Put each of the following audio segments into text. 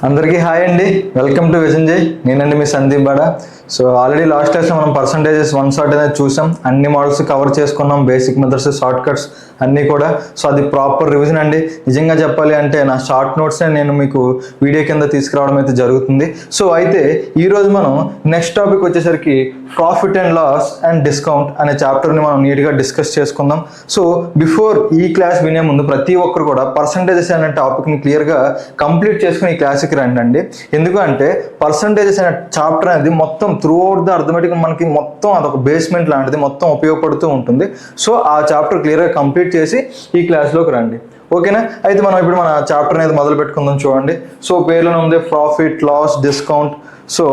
అందరికీ హాయ్ అండి, welcome to విజంజయ్. నేనండి మీ సందీప్ బాడా. సో ఆల్రెడీ లాస్ట్ క్లాస్లో మనం పర్సంటేజెస్ వన్ షాట్ అనేది చూసాం, అన్ని మోడల్స్ కవర్ చేసుకున్నాం, బేసిక్ మెథడ్స్, షార్ట్ కట్స్ అన్నీ కూడా. సో అది ప్రాపర్ రివిజన్ అండి. నిజంగా చెప్పాలి అంటే నా షార్ట్ నోట్స్నే నేను మీకు వీడియో కింద తీసుకురావడం అయితే జరుగుతుంది. సో అయితే ఈరోజు మనం నెక్స్ట్ టాపిక్ వచ్చేసరికి profit and loss and discount అనే చాప్టర్ని మనం నీట్గా డిస్కస్ చేసుకుందాం. సో బిఫోర్ ఈ క్లాస్ వినే ముందు ప్రతి ఒక్కరు కూడా పర్సంటేజెస్ అనే టాపిక్ని క్లియర్గా కంప్లీట్ చేసుకుని ఈ క్లాస్కి రండి. ఎందుకంటే పర్సంటేజెస్ అనే చాప్టర్ అనేది మొత్తం త్రూ అవుట్ ద అర్థమెటిక్ మనకి మొత్తం అదొక బేస్మెంట్ లాంటిది, మొత్తం ఉపయోగపడుతూ ఉంటుంది. సో ఆ చాప్టర్ క్లియర్గా కంప్లీట్ చేసి ఈ క్లాస్లోకి రండి, ఓకేనా? అయితే మనం ఇప్పుడు మన చాప్టర్ అనేది మొదలు పెట్టుకుందాం. చూడండి, సో పేర్లోనే ఉంది ప్రాఫిట్, లాస్, డిస్కౌంట్. సో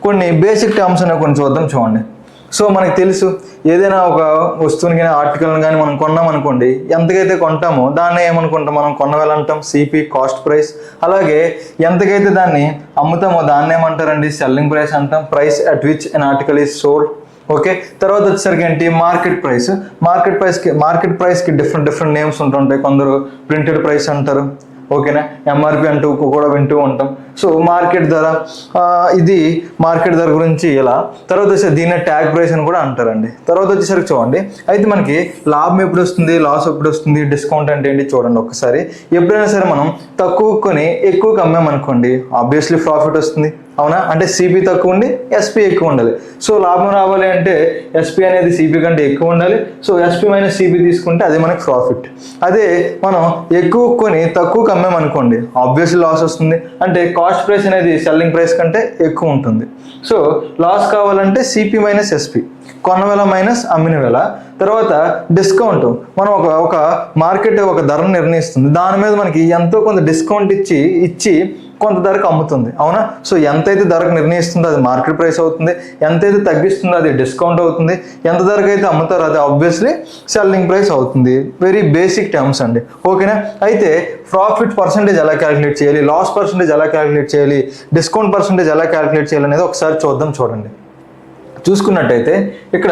కొన్ని బేసిక్ టర్మ్స్ అనేవి కొన్ని చూద్దాం. చూడండి, సో మనకి తెలుసు ఏదైనా ఒక వస్తువుని కానీ ఆర్టికల్ని కానీ మనం కొన్నాం అనుకోండి, ఎంతకైతే కొంటామో దాన్ని ఏమనుకుంటాం మనం, కొన్నవేళ అంటాం, సిపి కాస్ట్ ప్రైస్. అలాగే ఎంతకైతే దాన్ని అమ్ముతామో దాన్ని ఏమంటారండి, సెల్లింగ్ ప్రైస్ అంటాం, price at which N article is sold. Okay, తర్వాత వచ్చేసరికి ఏంటి, మార్కెట్ ప్రైస్. మార్కెట్ ప్రైస్కి డిఫరెంట్ నేమ్స్ ఉంటుంటాయి. కొందరు ప్రింటెడ్ ప్రైస్ అంటారు, ఓకేనా, ఎంఆర్పి అంటూ కూడా వింటూ ఉంటాం. సో మార్కెట్ ధర, ఇది మార్కెట్ ధర గురించి ఇలా. తర్వాత వచ్చేసి దీన్ని ట్యాగ్ ప్రైస్ అని కూడా అంటారండి. తర్వాత వచ్చేసరికి చూడండి, అయితే మనకి లాభం ఎప్పుడు వస్తుంది, లాస్ ఎప్పుడు వస్తుంది, డిస్కౌంట్ అంటే ఏంటి చూడండి ఒకసారి. ఎప్పుడైనా సరే మనం తక్కువ కొని ఎక్కువ అమ్మామనుకోండి, ఆబ్వియస్లీ ప్రాఫిట్ వస్తుంది, అవునా? అంటే సిపి తక్కువ ఉండి ఎస్పి ఎక్కువ ఉండాలి. సో లాభం రావాలి అంటే ఎస్పి అనేది సిపి కంటే ఎక్కువ ఉండాలి. సో ఎస్పి మైనస్ సిపి తీసుకుంటే అదే మనకి ప్రాఫిట్. అదే మనం ఎక్కువ కొని తక్కువ అమ్మామనుకోండి, ఆబ్వియస్లీ లాస్ వస్తుంది. అంటే కాస్ట్ ప్రైస్ అనేది సెల్లింగ్ ప్రైస్ కంటే ఎక్కువ ఉంటుంది. సో లాస్ కావాలంటే సిపి మైనస్ ఎస్పి, కొన్న వేళ మైనస్ అమ్మిన వేళ. తర్వాత డిస్కౌంట్, మనం ఒక మార్కెట్ ఒక ధరను నిర్ణయిస్తుంది, దాని మీద మనకి ఎంతో కొంత డిస్కౌంట్ ఇచ్చి కొంత ధరకు అమ్ముతుంది, అవునా? సో ఎంతైతే ధరకు నిర్ణయిస్తుందో అది మార్కెట్ ప్రైస్ అవుతుంది, ఎంతైతే తగ్గిస్తుందో అది డిస్కౌంట్ అవుతుంది, ఎంత ధరకు అయితే అమ్ముతారో అది ఆబ్వియస్లీ సెల్లింగ్ ప్రైస్ అవుతుంది. వెరీ బేసిక్ టర్మ్స్ అండి, ఓకేనా? అయితే ప్రాఫిట్ పర్సంటేజ్ ఎలా క్యాలిక్యులేట్ చేయాలి, లాస్ పర్సంటేజ్ ఎలా క్యాలిక్యులేట్ చేయాలి, డిస్కౌంట్ పర్సంటేజ్ ఎలా క్యాలిక్యులేట్ చేయాలి అనేది ఒకసారి చూద్దాం. చూడండి, చూసుకున్నట్టయితే ఇక్కడ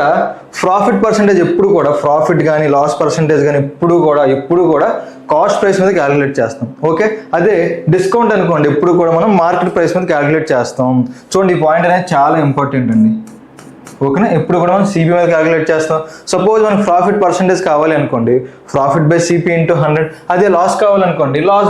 ప్రాఫిట్ పర్సంటేజ్ ఎప్పుడు కూడా, ప్రాఫిట్ కానీ లాస్ పర్సంటేజ్ కానీ ఎప్పుడు కూడా కాస్ట్ ప్రైస్ మీద క్యాలిక్యులేట్ చేస్తాం, ఓకే? అదే డిస్కౌంట్ అనుకోండి, ఎప్పుడు కూడా మనం మార్కెట్ ప్రైస్ మీద క్యాలిక్యులేట్ చేస్తాం. చూడండి, ఈ పాయింట్ అనేది చాలా ఇంపార్టెంట్ అండి, ఓకేనా? ఎప్పుడు కూడా మనం సిపి మీద క్యాలిక్యులేట్ చేస్తాం. సపోజ్ మనకు ప్రాఫిట్ పర్సంటేజ్ కావాలి అనుకోండి, ప్రాఫిట్ బై సిపి ఇంటూ 100. అదే లాస్ కావాలనుకోండి, లాస్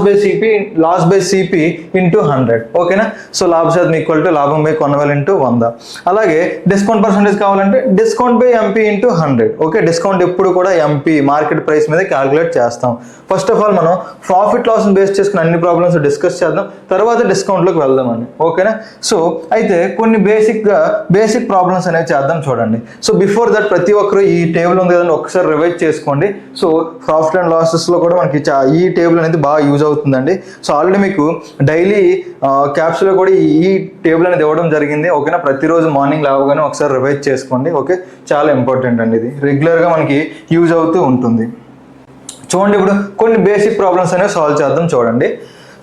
బై సిపి ఇంటూ 100, ఓకేనా? సో లాభ శాతం ఈక్వల్ టు లాభం బై కొన్నవేళ ఇంటూ 100. అలాగే డిస్కౌంట్ పర్సంటేజ్ కావాలంటే discount by MP into 100, okay? Discount ఎప్పుడు కూడా ఎంపీ మార్కెట్ ప్రైస్ మీద క్యాలిక్యులేట్ చేస్తాం. ఫస్ట్ ఆఫ్ ఆల్ మనం ప్రాఫిట్ లాస్ని బేస్ చేసుకుని అన్ని ప్రాబ్లమ్స్ డిస్కస్ చేద్దాం, తర్వాత డిస్కౌంట్లోకి వెళ్దామండి, ఓకేనా? సో అయితే కొన్ని బేసిక్ ప్రాబ్లమ్స్ అనేవి చేద్దాం. చూడండి, సో బిఫోర్ దట్ ప్రతి ఒక్కరు ఈ టేబుల్ ఉంది కదండి, ఒకసారి రివైజ్ చేసుకోండి. సో ప్రాఫిట్ అండ్ లాసెస్లో కూడా మనకి ఈ టేబుల్ అనేది బాగా యూజ్ అవుతుందండి. సో ఆల్రెడీ మీకు డైలీ క్యాప్స్లో కూడా ఈ టేబుల్ అనేది ఇవ్వడం జరిగింది, ఓకేనా? ప్రతిరోజు మార్నింగ్ లేవగానే ఒకసారి రివైజ్ చేసుకోండి, ఓకే? చాలా ఇంపార్టెంట్ అండి, ఇది రెగ్యులర్గా మనకి యూజ్ అవుతూ ఉంటుంది. చూడండి, ఇప్పుడు కొన్ని బేసిక్ ప్రాబ్లమ్స్ అనేవి సాల్వ్ చేద్దాం. చూడండి,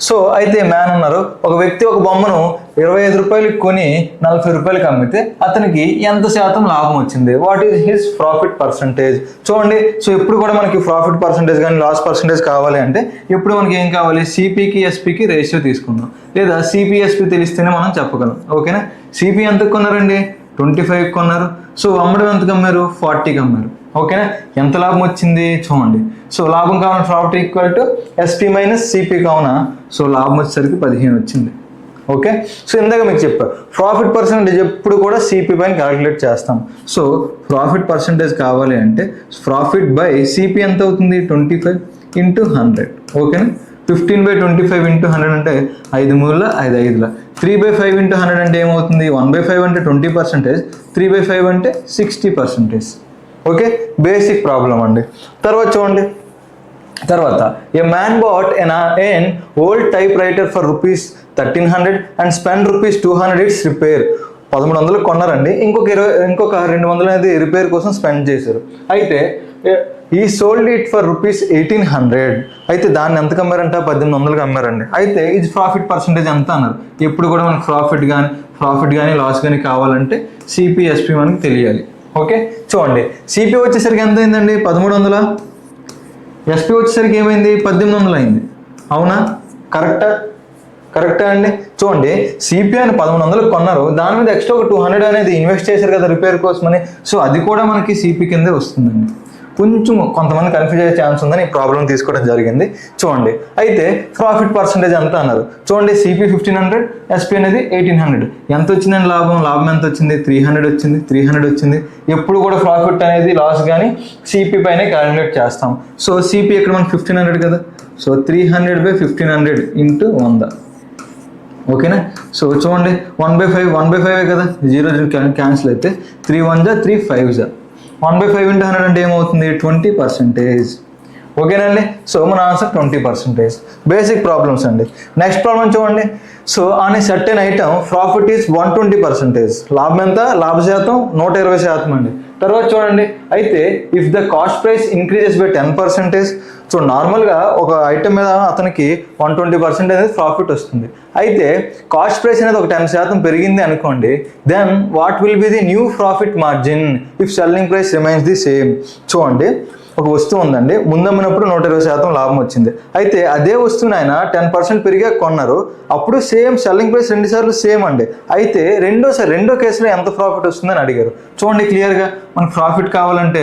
సో అయితే మ్యాన్ ఉన్నారు, ఒక వ్యక్తి ఒక బొమ్మను 25 రూపాయలకి కొని 40 రూపాయలకి అమ్మితే అతనికి ఎంత శాతం లాభం వచ్చింది, what is his profit percentage? చూడండి, సో ఎప్పుడు కూడా మనకి ప్రాఫిట్ పర్సంటేజ్ కానీ లాస్ పర్సంటేజ్ కావాలి అంటే ఎప్పుడు మనకి ఏం కావాలి, సిపికి ఎస్పికి రేషియో తీసుకుందాం, లేదా సిపి ఎస్పి తెలిస్తేనే మనం చెప్పగలం, ఓకేనా? సిపి ఎంతకు కొన్నారండి, 25కి కొన్నారు. సో అమ్మడం ఎంతకు అమ్మారు, 40కి అమ్మారు, ఓకేనా? ఎంత లాభం వచ్చింది చూడండి. సో లాభం కావాలి, profit equal to SP minus CP కావున సో లాభం వచ్చేసరికి 15 వచ్చింది, ఓకే? సో ఇందాక మీకు చెప్పా, ప్రాఫిట్ పర్సంటేజ్ ఎప్పుడు కూడా సిపి పైన క్యాలిక్యులేట్ చేస్తాం. సో ప్రాఫిట్ పర్సంటేజ్ కావాలి అంటే ప్రాఫిట్ బై సిపి ఎంత అవుతుంది, 25 ఇంటూ 100, ఓకేనా? 15/25 ఇంటూ 100 అంటే 5 మూల 5 5ల. 3/5 ఇంటూ 100 అంటే ఏమవుతుంది, 1/5 అంటే 20%, 3/5 అంటే 60%, ఓకే? బేసిక్ ప్రాబ్లం అండి. తర్వాత చూడండి, తర్వాత a man bought an old typewriter for ₹1300 and spend ₹200 it's repair. 1100 కొన్నారండి, ఇంకొక 200 అనేది రిపేర్ కోసం స్పెండ్ చేశారు. అయితే ఈ సోల్డ్ ఇట్ ఫర్ ₹1800. అయితే దాన్ని ఎంతకు అమ్మారంట, 1800కి అమ్మారండి. అయితే ఇది ప్రాఫిట్ పర్సంటేజ్ ఎంత అన్నారు. ఎప్పుడు కూడా మనకు ప్రాఫిట్ కానీ లాస్ కానీ కావాలంటే సిపి ఎస్పి మనకి తెలియాలి, ఓకే? చూడండి, సిపి వచ్చేసరికి ఎంత అయిందండి, 1300. ఎస్పి వచ్చేసరికి ఏమైంది, 1800 అయింది, అవునా? కరెక్టా? కరెక్టా అండి? చూడండి, సిపి అని 1100 కొన్నారు, దాని మీద ఎక్స్ట్రా ఒక 200 అనేది ఇన్వెస్ట్ చేశారు కదా రిపేర్ కోసమని. సో అది కూడా మనకి సిపి కిందే వస్తుందండి. కొంచెం కొంతమంది కన్ఫ్యూజ్ అయ్యే ఛాన్స్ ఉందని ఈ ప్రాబ్లం తీసుకోవడం జరిగింది. చూడండి, అయితే ప్రాఫిట్ పర్సంటేజ్ ఎంత అన్నారు. చూడండి, సిపి 1500, ఎస్పి అనేది 1800. ఎంత వచ్చిందండి లాభం? లాభం ఎంత వచ్చింది? 300 వచ్చింది. 300 వచ్చింది. ఎప్పుడు కూడా ప్రాఫిట్ అనేది లాస్ కానీ సిపి పైనే క్యాలిక్యులేట్ చేస్తాం. సో సిపి ఇక్కడ మనకి 1500 కదా, సో 300/1500 ఇంటూ 100. ఓకేనా? సో చూడండి, 1/5 1/5 కదా, 0 క్యాన్సిల్ అయితే 3 1 జా 3 5 జా 1/5 ఇంటూ 100 అంటే ఏమవుతుంది? 20%. ఓకేనండి? సో మన ఆన్సర్ 20%. బేసిక్ ప్రాబ్లమ్స్ అండి. నెక్స్ట్ ప్రాబ్లం చూడండి. So on a certain item profit is 120%. లాభం ఎంత? లాభ శాతం 120% అండి. తర్వాత చూడండి, అయితే if the cost price increases by 10%. So నార్మల్గా ఒక ఐటమ్ మీద అతనికి 120% అనేది ప్రాఫిట్ వస్తుంది. అయితే కాస్ట్ ప్రైస్ అనేది ఒక 10% పెరిగింది అనుకోండి, then what will be the new profit margin if selling price remains the same. చూడండి, ఒక వస్తువు ఉందండి, ముందమ్మినప్పుడు 120% లాభం వచ్చింది. అయితే అదే వస్తువుని ఆయన 10% పెరిగా కొన్నారు, అప్పుడు సేమ్ సెల్లింగ్ ప్రైస్ 2 సార్లు సేమ్ అండి. అయితే రెండో కేసులో ఎంత ప్రాఫిట్ వస్తుందని అడిగారు. చూడండి, క్లియర్గా మనకు ప్రాఫిట్ కావాలంటే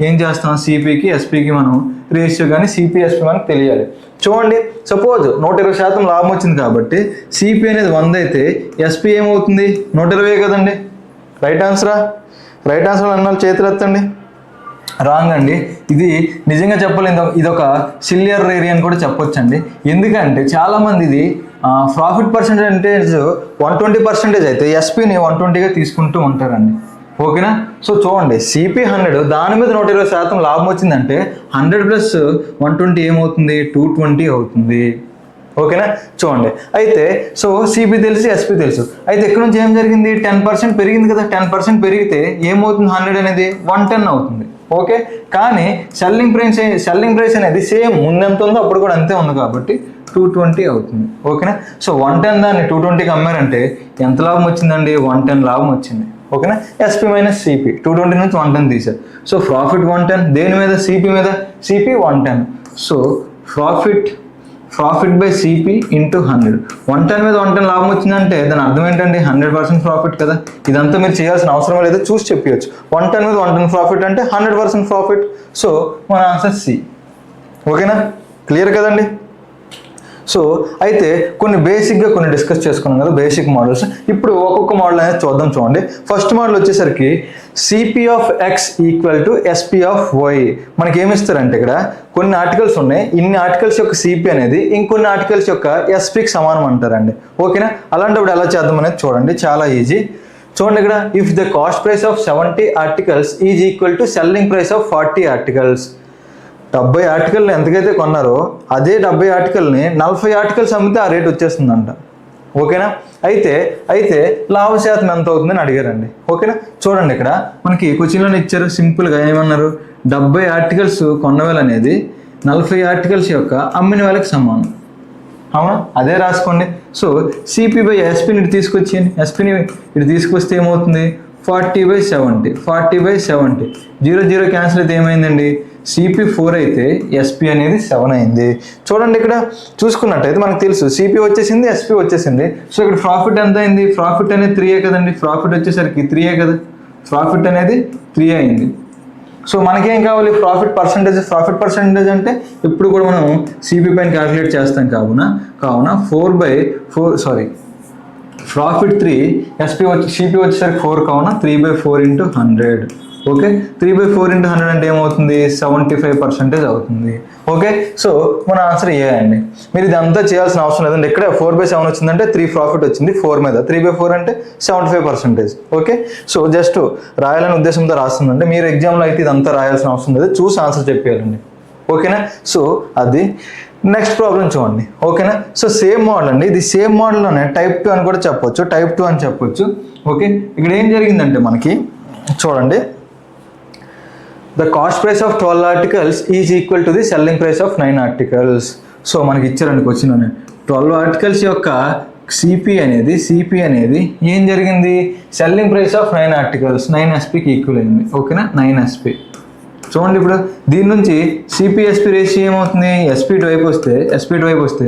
ఏం చేస్తాం? సిపికి ఎస్పికి మనం రేషియో కానీ సిపి ఎస్పి మనకు తెలియాలి. చూడండి, సపోజ్ 120% లాభం వచ్చింది కాబట్టి సిపి అనేది 100 అయితే ఎస్పి ఏమవుతుంది? 120 కదండి. రైట్ ఆన్సరా? రైట్ ఆన్సర్ అన్నాళ్ళు చేతులు ఎత్తండి. రాంగ్ అండి. ఇది నిజంగా చెప్పలేదు, ఇది ఒక సిల్లియర్ ఏరియా అని కూడా చెప్పొచ్చండి. ఎందుకంటే చాలామంది ఇది ప్రాఫిట్ పర్సెంటేజ్ 120% అయితే ఎస్పీని 120గా తీసుకుంటూ ఉంటారండి. ఓకేనా? సో చూడండి, సిపి 100, దాని మీద 120% లాభం వచ్చిందంటే 100 + 120 ఏమవుతుంది? 220 అవుతుంది. ఓకేనా? చూడండి, అయితే సో సిపి తెలుసు, ఎస్పి తెలుసు. అయితే ఇక్కడ నుంచి ఏం జరిగింది? 10% పెరిగింది కదా. 10% పెరిగితే ఏమవుతుంది? 100 అనేది 110 అవుతుంది. ఓకే, కానీ సెల్లింగ్ ప్రైస్ అనేది సేమ్ ముందెంత ఉందో అప్పుడు కూడా అంతే ఉంది కాబట్టి 220 అవుతుంది. ఓకేనా? సో 110 దాన్ని 220కి అమ్మారంటే ఎంత లాభం వచ్చిందండి? 110 లాభం వచ్చింది. ఓకేనా? ఎస్పీ మైనస్ సిపి 220 నుంచి 110 తీశారు. సో ప్రాఫిట్ 110, దేని మీద? సిపి మీద. CP 110. So profit by CP into 100. 110 మీద 110 లాభం వచ్చిందంటే దాని అర్థం ఏంటండి? 100% ప్రాఫిట్ కదా. ఇదంతా మీరు చేయాల్సిన అవసరం లేదు, చూసి చెప్పవచ్చు. 110 మీద 110 ప్రాఫిట్ అంటే 100% ప్రాఫిట్. సో మన ఆన్సర్ సి. ఓకేనా? క్లియర్ కదండి? సో అయితే కొన్ని బేసిక్గా కొన్ని డిస్కస్ చేసుకున్నాం కదా, బేసిక్ మోడల్స్. ఇప్పుడు ఒక్కొక్క మోడల్ అనేది చూద్దాం. చూడండి, ఫస్ట్ మోడల్ వచ్చేసరికి CP of X equal to SP of Y. మనకి ఏమి ఇస్తారంటే ఇక్కడ కొన్ని ఆర్టికల్స్ ఉన్నాయి, ఇన్ని ఆర్టికల్స్ యొక్క సిపి అనేది ఇంకొన్ని ఆర్టికల్స్ యొక్క ఎస్పికి సమానం అంటారండి. ఓకేనా? అలాంటప్పుడు ఎలా చేద్దాం అనేది చూడండి, చాలా ఈజీ. చూడండి, ఇక్కడ if the cost price of 70 articles is equal to selling price of 40 articles. 70 ఆర్టికల్ని ఎంతకైతే కొన్నారో అదే 70 ఆర్టికల్ని 40 ఆర్టికల్స్ అమ్మితే ఆ రేట్ వచ్చేస్తుందంట. ఓకేనా? అయితే లాభ శాతం ఎంత అవుతుందని అడిగారండి. ఓకేనా? చూడండి, ఇక్కడ మనకి క్వశ్చన్లోనే ఇచ్చారు, సింపుల్గా ఏమన్నారు? 70 ఆర్టికల్స్ కొన్న వేల అనేది 40 ఆర్టికల్స్ యొక్క అమ్మిన వేలకు సమానం. అవునా? అదే రాసుకోండి. సో సిపి బై ఎస్పిని ఇటు తీసుకొచ్చేయండి. ఎస్పిని ఇటు తీసుకొస్తే ఏమవుతుంది? 40/70. 40/70. 0 క్యాన్సిల్ అయితే ఏమైందండి? సిపి 4 అయితే ఎస్పి అనేది 7 అయింది. చూడండి, ఇక్కడ చూసుకున్నట్టయితే మనకు తెలుసు సిపి వచ్చేసింది, ఎస్పి వచ్చేసింది. సో ఇక్కడ ప్రాఫిట్ ఎంత అయింది? ప్రాఫిట్ అనేది 3 కదండి. ప్రాఫిట్ వచ్చేసరికి 3 కదా. ప్రాఫిట్ అనేది 3 అయింది. సో మనకేం కావాలి? ప్రాఫిట్ పర్సంటేజ్ అంటే ఇప్పుడు కూడా మనం సిపి పైన క్యాలిక్యులేట్ చేస్తాం కావున 4/4 ప్రాఫిట్ 3, సిపి వచ్చేసరికి 4 కావున 3/4 ఇంటూ 100. ఓకే, 3/4 ఇంటూ 100 అంటే ఏమవుతుంది? 75% అవుతుంది. ఓకే, సో మన ఆన్సర్ ఏ అండి. మీరు ఇదంతా చేయాల్సిన అవసరం లేదండి. ఇక్కడ 4/7 వచ్చిందంటే 3 ప్రాఫిట్ వచ్చింది 4 మీద. 3/4 అంటే 75%. ఓకే, సో జస్ట్ రాయాలనే ఉద్దేశంతో రాస్తుందంటే మీరు ఎగ్జామ్లో అయితే ఇదంతా రాయాల్సిన అవసరం లేదు, చూసి ఆన్సర్ చెప్పేయాలండి. ఓకేనా? సో అది నెక్స్ట్ ప్రాబ్లం చూడండి. ఓకేనా? సో సేమ్ మోడల్ అండి, ఇది సేమ్ మోడల్లోనే టైప్ 2 అని కూడా చెప్పొచ్చు, టైప్ 2 అని చెప్పొచ్చు. ఓకే, ఇక్కడ ఏం జరిగిందంటే మనకి చూడండి, the cost price of 12 articles is equal to the selling price of 9 articles. So మనకి ఇచ్చారండి క్వశ్చన్ 12 ఆర్టికల్స్ యొక్క సిపి అనేది ఏం జరిగింది? సెల్లింగ్ ప్రైస్ ఆఫ్ 9 ఆర్టికల్స్ 9 ఎస్పికి ఈక్వల్ అయింది. ఓకేనా? 9 ఎస్పి. చూడండి ఇప్పుడు దీని నుంచి సిపిఎస్పి రేషియో ఏమవుతుంది, ఎస్పీ వైపు వస్తే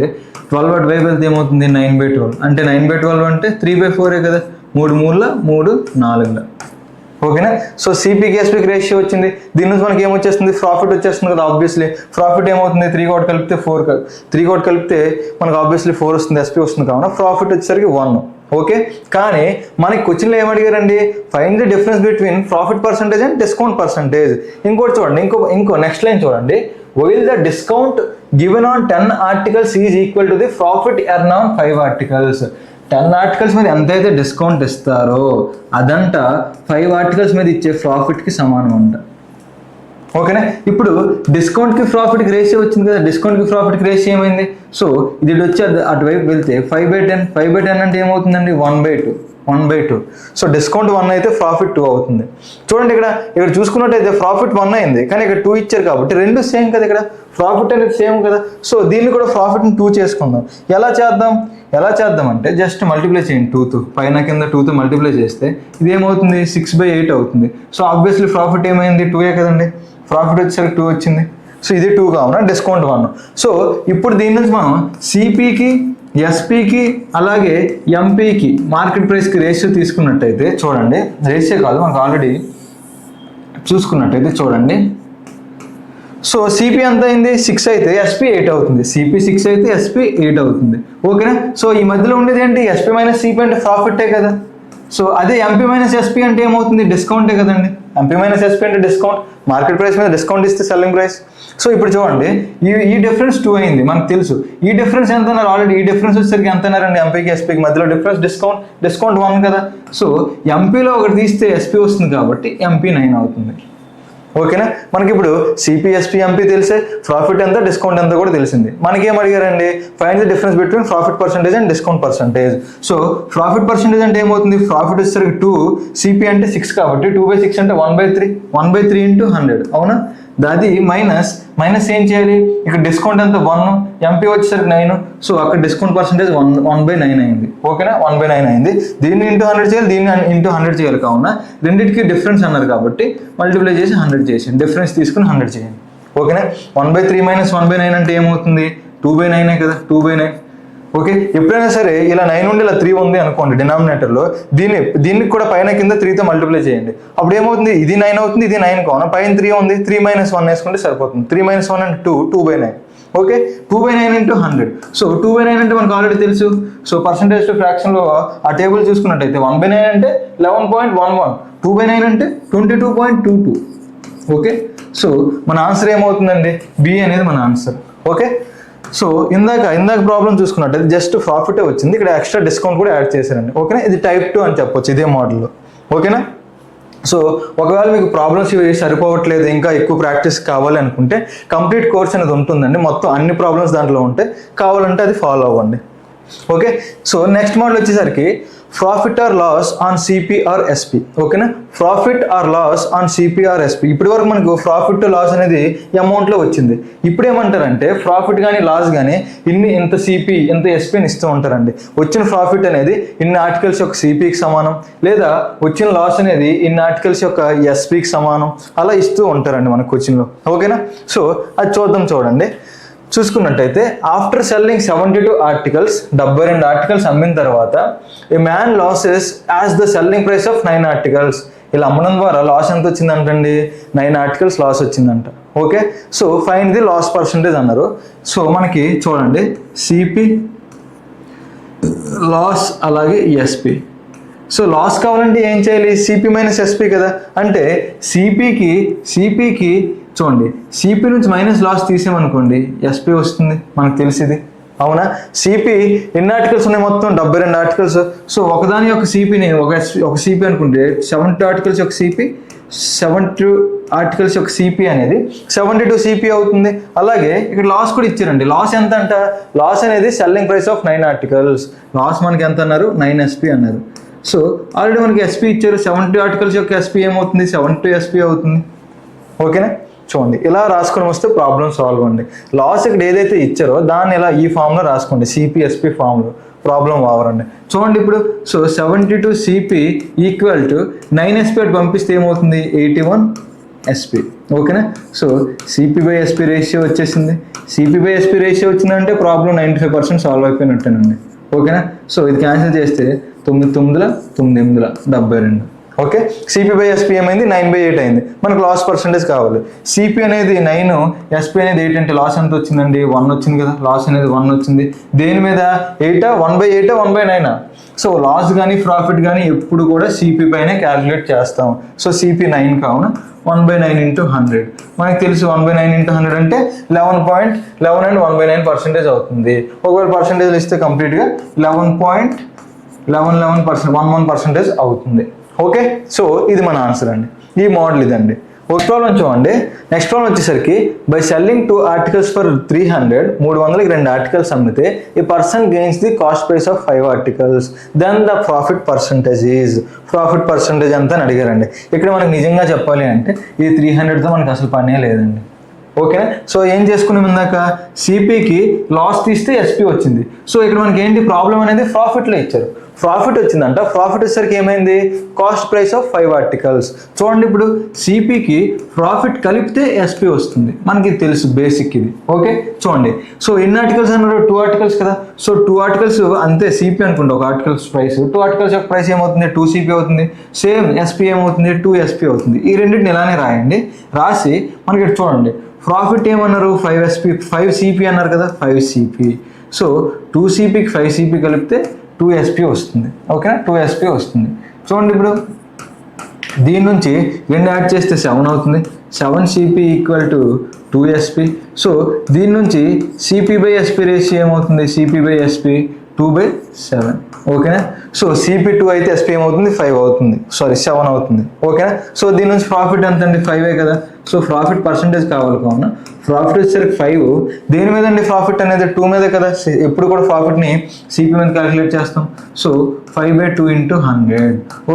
12 అటువైపు వెళ్తే ఏమవుతుంది 9/12. అంటే 9/12 అంటే 3/4 కదా, 3 3 3 4. ఓకేనా. సో సిపికి ఎస్పీకి రేషియో వచ్చింది. దీని నుంచి మనకి ఏమొచ్చేస్తుంది, ప్రాఫిట్ వచ్చేస్తుంది కదా. ఆబ్వియస్లీ ప్రాఫిట్ ఏమవుతుంది, 3 కూడా కలిపితే 4, 3 కూడా కలిపితే మనకు ఆబ్వియస్లీ 4 వస్తుంది, ఎస్పీ వస్తుంది కావున ప్రాఫిట్ వచ్చేసరికి 1. ఓకే. కానీ మనకి క్వశ్చన్లో ఏమడిగారండి, find the difference between profit percentage and discount percentage. ఇంకోటి చూడండి, ఇంకో నెక్స్ట్ లైన్ చూడండి, while the discount given on 10 articles is equal to the profit earned on 5 articles. 10 articles మీద ఎంతైతే డిస్కౌంట్ ఇస్తారో అదంట 5 ఆర్టికల్స్ మీద ఇచ్చే ప్రాఫిట్కి సమానం అంట. ఓకేనా. ఇప్పుడు డిస్కౌంట్కి ప్రాఫిట్కి రేషియో వచ్చింది కదా, డిస్కౌంట్కి ప్రాఫిట్కి రేషియో ఏమైంది, సో ఇది వచ్చి అటువైపు వెళ్తే 5/10 అంటే ఏమవుతుందండి 1/2. సో డిస్కౌంట్ 1 అయితే ప్రాఫిట్ 2 అవుతుంది. చూడండి ఇక్కడ చూసుకున్నట్టయితే ప్రాఫిట్ 1 అయింది, కానీ ఇక్కడ 2 ఇచ్చారు కాబట్టి రెండు సేమ్ కదా, ఇక్కడ ప్రాఫిట్ అనేది సేమ్ కదా. సో దీన్ని కూడా ప్రాఫిట్ని 2 చేసుకుందాం. ఎలా చేద్దాం అంటే జస్ట్ మల్టిప్లై చేయండి 2తో, పైన కింద 2తో మల్టిప్లై చేస్తే ఇది ఏమవుతుంది 6/8 అవుతుంది. సో ఆబ్వియస్లీ ప్రాఫిట్ ఏమైంది 2 కదండి, ప్రాఫిట్ వచ్చేసరికి 2 వచ్చింది. సో ఇది 2 కావున డిస్కౌంట్ 1. సో ఇప్పుడు దీని నుంచి మనం సిపికి, ఎస్పీకి అలాగే ఎంపీకి మార్కెట్ ప్రైస్కి రేషియో తీసుకున్నట్టయితే చూడండి, రేషియో కాదు మనకు ఆల్రెడీ చూసుకున్నట్టయితే చూడండి. సో సిపి ఎంత అయింది 6 అయితే ఎస్పీ 8 అవుతుంది, సిపి 6 అయితే ఎస్పీ 8 అవుతుంది. ఓకేనా. సో ఈ మధ్యలో ఉండేది ఏంటి, ఎస్పీ మైనస్ సిపి అంటే ప్రాఫిటే కదా. సో అదే ఎంపీ మైనస్ ఎస్పీ అంటే ఏమవుతుంది, డిస్కౌంటే కదండి. ఎంపీ మైనస్ ఎస్పీ అంటే డిస్కౌంట్, మార్కెట్ ప్రైస్ మీద డిస్కౌంట్ ఇస్తే సెల్లింగ్ ప్రైస్. సో ఇప్పుడు చూడండి ఈ డిఫరెన్స్ 2 అయింది, మనకు తెలుసు. ఈ డిఫరెన్స్ ఎంత అన్నారు ఆల్రెడీ, ఈ డిఫరెన్స్ వచ్చేసరికి ఎంత అన్నారండి, ఎంపీకి ఎస్పీకి మధ్యలో డిఫరెన్స్ డిస్కౌంట్ 1 కదా. సో ఎంపీలో ఒకటి తీస్తే ఎస్పీ వస్తుంది కాబట్టి ఎంపీ 9 అవుతుంది. ఓకేనా. మనకి ఇప్పుడు సిపి, ఎస్పీ, ఎంపీ తెలిసే, ప్రాఫిట్ ఎంత డిస్కౌంట్ ఎంత కూడా తెలిసింది. మనకేం అడిగారండి, find the difference between profit percentage and discount percentage. So profit percentage అంటే ఏమవుతుంది, ప్రాఫిట్ వచ్చేసరికి 2, సిపి అంటే 6 కాబట్టి 2/6 అంటే 1/3 ఇంటూ 100 అవునా. అది మైనస్ ఏం చేయాలి, ఇక్కడ డిస్కౌంట్ ఎంత 1, ఎంపీ వచ్చేసరికి 9. సో అక్కడ డిస్కౌంట్ పర్సంటేజ్ 1/9 అయింది. ఓకేనా, 1/9 అయింది. దీన్ని ఇంటూ 100 చేయాలి, దీన్ని ఇంటూ 100 చేయాలి. కావున రెండింటికి డిఫరెన్స్ అన్నారు కాబట్టి మల్టిప్లై చేసి 100 చేయండి, డిఫరెన్స్ తీసుకుని 100 చేయండి. ఓకేనా. 1/3 మైనస్ 1/9 అంటే ఏమవుతుంది 2/9 కదా, 2/9. ఓకే. ఎప్పుడైనా సరే ఇలా 9 ఉండి ఇలా 3 ఉంది అనుకోండి డినామినేటర్లో, దీన్ని కూడా పైన కింద 3తో మల్టిప్లై చేయండి. అప్పుడు ఏమవుతుంది, ఇది 9 అవుతుంది, ఇది 9 కావున పైన 3 ఉంది, 3 - 1 వేసుకుంటే సరిపోతుంది. 3 - 1 అంటే 2/9. ఓకే. 2/9 ఇంటూ 100. సో 2/9 అంటే మనకు ఆల్రెడీ తెలుసు. సో పర్సంటేజ్ టు ఫ్రాక్షన్లో ఆ టేబుల్ చూసుకున్నట్టయితే 1/9 అంటే 11.11, 2/9 అంటే 22.22. ఓకే. సో మన ఆన్సర్ ఏమవుతుందండి, బి అనేది మన ఆన్సర్. ఓకే. సో ఇందాక ప్రాబ్లం చూసుకున్నట్టయితే జస్ట్ ప్రాఫిటే వచ్చింది, ఇక్కడ ఎక్స్ట్రా డిస్కౌంట్ కూడా యాడ్ చేశారండి. ఓకేనా. ఇది టైప్ 2 అని చెప్పొచ్చు ఇదే మోడల్లో. ఓకేనా. సో ఒకవేళ మీకు ప్రాబ్లమ్స్ ఇవి సరిపోవట్లేదు, ఇంకా ఎక్కువ ప్రాక్టీస్ కావాలి అనుకుంటే కంప్లీట్ కోర్స్ అనేది ఉంటుందండి, మొత్తం అన్ని ప్రాబ్లమ్స్ దాంట్లో ఉంటాయి, కావాలంటే అది ఫాలో అవ్వండి. ఓకే. సో నెక్స్ట్ మోడల్ వచ్చేసరికి profit or loss on CP or SP. ఓకేనా. Profit or loss on CP or SP. ఇప్పటి వరకు మనకు ప్రాఫిట్ లాస్ అనేది అమౌంట్లో వచ్చింది. ఇప్పుడు ఏమంటారంటే ప్రాఫిట్ కానీ లాస్ కానీ ఇంత సిపి ఇంత ఎస్పీని ఇస్తూ ఉంటారండి. వచ్చిన ప్రాఫిట్ అనేది ఇన్ని ఆర్టికల్స్ యొక్క సిపికి సమానం, లేదా వచ్చిన లాస్ అనేది ఇన్ని ఆర్టికల్స్ యొక్క ఎస్పీకి సమానం, అలా ఇస్తూ ఉంటారండి మన క్వశ్చన్లో. ఓకేనా. సో అది చూడండి. చూసుకున్నట్టయితే ఆఫ్టర్ సెల్లింగ్ 72 ఆర్టికల్స్, 72 ఆర్టికల్స్ అమ్మిన తర్వాత a man loses as the selling price of 9 articles. ఇలా అమ్మడం ద్వారా లాస్ ఎంత వచ్చిందంటండి, 9 ఆర్టికల్స్ లాస్ వచ్చిందంట. Okay. So find the loss percentage అన్నారు. సో మనకి చూడండి సిపి లాస్ అలాగే ఎస్పీ. సో లాస్ కావాలంటే ఏం చేయాలి, సిపి మైనస్ ఎస్పీ కదా. అంటే సిపికి చూడండి, సిపి నుంచి మైనస్ లాస్ తీసామనుకోండి ఎస్పీ వస్తుంది, మనకు తెలిసింది అవునా. సిపి ఎన్ని ఆర్టికల్స్ ఉన్నాయి, మొత్తం 72 ఆర్టికల్స్. సో ఒకదాని యొక్క సిపిని ఒక సిపి అనుకుంటే 72 ఆర్టికల్స్ యొక్క సిపి, 72 ఆర్టికల్స్ యొక్క సిపి అనేది 72 సిపి అవుతుంది. అలాగే ఇక్కడ లాస్ కూడా ఇచ్చారండి. లాస్ ఎంత అంట, లాస్ అనేది selling price of 9 articles. Loss మనకి ఎంత అన్నారు, 9 ఎస్పీ అన్నారు. సో ఆల్రెడీ మనకి ఎస్పీ ఇచ్చారు, 72 ఆర్టికల్స్ యొక్క ఎస్పీ ఏమవుతుంది, 72 ఎస్పీ అవుతుంది. ఓకేనా. చూడండి ఇలా రాసుకొని వస్తే ప్రాబ్లం సాల్వ్ అండి. లాస్ ఇక్కడ ఏదైతే ఇచ్చారో దాన్ని ఇలా ఈ ఫామ్లో రాసుకోండి, సిపిఎస్పి ఫామ్లో, ప్రాబ్లం ఓవర్ అండి. చూడండి ఇప్పుడు, so 72 CP equal to 9 SP అటు పంపిస్తే ఏమవుతుంది 81 ఎస్పీ. ఓకేనా. సో సిపి/ఎస్పి రేషియో వచ్చేసింది. సిపి/ఎస్పి రేషియో వచ్చిందంటే ప్రాబ్లం 95% సాల్వ్ అయిపోయినట్టేనండి. ఓకేనా. సో ఇది క్యాన్సిల్ చేస్తే 9 9 9 72. ఓకే. సిపి/ఎస్పి ఏమైంది 9/8 అయింది. మనకు లాస్ పర్సంటేజ్ కావాలి. సిపి అనేది 9, ఎస్పి అనేది 8 అంటే లాస్ ఎంత వచ్చిందండి 1 వచ్చింది కదా. లాస్ అనేది 1 వచ్చింది. దేని మీద 8 1/8 1/9. సో లాస్ కానీ ప్రాఫిట్ కానీ ఎప్పుడు కూడా సిపి పైనే క్యాలిక్యులేట్ చేస్తాం. సో సిపి 9 కావున 1/9 × 100. మనకు తెలుసు 1/9 × 100 అంటే 11.11 అండ్ 1/9% అవుతుంది. ఒకవేళ పర్సంటేజ్ ఇస్తే కంప్లీట్గా 11.11% అవుతుంది. ఓకే. సో ఇది మన ఆన్సర్ అండి. ఈ మోడల్ ఇదండి. ఒక ప్రాబ్లం చూడండి. నెక్స్ట్ ప్రాబ్లం వచ్చేసరికి బై సెల్లింగ్ 2 articles ఫర్ 300, 300కి 2 articles అమ్మితే a person gains the cost price of 5 articles, then the profit percentage is. Profit percentage అంతా అని అడిగారండి. ఇక్కడ మనకి నిజంగా చెప్పాలి అంటే ఈ 300తో మనకి అసలు పనే లేదండి. ఓకేనా. సో ఏం చేసుకున్నాం ఇందాక, సిపికి లాస్ తీస్తే ఎస్పి వచ్చింది. సో ఇక్కడ మనకి ఏంటి ప్రాబ్లం అనేది ప్రాఫిట్లో ఇచ్చారు. ప్రాఫిట్ వచ్చిందంట. ప్రాఫిట్ వచ్చేసరికి ఏమైంది కాస్ట్ ప్రైస్ ఆఫ్ 5 articles. చూడండి ఇప్పుడు సిపికి ప్రాఫిట్ కలిపితే ఎస్పి వస్తుంది. మనకి తెలుసు బేసిక్ ఇది. ఓకే. చూడండి. సో ఎన్ని ఆర్టికల్స్ అన్నారు 2 articles కదా. సో 2 articles అంతే సిపి అనుకుంటా. ఒక ఆర్టికల్స్ ప్రైస్ 2 articles యొక్క ప్రైస్ ఏమవుతుంది 2 సిపి అవుతుంది. సేమ్ ఎస్పి ఏమవుతుంది 2 ఎస్పి అవుతుంది. ఈ రెండింటిని ఇలానే రాయండి. రాసి మనకి చూడండి ప్రాఫిట్ ఏమన్నారు 5 సిపి అన్నారు కదా. 5 సిపి. సో 2 సిపికి 5 సిపి కలిపితే 2 ఎస్పి వస్తుంది. ఓకేనా. 2 ఎస్పి వస్తుంది. చూడండి ఇప్పుడు దీని నుంచి 2 యాడ్ చేస్తే 7 అవుతుంది. 7 సిపి = 2 ఎస్పి. సో దీని నుంచి సిపి/ఎస్పి రేషియో ఏమవుతుంది సిపి/ఎస్పి 2/7. ఓకేనా. సో సిపి 2 అయితే ఎస్పి ఏమవుతుంది 5 అవుతుంది. 7 అవుతుంది. ఓకేనా. సో దీని నుంచి ప్రాఫిట్ ఎంత అండి 5 కదా. సో ప్రాఫిట్ పర్సంటేజ్ కావాలి కావున ప్రాఫిట్ వచ్చేసరికి 5. దేని మీద అండి ప్రాఫిట్ అనేది 2 మీదే కదా. ఎప్పుడు కూడా ప్రాఫిట్ని సిపి మీద క్యాలిక్యులేట్ చేస్తాం. సో 5/2 × 100.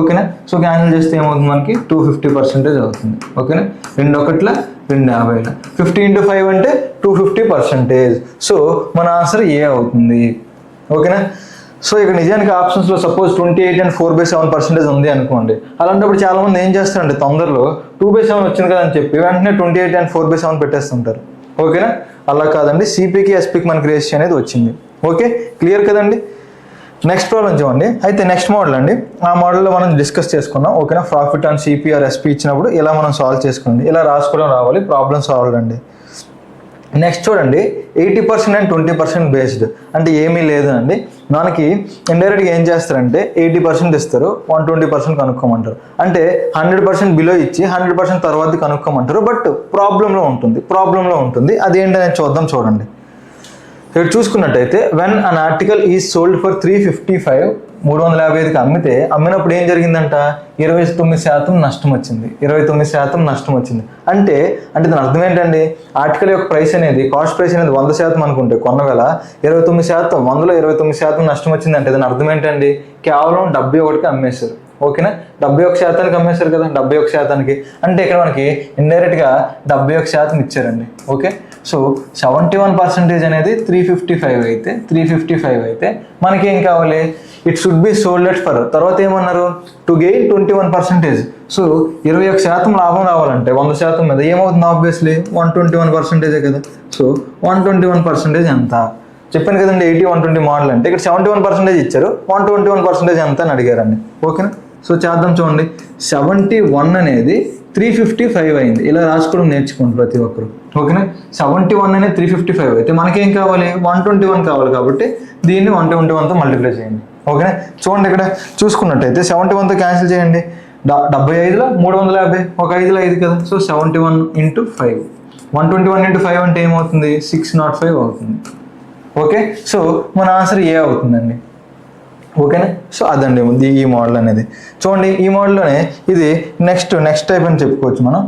ఓకేనా. సో క్యాన్సిల్ చేస్తే ఏమవుతుంది మనకి 250% అవుతుంది. ఓకేనా. 2 1 250. 50 × 5 అంటే 250%. సో మన ఆన్సర్ ఏ అవుతుంది. ఓకేనా. సో ఇక్కడ నిజానికి ఆప్షన్స్లో సపోజ్ 28 and 4/7% ఉంది అనుకోండి. అలాంటప్పుడు చాలా మంది ఏం చేస్తారంటే తొందరలో 2/7 వచ్చింది కదా అని చెప్పి వెంటనే 28 and 4/7 పెట్టేస్తుంటారు. ఓకేనా. అలా కాదండి. సిపికి ఎస్పికి మనకి రేషియో అనేది వచ్చింది. ఓకే. క్లియర్ కదండి. నెక్స్ట్ ప్రాబ్లం చూడండి. అయితే నెక్స్ట్ మోడల్ అండి. ఆ మోడల్లో మనం డిస్కస్ చేసుకున్నాం. ఓకేనా. Profit on CP or SP ఇచ్చినప్పుడు ఇలా మనం సాల్వ్ చేసుకోండి. ఇలా రాసుకోవడం రావాలి. ప్రాబ్లమ్ సాల్వ్ అండి. నెక్స్ట్ చూడండి 80% and 20% బేస్డ్ అంటే ఏమీ లేదు అండి. మనకి ఇండైరెక్ట్గా ఏం చేస్తారంటే 80% ఇస్తారు, 120% కనుక్కోమంటారు. అంటే 100% బిలో ఇచ్చి 100% తర్వాత కనుక్కోమంటారు. బట్ ప్రాబ్లంలో ఉంటుంది. అదేంటనేది చూద్దాం. చూడండి ఇక్కడ చూసుకున్నట్టయితే when an article is sold for 355, 355కి అమ్మినప్పుడు ఏం జరిగిందంట 29% నష్టం వచ్చింది. 29% నష్టం వచ్చింది. అంటే దాని అర్థం ఏంటండి ఆర్టికల్ యొక్క ప్రైస్ అనేది కాస్ట్ ప్రైస్ అనేది 100% అనుకుంటే కొన్న వేళ 29%, 100లో 29% నష్టం వచ్చింది. అంటే దాని అర్థం ఏంటండి కేవలం 71కి అమ్మేశారు. ఓకేనా. 71% అమ్మేశారు కదా. 71%. అంటే ఇక్కడ మనకి ఇండైరెక్ట్గా 71% ఇచ్చారండి. ఓకే. సో 71% అనేది 355 అయితే మనకి ఏం కావాలి it should be sold at for. తర్వాత ఏమన్నారు టు గెయిన్ 21%. సో 21% లాభం రావాలంటే 100% మీద ఏమవుతుంది ఆబ్వియస్లీ 121% కదా. సో 121% ఎంత చెప్పాను కదండి. 80 120 మోడల్ అంటే ఇక్కడ 71% ఇచ్చారు. 121% ఎంత అని అడిగారండి. ఓకేనా. సో చేద్దాం. చూడండి 71 అనేది 355 అయింది. ఇలా రాసుకోవడం నేర్చుకోండి ప్రతి ఒక్కరు. ఓకేనా. 71 అనేది 355 అయితే మనకేం కావాలి 121 కావాలి. కాబట్టి దీన్ని 121తో మల్టిప్లై చేయండి. ఓకేనా. చూడండి ఇక్కడ చూసుకున్నట్టయితే 71తో క్యాన్సిల్ చేయండి. 75లో 350 ఒక 5లో 5 కదా. సో 71 × 5 121 × 5 అంటే ఏమవుతుంది 605 అవుతుంది. ఓకే. సో మన ఆన్సర్ ఏ అవుతుందండి. ఓకేనా. సో అదండి ఈ మోడల్ అనేది. చూడండి ఈ మోడల్లోనే ఇది నెక్స్ట్ టైప్ అని చెప్పుకోవచ్చు మనం.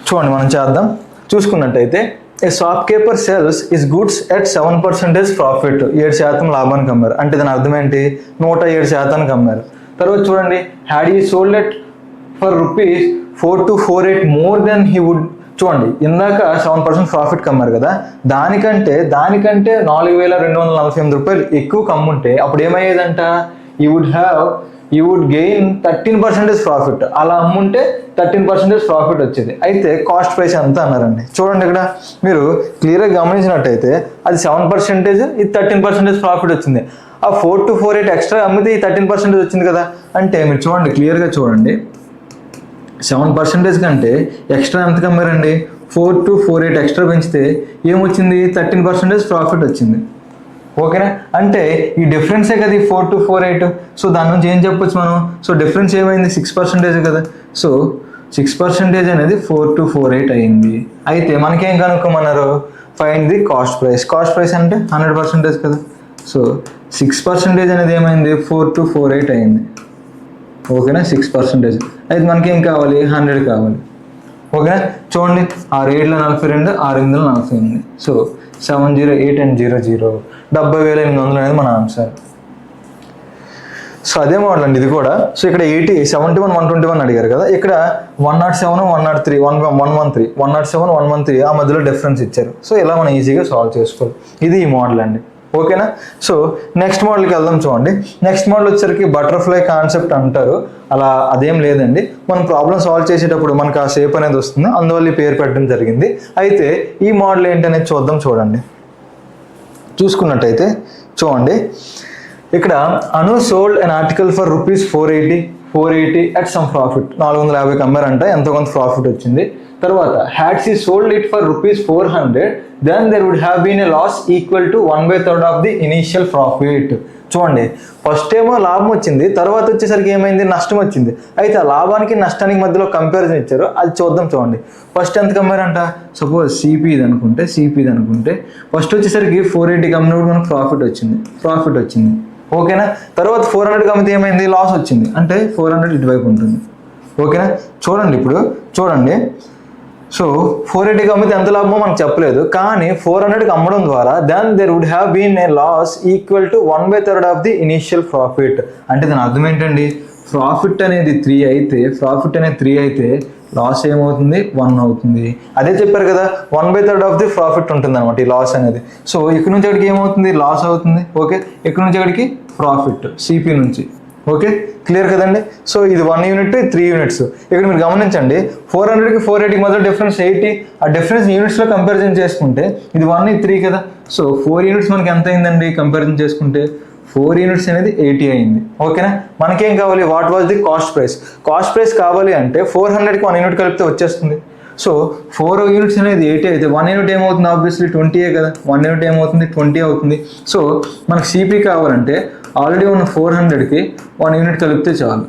చూడండి మనం చేద్దాం. చూసుకున్నట్టయితే a shopkeeper sells his goods at 7% profit. 7% లాభానికి అమ్మారు. అంటే దాని అర్థం ఏంటి 107% అమ్మారు. తర్వాత చూడండి had he sold at for ₹4 to 48 more than he would. చూడండి ఇందాక 7% ప్రాఫిట్ కమ్మారు కదా. దానికంటే 4,248 రూపాయలు ఎక్కువ కమ్ముంటే అప్పుడు ఏమయ్యేదంట ఈ యూ వుడ్ గెయిన్ 13% ప్రాఫిట్. అలా అమ్ముంటే 13% ప్రాఫిట్ వచ్చేది. అయితే కాస్ట్ ప్రైస్ ఎంత అన్నారండి. చూడండి ఇక్కడ మీరు క్లియర్గా గమనించినట్టయితే అది 7%, ఇది 13% ప్రాఫిట్ వచ్చింది. ఆ 4248 ఎక్స్ట్రా అమ్మితే ఈ 13% వచ్చింది కదా. అంటే మీరు చూడండి క్లియర్గా చూడండి, 7% కంటే ఎక్స్ట్రా ఎంత అమ్మారండి, 4248 ఎక్స్ట్రా పెంచితే ఏమొచ్చింది, 13% ప్రాఫిట్ వచ్చింది. ఓకేనా, అంటే ఈ డిఫరెన్సే కదా ఈ 4248. సో దాని నుంచి ఏం చెప్పొచ్చు మనం, సో డిఫరెన్స్ ఏమైంది, 6% కదా. సో 6% అనేది 4248 అయింది. అయితే మనకేం కనుక్కోమన్నారు, find the cost price. Cost price అంటే 100% కదా. సో 6% అనేది ఏమైంది, 4248 అయింది. ఓకేనా, 6%. అయితే మనకేం కావాలి, 100 కావాలి. ఓకేనా, చూడండి 6×7 = 42, 6×8 = 48. సో 708 and 00 70,800 అనేది మన ఆన్సర్. సో అదే మోడల్ అండి ఇది కూడా. సో ఇక్కడ 71, 121 అడిగారు కదా, ఇక్కడ 107, 103, 113, 107, 113 ఆ మధ్యలో డిఫరెన్స్ ఇచ్చారు. సో ఇలా మనం ఈజీగా సాల్వ్ చేసుకోవాలి. ఇది ఈ మోడల్ అండి. ఓకేనా, సో నెక్స్ట్ మోడల్కి వెళ్దాం. చూడండి నెక్స్ట్ మోడల్ వచ్చేసరికి బటర్ఫ్లై కాన్సెప్ట్ అంటారు. అలా అదేం లేదండి, మనం ప్రాబ్లం సాల్వ్ చేసేటప్పుడు మనకు ఆ షేప్ అనేది వస్తుంది, అందువల్ల ఈ పేరు పెట్టడం జరిగింది. అయితే ఈ మోడల్ ఏంటనేది చూద్దాం. చూడండి చూసుకున్నట్టయితే చూడండి ఇక్కడ Anu sold an article for ₹480 at some profit. 450కి అమ్మారంట, ఎంతో కొంత ప్రాఫిట్ వచ్చింది. తర్వాత had she sold it for ₹400, then there would have been a loss equal to 1/3 of the initial profit. చూడండి ఫస్ట్ ఏమో లాభం వచ్చింది, తర్వాత వచ్చేసరికి ఏమైంది, నష్టం వచ్చింది. అయితే ఆ లాభానికి నష్టానికి మధ్యలో కంపారిజన్ ఇచ్చారు, అది చూద్దాం. చూడండి ఫస్ట్ ఎంత కమ్మారంట, సపోజ్ సిపి ఇది అనుకుంటే ఫస్ట్ వచ్చేసరికి 480 అమ్మినప్పుడు మనకు ప్రాఫిట్ వచ్చింది. ఓకేనా, తర్వాత 400 అమ్మితే ఏమైంది, లాస్ వచ్చింది. అంటే 400 ఇటువైపు ఉంటుంది. ఓకేనా, చూడండి ఇప్పుడు చూడండి. సో 480కి అమ్మితే ఎంత లాభమో మనకు చెప్పలేదు, కానీ 400కి అమ్మడం ద్వారా then there would have been a loss equal to 1/3 of the initial profit. అంటే దాని అర్థం ఏంటండి, ప్రాఫిట్ అనేది 3 అయితే లాస్ ఏమవుతుంది, 1 అవుతుంది. అదే చెప్పారు కదా, 1/3 ఆఫ్ ది ప్రాఫిట్ ఉంటుంది అనమాట ఈ లాస్ అనేది. సో ఇక్కడ నుంచి అక్కడికి ఏమవుతుంది, లాస్ అవుతుంది. ఓకే, ఇక్కడ నుంచి అక్కడికి ప్రాఫిట్ సిపి నుంచి. ఓకే, క్లియర్ కదండి. సో ఇది 1 యూనిట్, 3 యూనిట్స్. ఇక్కడ మీరు గమనించండి 400కి 480 మధ్య డిఫరెన్స్ 80. ఆ డిఫరెన్స్ యూనిట్స్లో కంపారిజన్ చేసుకుంటే ఇది 1, 3 కదా. సో 4 యూనిట్స్ మనకి ఎంత అయిందండి, కంపారిజన్ చేసుకుంటే 4 యూనిట్స్ అనేది 80 అయింది. ఓకేనా, మనకేం కావాలి, what was the cost price. Cost price కావాలి అంటే 400కి 1 యూనిట్ కలిపితే వచ్చేస్తుంది. సో 4 యూనిట్స్ అనేది 80 అయితే 1 యూనిట్ ఏమవుతుంది, ఆబ్వియస్లీ 20 కదా. 1 యూనిట్ ఏమవుతుంది, 20 అవుతుంది. సో మనకు సిపి కావాలంటే ఆల్రెడీ ఉన్న 400కి 1 యూనిట్ కలిపితే చాలు.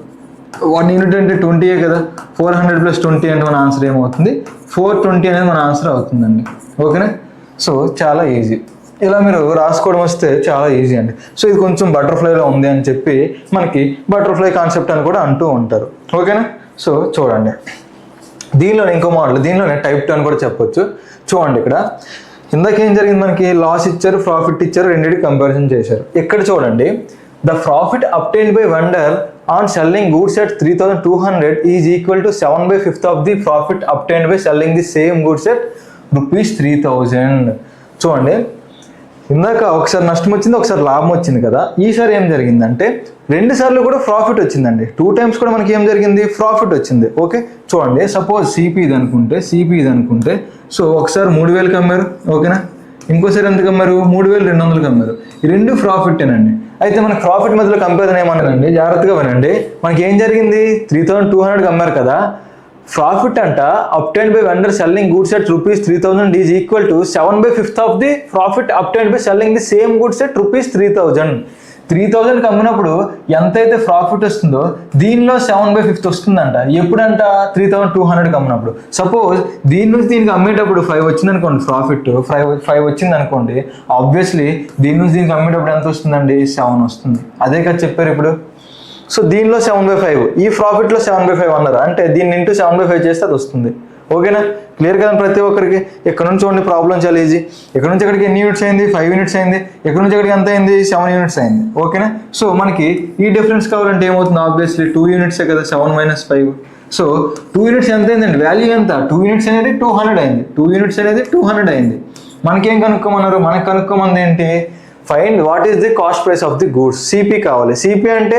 1 యూనిట్ అంటే 20 కదా. 400 + 20 అంటే మన ఆన్సర్ ఏమవుతుంది, 420 అనేది మన ఆన్సర్ అవుతుందండి. ఓకేనా, సో చాలా ఈజీ. ఇలా మీరు రాసుకోవడం వస్తే చాలా ఈజీ అండి. సో ఇది కొంచెం బటర్ఫ్లైలో ఉంది అని చెప్పి మనకి బటర్ఫ్లై కాన్సెప్ట్ అని కూడా అంటూ ఉంటారు. ఓకేనా, సో చూడండి దీనిలోనే ఇంకో మోడల్, దీనిలోనే టైప్ 2 అని కూడా చెప్పొచ్చు. చూడండి ఇక్కడ ఇందాకేం జరిగింది, మనకి లాస్ ఇచ్చారు, ప్రాఫిట్ ఇచ్చారు, రెండింటికి కంపారిజన్ చేశారు. ఇక్కడ చూడండి the profit obtained by vendor on selling goods at 3200 is equal to 7/5 of the profit obtained by selling the same goods at ₹3000. చూడండి ఇందాక ఒకసారి నష్టం వచ్చింది, ఒకసారి లాభం వచ్చింది కదా. ఈసారి ఏం జరిగిందంటే 2 సార్లు కూడా ప్రాఫిట్ వచ్చిందండి. 2 టైమ్స్ కూడా మనకి ఏం జరిగింది, ప్రాఫిట్ వచ్చింది. ఓకే, చూడండి సపోజ్ సిపి ఇది అనుకుంటే సో ఒకసారి 3000కి అమ్మారు. ఓకేనా, ఇంకోసారి ఎంతకు అమ్మారు, 3200కి అమ్మారు. ఈ 2 ప్రాఫిట్టేనండి. అయితే మన ప్రాఫిట్ మధ్యలో కంపారిజన్ ఏమన్నారండి, జాగ్రత్తగా వినండి. మనకి ఏం జరిగింది, 3200కి అమ్మారు కదా. ప్రాఫిట్ అంట obtained by vendor selling goods at ₹3000 is equal to 7/5 of the profit obtained by selling the same goods at ₹3000. 3000కి అమ్మినప్పుడు ఎంతైతే ప్రాఫిట్ వస్తుందో దీనిలో 7/5 వస్తుందంట. ఎప్పుడంట, 3200కి అమ్మినప్పుడు. సపోజ్ దీని నుంచి దీనికి అమ్మేటప్పుడు 5 వచ్చింది అనుకోండి, ప్రాఫిట్ 5 వచ్చింది అనుకోండి, ఆబ్వియస్లీ దీని నుంచి దీనికి అమ్మేటప్పుడు ఎంత వస్తుందండి, 7 వస్తుంది. అదే కదా చెప్పారు ఇప్పుడు. సో దీనిలో 7/5, ఈ ప్రాఫిట్లో 7/5 అన్నారు, అంటే దీన్ని ఇంటూ 7/5 చేస్తే అది వస్తుంది. ఓకేనా, క్లియర్ కదా ప్రతి ఒక్కరికి. ఇక్కడ నుంచి చూడండి ప్రాబ్లం చాలా ఈజీ. ఇక్కడ నుంచి ఇక్కడికి ఎన్ని యూనిట్స్ అయింది, 5 యూనిట్స్ అయింది. ఇక్కడ నుంచి ఇక్కడికి ఎంత అయింది, 7 యూనిట్స్ అయింది. ఓకేనా, సో మనకి ఈ డిఫరెన్స్ కావాలంటే ఏమవుతుంది, ఆబ్వియస్లీ 2 యూనిట్సే కదా, 7 - 5. సో 2 యూనిట్స్ ఎంత అయిందండి, వాల్యూ ఎంత, 2 యూనిట్స్ అనేది 200 అయింది. 2 యూనిట్స్ అనేది 200 అయింది. మనకేం కనుక్కోమన్నారు, మనకు కనుక్కోమంది ఏంటి, find what is the cost price of the goods. CP కావాలి. సిపి అంటే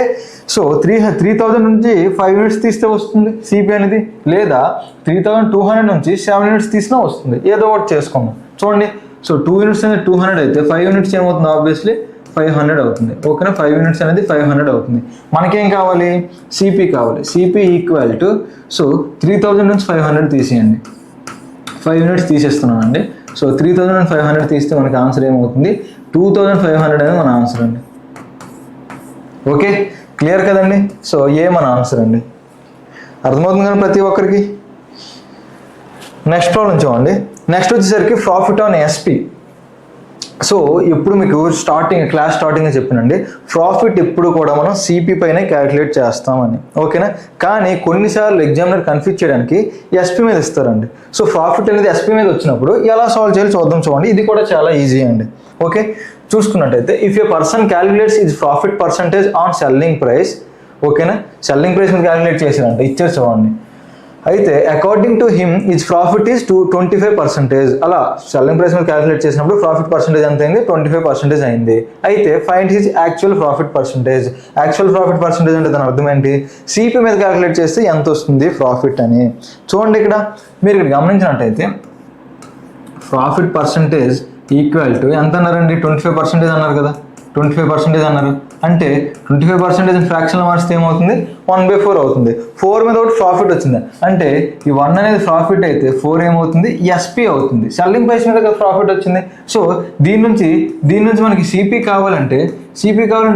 సో 3000 నుంచి 5 యూనిట్స్ తీస్తే వస్తుంది సిపి అనేది, లేదా 3200 నుంచి 7 యూనిట్స్ తీసినా వస్తుంది, ఏదో ఒకటి చేసుకుందాం. చూడండి, సో 2 యూనిట్స్ అనేది 200 అయితే 5 యూనిట్స్ ఏమవుతుంది, ఆబ్వియస్లీ 500 అవుతుంది. ఓకేనా, 5 యూనిట్స్ అనేది 500 అవుతుంది. మనకేం కావాలి, సిపి కావాలి. సిపి ఈక్వల్ టు, సో 3000 నుంచి 500 తీసేయండి, 5 యూనిట్స్ తీసేస్తున్నానండి. సో 3500 తీస్తే మనకి ఆన్సర్ ఏమవుతుంది, 2500 అనేది మన ఆన్సర్ అండి. ఓకే, క్లియర్ కదండి. సో ఏ మన ఆన్సర్ అండి, అర్థమవుతుంది కదా ప్రతి ఒక్కరికి. నెక్స్ట్ ప్రాబ్లం చూడండి. నెక్స్ట్ వచ్చేసరికి ప్రాఫిట్ ఆన్ ఎస్పి. సో ఇప్పుడు మీకు క్లాస్ స్టార్టింగ్ చెప్పినండి, ప్రాఫిట్ ఎప్పుడు కూడా మనం సిపి పైన క్యాలిక్యులేట్ చేస్తామని. ఓకేనా, కానీ కొన్నిసార్లు ఎగ్జామినర్ కన్ఫ్యూజ్ చేయడానికి ఎస్పి మీద ఇస్తారండి. సో ప్రాఫిట్ అనేది ఎస్పి మీద వచ్చినప్పుడు ఎలా సాల్వ్ చేయాలి చూద్దాం. చూడండి, ఇది కూడా చాలా ఈజీ అండి. ఓకే, చూసుకున్నట్టయితే if A person calculates is profit percentage on selling price. ఓకేనా, సెల్లింగ్ ప్రైస్ మీద క్యాలిక్యులేట్ చేశారంటే ఇచ్చారు చూడండి. అయితే according to him is profit is 25%. అలా సెల్లింగ్ ప్రైస్ మీద క్యాలిక్యులేట్ చేసినప్పుడు ప్రాఫిట్ పర్సెంటేజ్ ఎంత అయింది, 25% అయింది. అయితే find his actual profit percentage. Actual profit percentage అంటే దాని అర్థం ఏంటి, సిపి మీద క్యాలిక్యులేట్ చేస్తే ఎంత వస్తుంది ప్రాఫిట్ అని. చూడండి, ఇక్కడ మీరు ఇక్కడ గమనించినట్టయితే ప్రాఫిట్ పర్సెంటేజ్ ఈక్వల్ టు ఎంత అన్నారండి, 25% అన్నారు కదా, 25% అన్నారు. అంటే 25% ఫ్రాక్షన్లో మార్చితే ఏమవుతుంది, 1/4 అవుతుంది. 4 మీద ఒకటి ప్రాఫిట్ వచ్చింది అంటే ఈ 1 అనేది ప్రాఫిట్ అయితే 4 ఏమవుతుంది, ఎస్పి అవుతుంది. సెల్లింగ్ ప్రైస్ మీద ప్రాఫిట్ వచ్చింది. సో దీని నుంచి మనకి సిపి కావాలంటే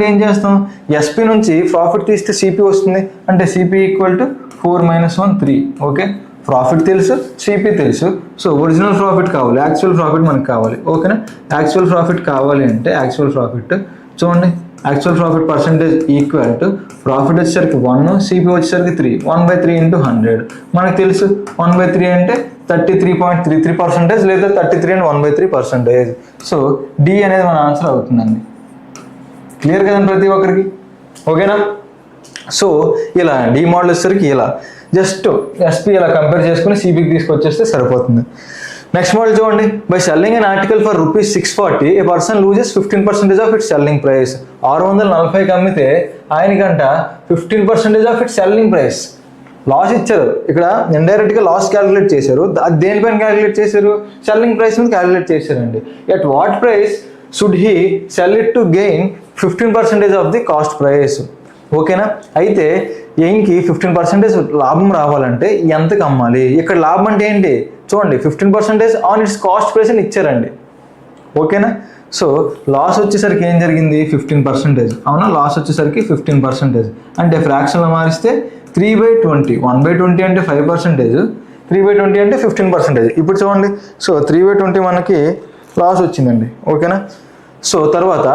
ఏం చేస్తాం, ఎస్పి నుంచి ప్రాఫిట్ తీస్తే సిపి వస్తుంది. అంటే CP equal to 4 - 1 3. Okay, profit తెలుసు, సిపి తెలుసు. సో ఒరిజినల్ ప్రాఫిట్ కావాలి, యాక్చువల్ ప్రాఫిట్ మనకు కావాలి. ఓకేనా, యాక్చువల్ ప్రాఫిట్ కావాలి అంటే యాక్చువల్ ప్రాఫిట్ చూడండి, actual profit percentage equal to profit వచ్చేసరికి 1, సిపి వచ్చేసరికి 3, 1/3 × 100. మనకు తెలుసు 1/3 అంటే 33.33% లేదా 33 and 1/3%. సో డి అనేది మన ఆన్సర్ అవుతుందండి. క్లియర్ కదండి ప్రతి ఒక్కరికి. ఓకేనా, సో ఇలా డి మోడల్ వచ్చేసరికి ఇలా జస్ట్ ఎస్పి ఇలా కంపేర్ చేసుకుని సిపికి తీసుకొచ్చేస్తే సరిపోతుంది. నెక్స్ట్ మోడల్ చూడండి. By selling an article for ₹640 a person loses 15% of its selling price. 640కి అమ్మితే ఆయనకంట 15% of its selling price loss ఇచ్చారు. ఇక్కడ ఇండైరెక్ట్గా లాస్ క్యాలిక్యులేట్ చేశారు. అది దేనిపైన క్యాలిక్యులేట్ చేశారు, సెల్లింగ్ ప్రైస్ మీద క్యాలిక్యులేట్ చేశారండి. At what price should he sell it to gain 15% of the cost price. ఓకేనా, అయితే ఈయనకి 15% లాభం రావాలంటే ఎంతకు అమ్మాలి. ఇక్కడ లాభం అంటే ఏంటి చూడండి, 15% ఆన్ ఇట్స్ కాస్ట్ ప్రైస్ అని ఇచ్చారండి. ఓకేనా, సో లాస్ వచ్చేసరికి ఏం జరిగింది, 15%. అవునా, లాస్ వచ్చేసరికి 15%. అంటే ఫ్రాక్షన్లో మారిస్తే 3/20. 1/20 అంటే 5%, 3/20 అంటే 15%. ఇప్పుడు చూడండి, సో 3/20 మనకి లాస్ వచ్చిందండి. ఓకేనా, సో తర్వాత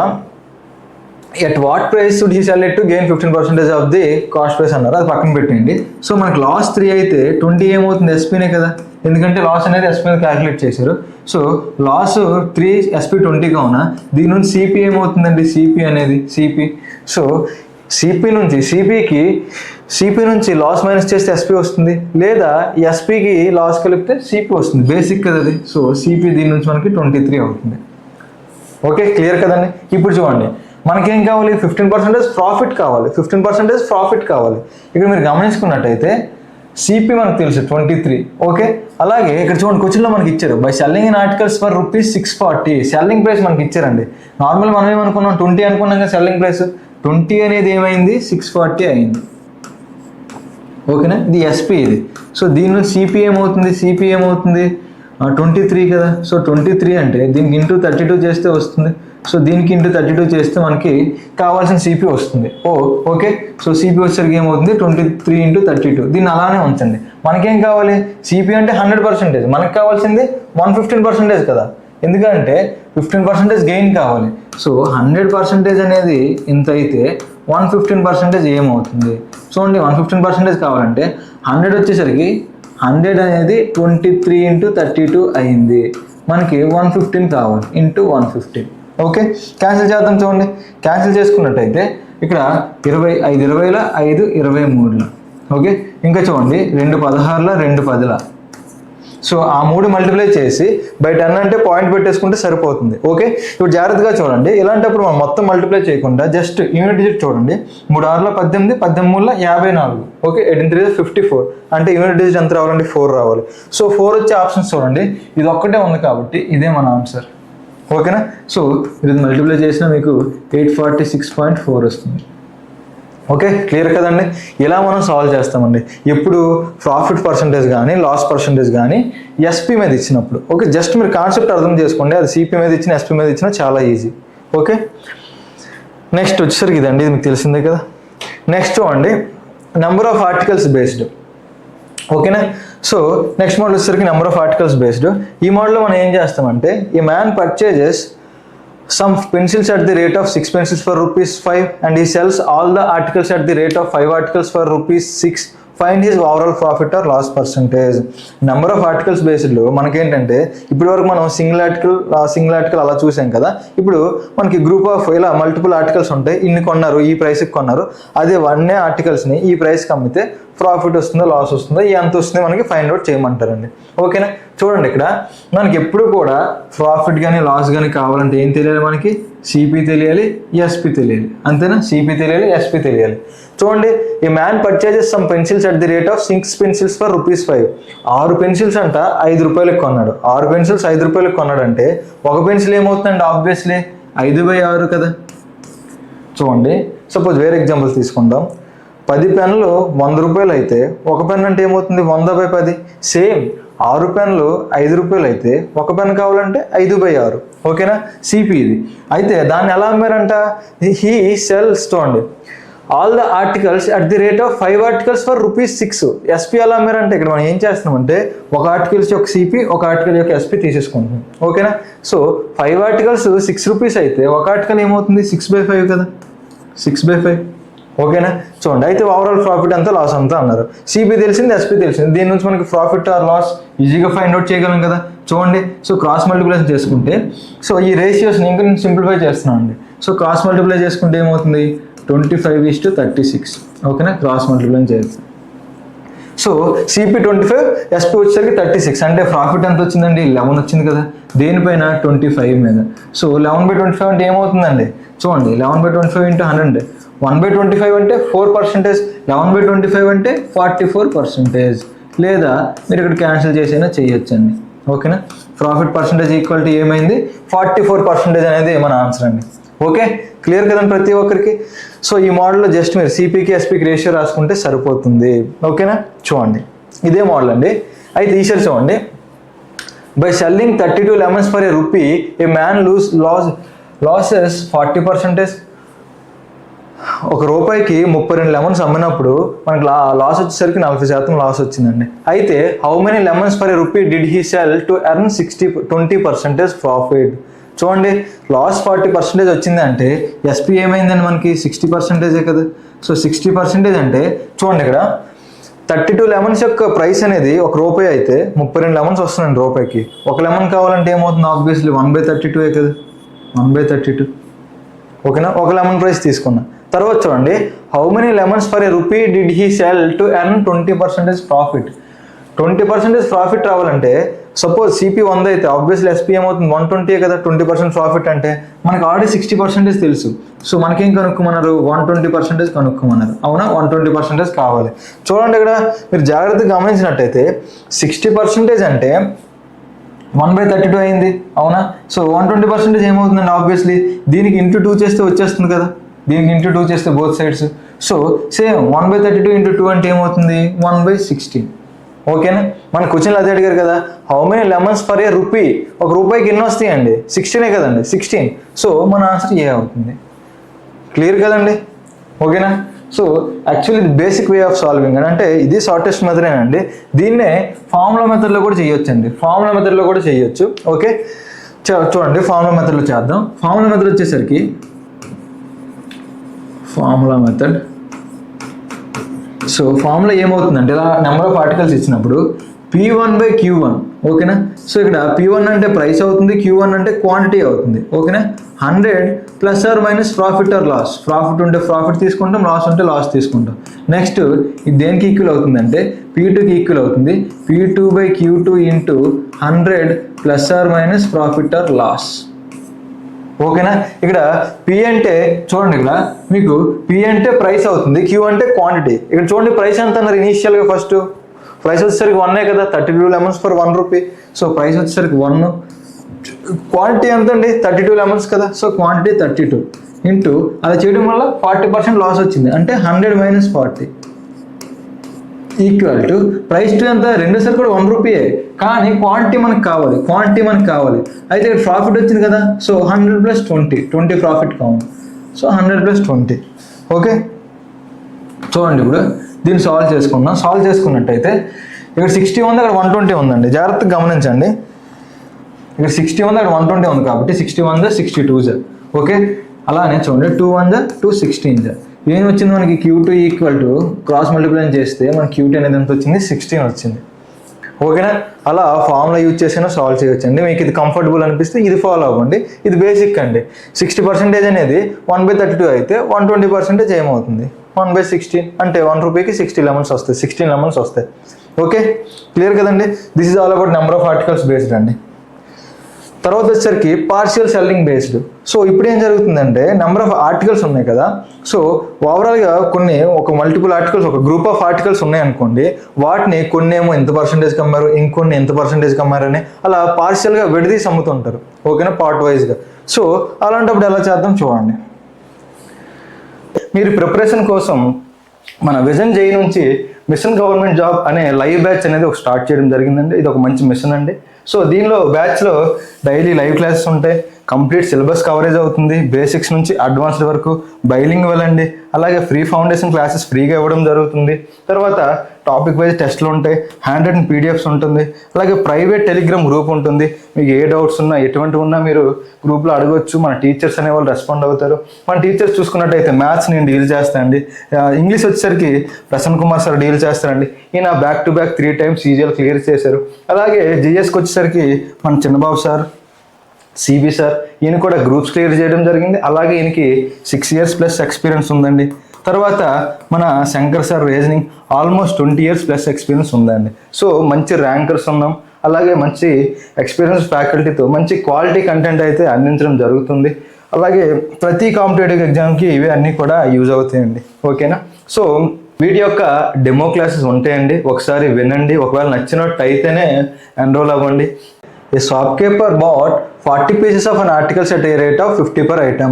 at what price should he sell it to gain 15% of the cost price అన్నారు. అది పక్కన పెట్టండి. సో మనకి లాస్ 3 అయితే 20 ఏమవుతుంది, ఎస్పీనే కదా, ఎందుకంటే లాస్ అనేది ఎస్పీ మీద క్యాలిక్యులేట్ చేశారు. సో లాస్ 3 ఎస్పీ 20 కావున దీని నుంచి సిపి ఏమవుతుందండి, సిపి అనేది సిపి. సో సిపి నుంచి లాస్ మైనస్ చేస్తే ఎస్పీ వస్తుంది, లేదా ఎస్పీకి లాస్ కలిపితే సిపి వస్తుంది. బేసిక్ కదా అది. సో సిపి దీని నుంచి మనకి 23 అవుతుంది. ఓకే, క్లియర్ కదండి. ఇప్పుడు చూడండి, మనకేం కావాలి, 15% ప్రాఫిట్ కావాలి, 15% ప్రాఫిట్ కావాలి. ఇక్కడ మీరు గమనించుకున్నట్టయితే సిపి మనకు తెలుసు 23. ఓకే, అలాగే ఇక్కడ చూడండి, క్వశ్చన్లో మనకి ఇచ్చారు by selling in articles for ₹640 selling price మనకి ఇచ్చారండి. నార్మల్ మనం ఏమనుకున్నాం, 20 అనుకున్నాం కదా సెల్లింగ్ ప్రైస్. 20 అనేది ఏమైంది, 640 అయింది. ఓకేనా, ఇది ఎస్పీ ఇది. సో దీని నుంచి సిపి ఏమవుతుంది, 23 కదా. సో 23 అంటే దీనికి ఇంటూ 32 చేస్తే వస్తుంది. సో దీనికి ఇంటూ 32 చేస్తే మనకి కావాల్సిన సిపి వస్తుంది. ఓకే, సో సిపి వచ్చేసరికి ఏమవుతుంది, 23 × 32. దీన్ని అలానే ఉంచండి. మనకేం కావాలి, సిపి అంటే 100%, మనకు కావాల్సింది 115% కదా, ఎందుకంటే 15% గెయిన్ కావాలి. సో 100% అనేది ఇంత అయితే 115% ఏమవుతుంది చూడండి. 115% కావాలంటే 100 వచ్చేసరికి 100 అనేది 23 × 32 అయింది. మనకి 115 కావాలి, ఇంటూ 115. ఓకే, క్యాన్సిల్ చేద్దాం. చూడండి, క్యాన్సిల్ చేసుకున్నట్టయితే ఇక్కడ 20 5 20 5 23. ఓకే, ఇంకా చూడండి, 2 16 2 10. సో ఆ 3 మల్టిప్లై చేసి బై 10 అంటే పాయింట్ పెట్టేసుకుంటే సరిపోతుంది. ఓకే, ఇప్పుడు జాగ్రత్తగా చూడండి. ఇలాంటప్పుడు మనం మొత్తం మల్టిప్లై చేయకుండా జస్ట్ యూనిట్ డిజిట్ చూడండి. 3 6 18, 18 54. ఓకే, 18 3 54 అంటే యూనిట్ డిజిట్ ఎంత రావాలండి? 4 రావాలి. సో 4 వచ్చే ఆప్షన్స్ చూడండి, ఇది ఒక్కటే ఉంది కాబట్టి ఇదే మన ఆన్సర్. ఓకేనా, సో ఇది మల్టిప్లై చేసినా మీకు 846.4 వస్తుంది. ఓకే, క్లియర్ కదండి. ఇలా మనం సాల్వ్ చేస్తామండి ఎప్పుడు ప్రాఫిట్ పర్సంటేజ్ కానీ లాస్ పర్సంటేజ్ కానీ ఎస్పీ మీద ఇచ్చినప్పుడు. ఓకే, జస్ట్ మీరు కాన్సెప్ట్ అర్థం చేసుకోండి. అది సిపి మీద ఇచ్చిన ఎస్పీ మీద ఇచ్చినా చాలా ఈజీ. ఓకే, నెక్స్ట్ వచ్చేసరికి ఇదండి, ఇది మీకు తెలిసిందే కదా. నెక్స్ట్ అండి నెంబర్ ఆఫ్ ఆర్టికల్స్ బేస్డ్. ఓకేనా, సో నెక్స్ట్ మోడల్ వచ్చేసరికి నెంబర్ ఆఫ్ ఆర్టికల్స్ బేస్డ్. ఈ మోడల్లో మనం ఏం చేస్తామంటే ఈ man purchases some pencils at the rate of 6 pencils for ₹5 and he sells all the articles at the rate of 5 articles for ₹6. Find his overall profit or loss percentage. Number of articles బేస్డ్లో మనకేంటంటే ఇప్పటి వరకు మనం single article అలా చూసాం కదా. ఇప్పుడు మనకి గ్రూప్ ఆఫ్ ఇలా మల్టిపుల్ ఆర్టికల్స్ ఉంటాయి. ఇన్ని కొన్నారు, ఈ ప్రైస్కి కొన్నారు. అదే వన్నే ఆర్టికల్స్ని ఈ ప్రైస్కి అమ్మితే ప్రాఫిట్ వస్తుందో లాస్ వస్తుందో ఎంత వస్తుందో మనకి ఫైండ్ అవుట్ చేయమంటారండి. ఓకేనా, చూడండి ఇక్కడ మనకి ఎప్పుడు కూడా ప్రాఫిట్ కానీ లాస్ కానీ కావాలంటే ఏం తెలియాలి? మనకి సిపి తెలియాలి, ఎస్పి తెలియాలి. అంతేనా? సిపి తెలియాలి, ఎస్పి తెలియాలి. చూడండి, ఈ man purchases some pencils at the rate of 6 pencils for ₹5. 6 pencils అంట ₹5 కొన్నాడు. 6 పెన్సిల్స్ ₹5 కొన్నాడంటే ఒక పెన్సిల్ ఏమవుతుందండి? ఆబ్వియస్లీ 5/6 కదా. చూడండి, సపోజ్ వేరే ఎగ్జాంపుల్ తీసుకుందాం. 10 పెన్నులు ₹100 అయితే ఒక పెన్ అంటే ఏమవుతుంది? 100/10. సేమ్ 6 పెన్నులు ₹5 అయితే ఒక పెన్ కావాలంటే 5/6. ఓకేనా, సిపి ఇది. అయితే దాన్ని ఎలా అమ్మారంట? హీ సెల్స్, చూడండి, all the articles at the rate of 5 articles for ₹6. SP ఎలా అమ్మారంటే ఇక్కడ మనం ఏం చేస్తున్నామంటే ఒక ఆర్టికల్స్ యొక్క సిపి, ఒక ఆర్టికల్ యొక్క ఎస్పీ తీసేసుకుంటున్నాం. ఓకేనా, సో 5 articles ₹6 అయితే ఒక ఆర్టికల్ ఏమవుతుంది? 6/5 కదా, 6/5. ఓకేనా, చూడండి. అయితే ఓవరాల్ ప్రాఫిట్ అంతా లాస్ అంతా అన్నారు. సిపి తెలిసింది, ఎస్పీ తెలిసింది. దీని నుంచి మనకి ప్రాఫిట్ ఆర్ లాస్ ఈజీగా ఫైండ్ అవుట్ చేయగలం కదా. చూడండి, సో క్రాస్ మల్టిప్లేషన్ చేసుకుంటే, సో ఈ రేషియోస్ని ఇంకా నేను సింప్లిఫై చేస్తున్నాను అండి. సో క్రాస్ మల్టిప్లై చేసుకుంటే ఏమవుతుంది? 25:36. ఓకేనా, క్రాస్ మల్టిప్లై చేస్తాం. సో సిపి 25, ఎస్పీ వచ్చేసరికి 36. అంటే ప్రాఫిట్ ఎంత వచ్చిందండి? 11 వచ్చింది కదా. దేనిపైన? 25 మీద. సో 11/25 అంటే ఏమవుతుందండి? చూడండి, 11/25 × 100. 1/25 అంటే 4%. 11/25 అంటే 44%. లేదా మీరు ఇక్కడ క్యాన్సిల్ చేసైనా చేయొచ్చండి. ఓకేనా, ప్రాఫిట్ పర్సంటేజ్ ఈక్వల్ టు ఏమైంది? 44% అనేది మన ఆన్సర్ అండి. ఓకే, క్లియర్ కదండి ప్రతి ఒక్కరికి. సో ఈ మోడల్లో జస్ట్ మీరు సిపికి ఎస్పీకి రేషియో రాసుకుంటే సరిపోతుంది. ఓకేనా, చూడండి ఇదే మోడల్ అండి. అయితే ఈసారి చూడండి, by selling 32 lemons for ₹1, A man losses 40%. ₹1కి 32 lemons అమ్మినప్పుడు మనకి లాస్ వచ్చేసరికి 40% లాస్ వచ్చిందండి. అయితే how many lemons for ₹1 did he cell to earn 20% profit? చూడండి, లాస్ 40% వచ్చింది అంటే ఎస్పీ ఏమైందండి? మనకి 60% కదా. సో 60% అంటే చూడండి, ఇక్కడ 32 lemons యొక్క ప్రైస్ అనేది ₹1 అయితే 32 lemons వస్తుందండి ₹1కి. ఒక లెమన్ కావాలంటే ఏమవుతుంది? ఆబ్వియస్లీ 1/32 కదా, 1/32. ఓకేనా, ఒక లెమన్ ప్రైస్ తీసుకున్నా. తర్వాత చూడండి, how many lemons for ₹1 did he cell to earn 20% profit? 20% profit రావాలంటే సపోజ్ సిపి 100 అయితే ఆబ్వియస్లీ ఎస్పీ ఏమవుతుంది? 120 కదా. 20% ప్రాఫిట్ అంటే మనకు ఆల్రెడీ 60% తెలుసు. సో మనకేం కనుక్కోమన్నారు? 120% కనుక్కోమన్నారు. అవునా, 120% కావాలి. చూడండి, ఇక్కడ మీరు జాగ్రత్తగా గమనించినట్టయితే 60% అంటే 1/32 అయింది. అవునా, సో 120% ఏమవుతుందండి? ఆబ్వియస్లీ దీనికి ఇంటూ 2 చేస్తే వచ్చేస్తుంది కదా. దీనికి ఇంటూ 2 చేస్తే బోత్ సైడ్స్. సో సేమ్ 1/32 × 2 అంటే ఏమవుతుంది? 1/16. ఓకేనా, మన క్వశ్చన్లు అదే అడిగారు కదా, హౌ మెనీ lemons for ₹1? ₹1కి ఎన్ని వస్తాయండి? 16 కదండి, 16. సో మన ఆన్సర్ ఏ అవుతుంది. క్లియర్ కదండి. ఓకేనా, సో యాక్చువల్లీ ఇది బేసిక్ వే ఆఫ్ సాల్వింగ్ అని, అంటే ఇది షార్టెస్ట్ మెథడ్ అండి. దీన్నే ఫార్ములా మెథడ్లో కూడా చేయొచ్చు అండి. ఫార్ములా మెథడ్లో కూడా చేయొచ్చు. ఓకే, చూడండి ఫార్ములా మెథడ్లో చేద్దాం. ఫార్ములా మెథడ్ వచ్చేసరికి ఫార్ములా మెథడ్. సో ఫార్ములా ఏమవుతుందంటే ఇలా నెంబర్ ఆఫ్ ఆర్టికల్స్ ఇచ్చినప్పుడు P1/Q1. ఓకేనా, సో ఇక్కడ P1 అంటే ప్రైస్ అవుతుంది, Q1 అంటే క్వాంటిటీ అవుతుంది. ఓకేనా, 100 plus or minus profit or loss. Profit ఉంటే ప్రాఫిట్ తీసుకుంటాం, లాస్ ఉంటే లాస్ తీసుకుంటాం. నెక్స్ట్ ఇది దేనికి ఈక్వల్ అవుతుందంటే P2కి ఈక్వల్ అవుతుంది. P2/Q2 into 100 plus or minus profit or loss. ఓకేనా? ఇక్కడ P అంటే చూడండి, ఇక్కడ మీకు P అంటే ప్రైస్ అవుతుంది, Q అంటే క్వాంటిటీ. ఇక్కడ చూడండి ప్రైస్ ఎంత అన్నారు ఇనీషియల్గా. ఫస్ట్ ప్రైస్ వచ్చేసరికి 1 కదా, 32 lemons for 1 rupee. So price వచ్చేసరికి 1. క్వాంటిటీ ఎంత అండి? 32 lemons కదా. సో క్వాంటిటీ 32 ఇంటూ అలా చేయడం వల్ల 40% లాస్ వచ్చింది, అంటే 100 - 40 ఈక్వల్ టు ప్రైస్ టు ఎంత? రెండోసారి కూడా 1 రూపీయే, కానీ క్వాంటిటీ మనకు కావాలి. అయితే ఇక్కడ ప్రాఫిట్ వచ్చింది కదా. సో 100 + 20 ప్రాఫిట్ కావాలి. సో 100 + 20. ఓకే, చూడండి ఇప్పుడు దీన్ని సాల్వ్ చేసుకున్నట్టయితే ఇక్కడ 60 ఉంది, అక్కడ 120 ఉందండి. జాగ్రత్తగా గమనించండి. ఇక్కడ 60 ఉంది, అక్కడ 120 ఉంది కాబట్టి 61 + 62. ఓకే, అలానే చూడండి 2 1 2 16. ఏం వచ్చింది మనకి? Q2 equal to cross multiply చేస్తే మనకి Q2 అనేది ఎంత వచ్చింది? 16 వచ్చింది. ఓకేనా? అలా ఫార్ములా యూజ్ చేసినా సాల్వ్ చేయొచ్చండి. మీకు ఇది కంఫర్టబుల్ అనిపిస్తే ఇది ఫాలో అవ్వండి. ఇది బేసిక్ అండి. 60% అనేది 1/32 అయితే 120% ఏమవుతుంది? 1/16 అంటే 1 రూపీకి 60 lemons వస్తాయి, 16 lemons వస్తాయి. ఓకే, క్లియర్ కదండి? This is all about number of articles based అండి. తర్వాత వచ్చేసరికి పార్షియల్ సెల్లింగ్ బేస్డ్. సో ఇప్పుడు ఏం జరుగుతుందంటే నెంబర్ ఆఫ్ ఆర్టికల్స్ ఉన్నాయి కదా. సో ఓవరాల్గా ఒక మల్టిపుల్ ఆర్టికల్స్, ఒక గ్రూప్ ఆఫ్ ఆర్టికల్స్ ఉన్నాయనుకోండి, వాటిని కొన్ని ఏమో ఎంత పర్సెంటేజ్ కమ్మారు, ఇంకొన్ని ఎంత పర్సెంటేజ్ కమ్మారని అలా పార్షియల్గా విడదీసి అమ్ముతుంటారు. ఓకేనా? పార్ట్ వైజ్గా. సో అలాంటప్పుడు ఎలా చేద్దాం చూడండి. మీరు ప్రిపరేషన్ కోసం మన విజన్ జై నుంచి మిషన్ గవర్నమెంట్ జాబ్ అనే లైవ్ బ్యాచ్ అనేది ఒక స్టార్ట్ చేయడం జరిగిందండి. ఇది ఒక మంచి మిషన్ అండి. సో దీనిలో బ్యాచ్లో డైలీ లైవ్ క్లాసెస్ ఉంటాయి, కంప్లీట్ సిలబస్ కవరేజ్ అవుతుంది, బేసిక్స్ నుంచి అడ్వాన్స్డ్ వరకు, బైలింగ్వల్ అండి. అలాగే ఫ్రీ ఫౌండేషన్ క్లాసెస్ ఫ్రీగా ఇవ్వడం జరుగుతుంది. తర్వాత టాపిక్ వైజ్ టెస్ట్లు ఉంటాయి, హ్యాండ్ రిటన్ PDFs ఉంటుంది. అలాగే ప్రైవేట్ టెలిగ్రామ్ గ్రూప్ ఉంటుంది. మీకు ఏ డౌట్స్ ఉన్నా, ఎటువంటి ఉన్నా మీరు గ్రూప్లో అడగొచ్చు. మన టీచర్స్ అనే వాళ్ళు రెస్పాండ్ అవుతారు. మన టీచర్స్ చూసుకున్నట్టయితే మ్యాథ్స్ నేను డీల్ చేస్తానండి. ఇంగ్లీష్ వచ్చేసరికి ప్రసన్న కుమార్ సార్ డీల్ చేస్తారండి. ఈయన back to back 3 times CGL clear చేశారు. అలాగే GSకి వచ్చేసరికి మన చిన్నబాబు సార్, CB సార్, ఈయన కూడా గ్రూప్స్ క్లియర్ చేయడం జరిగింది. అలాగే ఈయనకి 6 years ప్లస్ ఎక్స్పీరియన్స్ ఉందండి. తర్వాత మన Shankar sir reasoning almost 20 years plus experience ఉందండి. సో మంచి ర్యాంకర్స్ ఉన్నాం. అలాగే మంచి ఎక్స్పీరియన్స్ ఫ్యాకల్టీతో మంచి క్వాలిటీ కంటెంట్ అయితే అందించడం జరుగుతుంది. అలాగే ప్రతి కాంపిటేటివ్ ఎగ్జామ్కి ఇవి అన్నీ కూడా యూజ్ అవుతాయండి. ఓకేనా? సో వీటి యొక్క డెమో క్లాసెస్ ఉంటాయండి, ఒకసారి వినండి. ఒకవేళ నచ్చినట్టు అయితేనే ఎన్రోల్ అవ్వండి. A shopkeeper bought 40 pieces of an articles at a rate of 50 per item.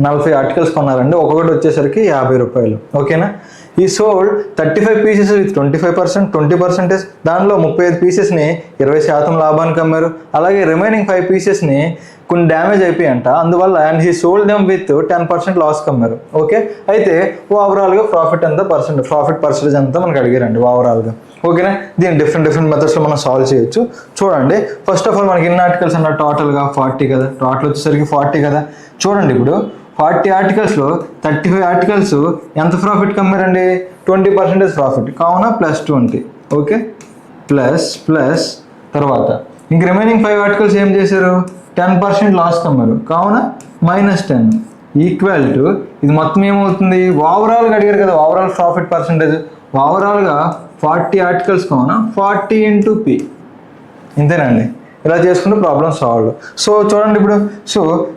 40 articles కొన్నారండి, ఒక్కొక్కటి వచ్చేసరికి 50 రూపాయలు. ఓకేనా? ఈ సోల్డ్ 35 pieces విత్ 25%, 20%. దానిలో 35 పీసెస్ని 20% లాభానికి అమ్మారు. అలాగే రిమైనింగ్ 5 పీసెస్ని కొన్ని డ్యామేజ్ అయిపోయాయంట, అందువల్ల and he sold them with 10% లాస్కి అమ్మారు. ఓకే, అయితే ఓవరాల్గా ప్రాఫిట్ పర్సెంటేజ్ అంతా మనకు అడిగారండి ఓవరాల్గా. ఓకేనా? దీన్ని డిఫరెంట్ మెథడ్స్లో మనం సాల్వ్ చేయొచ్చు. చూడండి, ఫస్ట్ ఆఫ్ ఆల్ మనకి ఎన్ని ఆర్టికల్స్ అన్న టోటల్గా 40 కదా. టోటల్ వచ్చేసరికి 40 కదా. చూడండి, ఇప్పుడు 40 ఆర్టికల్స్లో 35 ఆర్టికల్స్ ఎంత ప్రాఫిట్ కమ్మారండి? 20% ప్రాఫిట్ కావున +20. ఓకే, ప్లస్ తర్వాత ఇంక రిమైనింగ్ 5 ఆర్టికల్స్ ఏం చేశారు? 10% లాస్ కమ్మారు కావున -10 ఈక్వల్ టు ఇది మొత్తం ఏమవుతుంది? ఓవరాల్గా అడిగారు కదా, ఓవరాల్ ప్రాఫిట్ పర్సంటేజ్. ఓవరాల్గా 40 ఆర్టికల్స్ కావున 40 × P. ఇంతేనండి. ఇలా చేసుకుంటే ప్రాబ్లమ్ సాల్వ్. సో చూడండి, ఇప్పుడు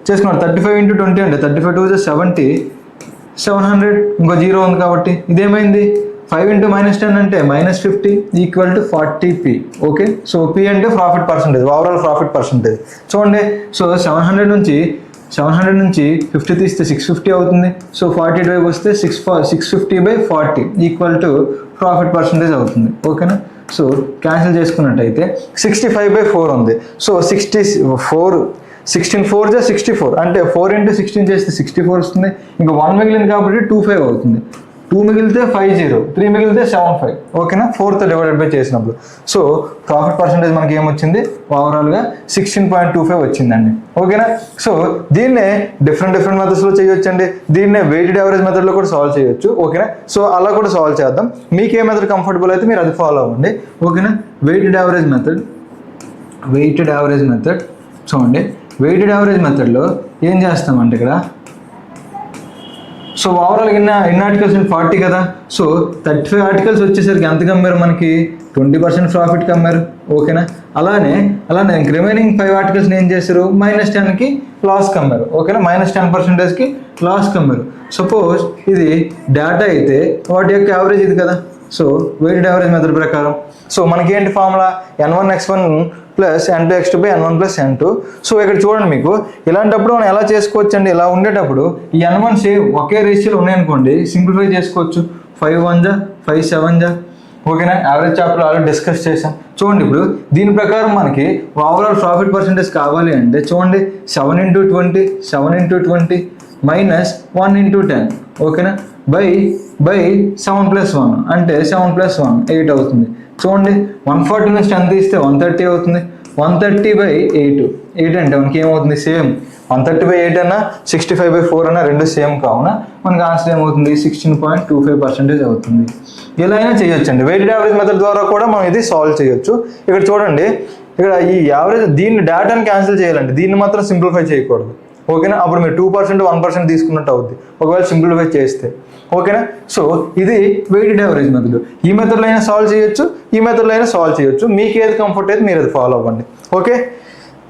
చేసుకున్నాం 35 × 20 అంటే 35 2 70, 700. ఇంకో 0 ఉంది కాబట్టి ఇదేమైంది? 5 × -10 అంటే -50 equal to 40P. Okay, so P అంటే profit percentage, overall profit percentage. చూడండి, సో 700 నుంచి 50 తీస్తే 650 అవుతుంది. సో 40 వైపు వస్తే 650/40 ఈక్వల్ టు ప్రాఫిట్ పర్సంటేజ్ అవుతుంది. ఓకేనా? సో క్యాన్సిల్ చేసుకున్నట్టయితే 65/4 ఉంది. సో 16 4 64 అంటే 4 × 16 చేస్తే 64 వస్తుంది. ఇంకా 1 మిగిలింది కాబట్టి 25 అవుతుంది. 2 మిగిలితే 50, 3 మిగిలితే 75. ఓకేనా? 4తో డివైడెడ్ బై చేసినప్పుడు సో ప్రాఫిట్ పర్సంటేజ్ మనకి ఏమొచ్చింది? ఓవరాల్గా 16.25 వచ్చిందండి. ఓకేనా? సో దీన్నే డిఫరెంట్ మెథడ్స్లో చేయొచ్చండి. దీన్నే వెయిటెడ్ యావరేజ్ మెథడ్లో కూడా సాల్వ్ చేయొచ్చు. ఓకేనా? సో అలా కూడా సాల్వ్ చేద్దాం. మీకు ఏ మెథడ్ కంఫర్టబుల్ అయితే మీరు అది ఫాలో అవ్వండి. ఓకేనా? వెయిటెడ్ యావరేజ్ మెథడ్ చూడండి, వెయిటెడ్ యావరేజ్ మెథడ్లో ఏం చేస్తామంటే ఇక్కడ సో ఓవరాల్ ఎన్ని ఆర్టికల్స్ 40 కదా. సో 35 ఆర్టికల్స్ వచ్చేసరికి ఎంత కమ్మారు మనకి 20% ప్రాఫిట్ కమ్మారు. ఓకేనా. అలానే ఇంక రిమైనింగ్ 5 ఆర్టికల్స్ని ఏం చేశారు -10కి లాస్ కమ్మారు. ఓకేనా. -10%కి లాస్ కమ్మారు. సపోజ్ ఇది డేటా అయితే వాటి యొక్క యావరేజ్ ఇది కదా. సో వెయిటెడ్ యావరేజ్ మెథడ్ ప్రకారం సో మనకి ఏంటి formula n1x1 plus n2x2 by n1 plus n2. So ఇక్కడ చూడండి మీకు ఇలాంటప్పుడు మనం ఎలా చేసుకోవచ్చు అండి, ఇలా ఉండేటప్పుడు ఈ n1 ఒకే రేషియోలో ఉన్నాయనుకోండి సింప్లిఫై చేసుకోవచ్చు. 5 1 జా 5 7 జా. ఓకేనా. యావరేజ్ చాప్టర్ ఆల్రెడీ డిస్కస్ చేసాం. చూడండి ఇప్పుడు దీని ప్రకారం మనకి ఓవరాల్ ప్రాఫిట్ పర్సెంటేజ్ కావాలి అంటే చూడండి 7 × 20 7 × 20 మైనస్ 1 × 10. ఓకేనా. బై 7 + 1 అంటే 7 + 1 8 అవుతుంది. చూడండి 140 నుంచి 10 తీస్తే 130 అవుతుంది. 130/8 8 అంటే మనకి ఏమవుతుంది సేమ్ 130/8 అన్నా 65/4 అన్నా రెండు సేమ్ కావున మనకి ఆన్సర్ ఏమవుతుంది 16.25% అవుతుంది. ఇలా అయినా చేయొచ్చు అండి. వెయిటెడ్ యావరేజ్ మెథడ్ ద్వారా కూడా మనం ఇది సాల్వ్ చేయొచ్చు. ఇక్కడ చూడండి ఇక్కడ ఈ యావరేజ్ దీన్ని డేటాని క్యాన్సిల్ చేయాలండి, దీన్ని మాత్రం సింప్లిఫై చేయకూడదు. ఓకేనా. అప్పుడు మీరు 2% 1% తీసుకున్నట్టు అవుద్ది ఒకవేళ సింప్లిఫై చేస్తే. ఓకేనా. సో ఇది వెయిటెడ్ యావరేజ్ మెథడ్. ఈ మెథడ్లో అయినా సాల్వ్ చేయొచ్చు, ఈ మెథడ్లో అయినా సాల్వ్ చేయొచ్చు. మీకు ఏది కంఫర్ట్ అయితే మీరు అది ఫాలో అవ్వండి. ఓకే.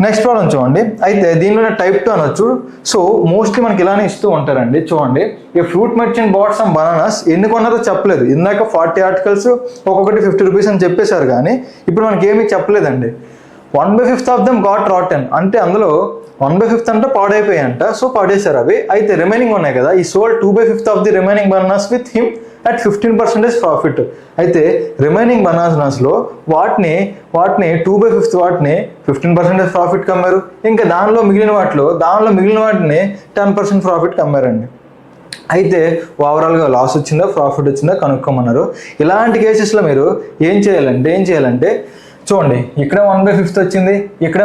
నెక్స్ట్ ప్రాబ్లం చూడండి. అయితే దీనిలో టైప్ 2 అనొచ్చు. సో మోస్ట్లీ మనకి ఇలానే ఇస్తూ ఉంటారండి. చూడండి ఈ fruit merchant bat some bananas ఎన్ని కొన్నారో చెప్పలేదు. ఇందాక 40 ఆర్టికల్స్ ఒక్కొక్కటి 50 రూపీస్ అని చెప్పేశారు, కానీ ఇప్పుడు మనకి ఏమీ చెప్పలేదండి. 1/5 ఆఫ్ దెమ్ గాట్ రాటెన్ అంటే అందులో 1/5 అంటే పాడైపోయాయంట. సో పాడేశారు అవి. అయితే రిమైనింగ్ ఉన్నాయి కదా, ఈ sold 2/5 of the remaining bananas with him at 15% profit. అయితే రిమైనింగ్ బనానాస్లో వాటిని 2/5 వాటిని 15% ప్రాఫిట్ కమ్మారు. ఇంకా దానిలో మిగిలిన వాటిని 10% ప్రాఫిట్ కమ్మారండి. అయితే ఓవరాల్గా లాస్ వచ్చిందా ప్రాఫిట్ వచ్చిందా కనుక్కోమన్నారు. ఇలాంటి కేసెస్లో మీరు ఏం చేయాలంటే చూడండి ఇక్కడ 1/5 వచ్చింది, ఇక్కడ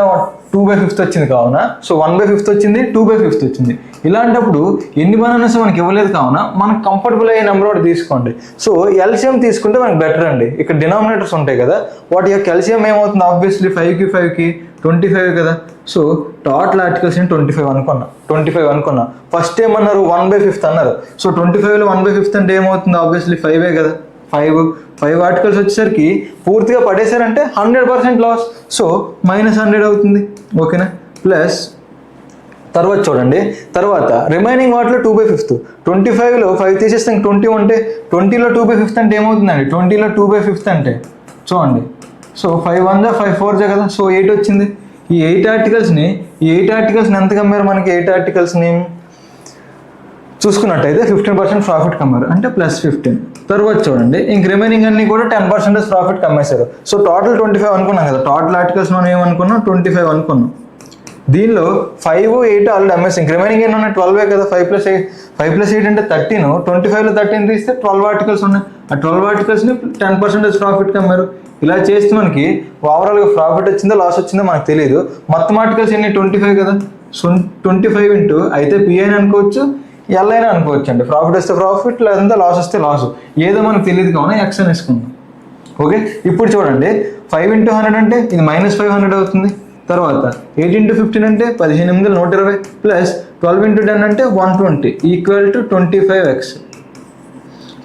2/5 వచ్చింది కావున సో 1/5 వచ్చింది 2/5 వచ్చింది. ఇలాంటప్పుడు ఎన్ని బనానాస్ మనకి ఇవ్వలేదు కావున మనకు కంఫర్టబుల్ అయ్యే నెంబర్ ఒకటి తీసుకోండి. సో ఎల్సిఎం తీసుకుంటే మనకి బెటర్ అండి. ఇక్కడ డినామినేటర్స్ ఉంటాయి కదా, వాటి యొక్క ఎల్సిఎం ఏమవుతుంది ఆబ్వియస్లీ 5కి 5కి 25 కదా. సో టోటల్ ఆర్టికల్స్ని 25 అనుకున్నా. ఫస్ట్ ఏమన్నారు 1/5 అన్నారు. సో 25లో 1/5 అంటే ఏమవుతుంది ఆబ్వియస్లీ 5 కదా. 5 ఆర్టికల్స్ వచ్చేసరికి పూర్తిగా పడేశారంటే 100% లాస్. సో -100 అవుతుంది. ఓకేనా. ప్లస్ తర్వాత చూడండి తర్వాత రిమైనింగ్ వాటిలో 2/5 25లో 5 తీసేస్తే 20 ఉంటే 20లో 2/5 అంటే ఏమవుతుందండి 20లో 2/5 అంటే చూడండి సో 5 1 జా 5 4 జా కదా. సో 8 వచ్చింది. ఈ 8 ఆర్టికల్స్ని ఎంత కమ్మారు మనకి 8 ఆర్టికల్స్ని చూసుకున్నట్టయితే 15% ప్రాఫిట్ కమ్మారు అంటే +15. తర్వాత చూడండి ఇంక రిమైనింగ్ అన్ని కూడా 10% ప్రాఫిట్ కమ్మేశారు. సో టోటల్ 25 అనుకున్నాం కదా, టోటల్ ఆర్టికల్స్ మనం ఏమనుకున్నాం 25 అనుకున్నాం. దీనిలో 5 8 ఆల్రెడీ అమ్మేసి ఇంక రిమైనింగ్ ఏమన్నా 12 కదా. 5 + 8 అంటే 13. 25లో 13 తీస్తే 12 ఆర్టికల్స్ ఉన్నాయి. ఆ 12 ఆర్టికల్స్ని 10% ప్రాఫిట్ కమ్మారు. ఇలా చేస్తే మనకి ఓవరాల్గా ప్రాఫిట్ వచ్చిందో లాస్ వచ్చిందో మనకు తెలియదు. మొత్తం ఆర్టికల్స్ ఎన్ని 25 కదా. సో 25 ఇంటూ అయితే P అని అనుకోవచ్చు, ఎల్ అయినా అనుకోవచ్చు అండి. ప్రాఫిట్ వస్తే ప్రాఫిట్, లేదంటే లాస్ వస్తే లాస్, ఏదో మనకు తెలియదు కావున ఎక్స్ అని వేసుకుందాం. ఓకే. ఇప్పుడు చూడండి 5 × 100 అంటే ఇది -500 అవుతుంది. తర్వాత 8 × 15 అంటే 15 × 120 ప్లస్ 12 × 10 అంటే 120 ఈక్వల్ టు 25x.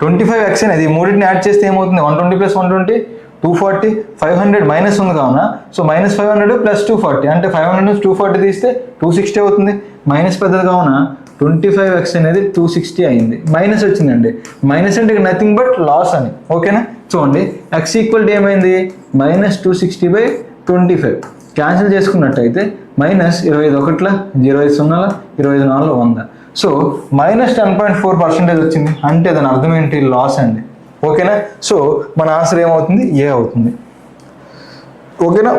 25x అనేది మూడింటిని యాడ్ చేస్తే ఏమవుతుంది 120 + 120 240 500 మైనస్ ఉంది కావున సో -500 + 240 అంటే 500 నుంచి 240 తీస్తే 260 అవుతుంది. మైనస్ పెద్దది కావున 25x అనేది 260 అయింది. మైనస్ వచ్చిందండి. మైనస్ అంటే నథింగ్ బట్ లాస్ అని. ఓకేనా. చూడండి x ఈక్వల్ టు ఏమైంది -260/25 క్యాన్సిల్ చేసుకున్నట్టయితే -25 1 0 0 25 4 100. సో -10.4% వచ్చింది. అంటే దాని అర్థం ఏంటి లాస్ అండి. ఓకేనా. సో మన ఆన్సర్ ఏమవుతుంది ఏ అవుతుంది. ఓకేనా.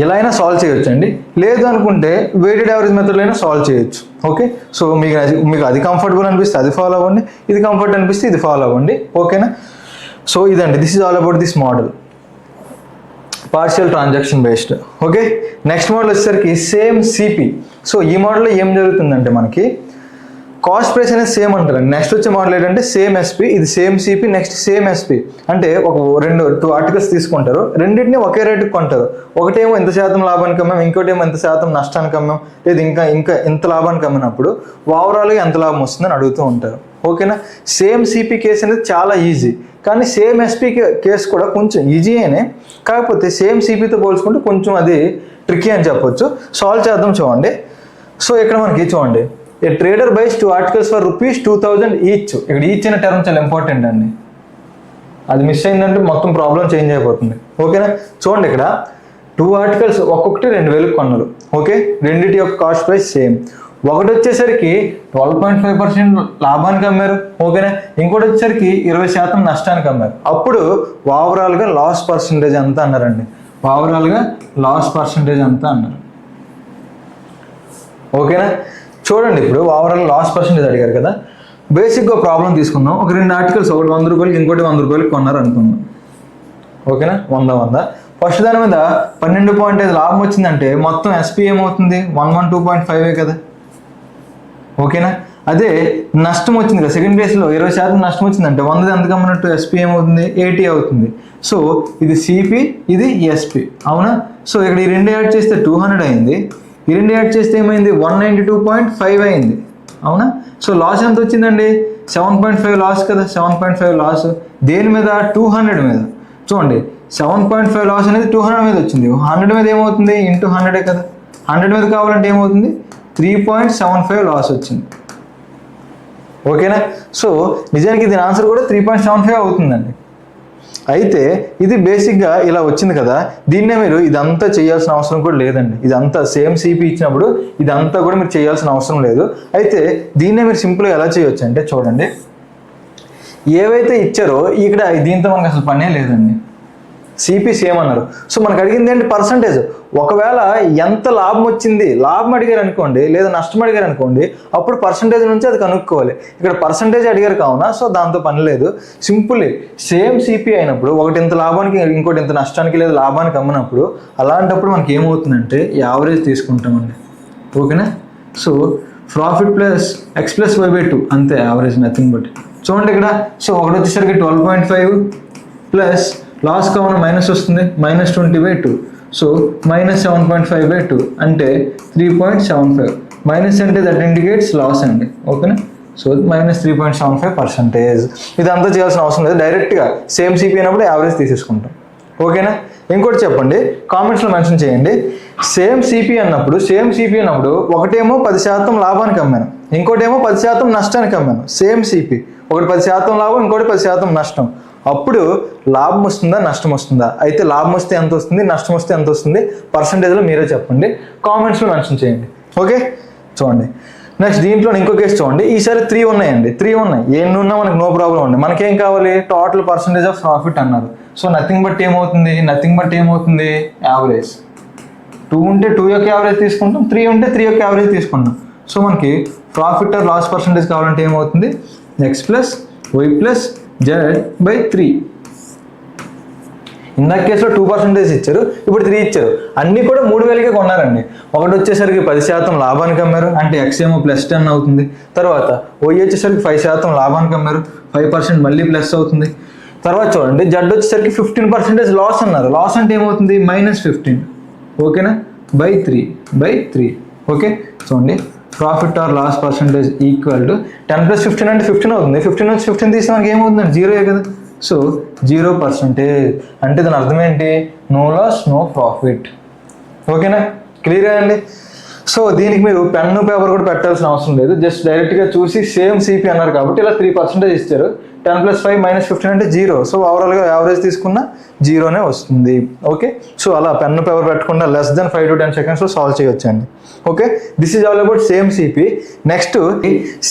ఎలా అయినా సాల్వ్ చేయొచ్చు అండి. లేదు అనుకుంటే వెయిటెడ్ యావరేజ్ మెథడ్లో అయినా సాల్వ్ చేయొచ్చు. ఓకే. సో మీకు అది కంఫర్టబుల్ అనిపిస్తే అది ఫాలో అవ్వండి, ఇది కంఫర్ట్ అనిపిస్తే ఇది ఫాలో అవ్వండి. ఓకేనా. సో ఇదండి, this is all about this model, partial transaction based. Okay. Next model వచ్చేసరికి సేమ్ సిపి. సో ఈ మోడల్లో ఏం జరుగుతుందంటే మనకి కాస్ట్ ప్రైస్ అనేది సేమ్ అంటారు. నెక్స్ట్ వచ్చే మోడల్ ఏంటంటే సేమ్ ఎస్పీ, ఇది same CP, next same SP. అంటే ఒక 2 ఆర్టికల్స్ తీసుకుంటారు, రెండింటిని ఒకే రేటుకి కొంటారు. ఒకటేమో ఎంత శాతం లాభానికి అమ్మాం, ఇంకోటేమో ఎంత శాతం నష్టానికి అమ్మాం, లేదు ఇంకా ఎంత లాభానికి అమ్మినప్పుడు ఓవరాల్గా ఎంత లాభం వస్తుందని అడుగుతూ ఉంటారు. ఓకేనా. సేమ్ సిపి కేసు అనేది చాలా ఈజీ, కానీ సేమ్ ఎస్పీ కేసు కూడా కొంచెం ఈజీనే, కాకపోతే సేమ్ సిపితో పోల్చుకుంటే కొంచెం అది ట్రిక్కీ అని చెప్పొచ్చు. సాల్వ్ చేద్దాం చూడండి. సో ఇక్కడ మనకి చూడండి, a trader buys 2 articles for ₹2000 each. ఇక్కడ ఈచ్ అనే టర్మ్ చాలా ఇంపార్టెంట్ అండి, అది మిస్ అయిందంటే మొత్తం ప్రాబ్లం చేంజ్ అయిపోతుంది. ఓకేనా. చూడండి ఇక్కడ 2 ఆర్టికల్స్ ఒక్కొక్కటి 2000 కొన్నారు. ఓకే, రెండింటి యొక్క కాస్ట్ ప్రైస్ సేమ్. ఒకటి వచ్చేసరికి 12.5% లాభానికి అమ్మారు. ఓకేనా. ఇంకోటి వచ్చేసరికి 20% నష్టానికి అమ్మారు. అప్పుడు ఓవరాల్గా లాస్ పర్సంటేజ్ ఎంత అన్నారండి, ఓవరాల్గా లాస్ పర్సంటేజ్ ఎంత అన్నారు. ఓకేనా. చూడండి, ఇప్పుడు ఓవరాల్ లాస్ పర్సంటేజ్ అడిగారు కదా, బేసిక్గా ప్రాబ్లం తీసుకుందాం. ఒక 2 ఆర్టికల్స్, ఒకటి ₹100 ఇంకోటి ₹100 కొన్నారు అనుకుందాం. ఓకేనా. 100 ఫస్ట్ దాని మీద 12.5 లాభం వచ్చిందంటే మొత్తం ఎస్పీ ఏమవుతుంది, 112.5 కదా. ఓకేనా. అదే నష్టం వచ్చింది కదా, సెకండ్ ప్లేస్లో 20% నష్టం వచ్చిందంటే 100 ఎంత కమ్మినట్టు ఎస్పీ ఏమవుతుంది, 80 అవుతుంది. సో ఇది సిపి, ఇది ఎస్పీ, అవునా. సో ఇక్కడ ఈ 2 యాడ్ చేస్తే 200 అయింది, ఈ 2 యాడ్ చేస్తే ఏమైంది, 192.5 అయింది, అవునా. సో లాస్ ఎంత వచ్చిందండి, 7.5 లాస్ కదా. 7.5 లాస్ దేని మీద, 200 మీద. చూడండి, 7.5 లాస్ అనేది 200 మీద వచ్చింది. 100 మీద ఏమవుతుంది, ఇంటూ 100 కదా. 100 మీద కావాలంటే ఏమవుతుంది, 3.75 లాస్ వచ్చింది. ఓకేనా. సో నిజానికి దీని ఆన్సర్ కూడా 3.75 అవుతుందండి. అయితే ఇది బేసిక్గా ఇలా వచ్చింది కదా, దీన్నే మీరు ఇదంతా చేయాల్సిన అవసరం కూడా లేదండి. ఇదంతా సేమ్ సిపి ఇచ్చినప్పుడు ఇదంతా కూడా మీరు చేయాల్సిన అవసరం లేదు. అయితే దీన్నే మీరు సింపుల్గా ఎలా చేయొచ్చు అంటే చూడండి, ఏవైతే ఇచ్చారో ఇక్కడ దీంతో మనకు అసలు పనే లేదండి. సిపి సేమ్ అన్నారు. సో మనకు అడిగింది ఏంటి, పర్సంటేజ్. ఒకవేళ ఎంత లాభం వచ్చింది, లాభం అడిగారు అనుకోండి, లేదా నష్టం అడిగారు అనుకోండి, అప్పుడు పర్సంటేజ్ నుంచి అది కనుక్కోవాలి. ఇక్కడ పర్సంటేజ్ అడిగారు కావున సో దాంతో పని లేదు. సింపుల్లీ సేమ్ సిపి అయినప్పుడు ఒకటి ఇంత లాభానికి ఇంకోటి ఇంత నష్టానికి లేదా లాభానికి అమ్మినప్పుడు అలాంటప్పుడు మనకి ఏమవుతుందంటే యావరేజ్ తీసుకుంటామండి. ఓకేనా. So profit plus X + Y/2 అంతే, యావరేజ్ నథింగ్ బట్. చూడండి ఇక్కడ, సో ఒకటి వచ్చేసరికి 12.5 ప్లస్ లాస్ కావున మైనస్ వస్తుంది, -20/2. సో -7.5/2 అంటే 3.75. మైనస్ అంటే దట్ ఇండికేట్స్ లాస్ అండి. ఓకేనా. సో -3.75%. ఇదంతా చేయాల్సిన అవసరం లేదు, డైరెక్ట్గా సేమ్ సిపి అయినప్పుడు యావరేజ్ తీసేసుకుంటాం. ఓకేనా. ఇంకోటి చెప్పండి, కామెంట్స్లో మెన్షన్ చేయండి. సేమ్ సిపి అన్నప్పుడు ఒకటేమో 10% లాభానికి అమ్మాను, ఇంకోటేమో 10% నష్టానికి అమ్మాను. సేమ్ సిపి, ఒకటి 10% లాభం, ఇంకోటి 10% నష్టం. అప్పుడు లాభం వస్తుందా, నష్టం వస్తుందా? అయితే లాభం వస్తే ఎంత వస్తుంది, నష్టం వస్తే ఎంత వస్తుంది, పర్సంటేజ్లో మీరే చెప్పండి, కామెంట్స్లో మెన్షన్ చేయండి. ఓకే. చూడండి, నెక్స్ట్ దీంట్లో ఇంకో కేసు చూడండి. ఈసారి 3 ఉన్నాయండి, 3 ఉన్నాయి. ఎన్ని ఉన్నా మనకు నో ప్రాబ్లం ఉంది. మనకేం కావాలి, టోటల్ పర్సంటేజ్ ఆఫ్ ప్రాఫిట్ అన్నారు. సో నథింగ్ బట్ ఏమవుతుంది, యావరేజ్. 2 ఉంటే 2 యొక్క యావరేజ్ తీసుకుంటాం, 3 ఉంటే 3 యొక్క యావరేజ్ తీసుకుంటాం. సో మనకి ప్రాఫిట్ ఆర్ లాస్ పర్సంటేజ్ కావాలంటే ఏమవుతుంది, X + Y + Z/3. ఇందాక కేసులో 2% ఇచ్చారు, ఇప్పుడు 3 ఇచ్చారు. అన్నీ కూడా 3000కే కొన్నారండి. ఒకటి వచ్చేసరికి 10% లాభానికి అమ్మారు, అంటే X ఏమో +10 అవుతుంది. తర్వాత Y వచ్చేసరికి 5% లాభానికి అమ్మారు, 5% మళ్ళీ ప్లస్ అవుతుంది. తర్వాత చూడండి, Z వచ్చేసరికి 15% లాస్ అన్నారు. లాస్ అంటే ఏమవుతుంది, -15. ఓకేనా. /3. ఓకే. చూడండి, profit or loss percentage equal to 10 + 15 అంటే 15 అవుతుంది. 15 నుంచి 15 తీస్తే మనకి ఏమవుతుందండి, 0 కదా. సో 0% అంటే దాని అర్థం ఏంటి, నో లాస్ నో ప్రాఫిట్. ఓకేనా. క్లియర్ అండి. సో దీనికి మీరు పెన్ను పేపర్ కూడా పెట్టాల్సిన అవసరం లేదు, జస్ట్ డైరెక్ట్గా చూసి సేమ్ సిపి అన్నారు కాబట్టి ఇలా 3% ఇచ్చారు. 10 + 5 - 15 అంటే 0. సో ఓవరాల్గా యావరేజ్ తీసుకున్న 0నే వస్తుంది. ఓకే. సో అలా పెన్ను పేపర్ పెట్టకుండా less than 5 to 10 secondsలో సాల్వ్ చేయొచ్చండి. Okay. This is all about same CP. Next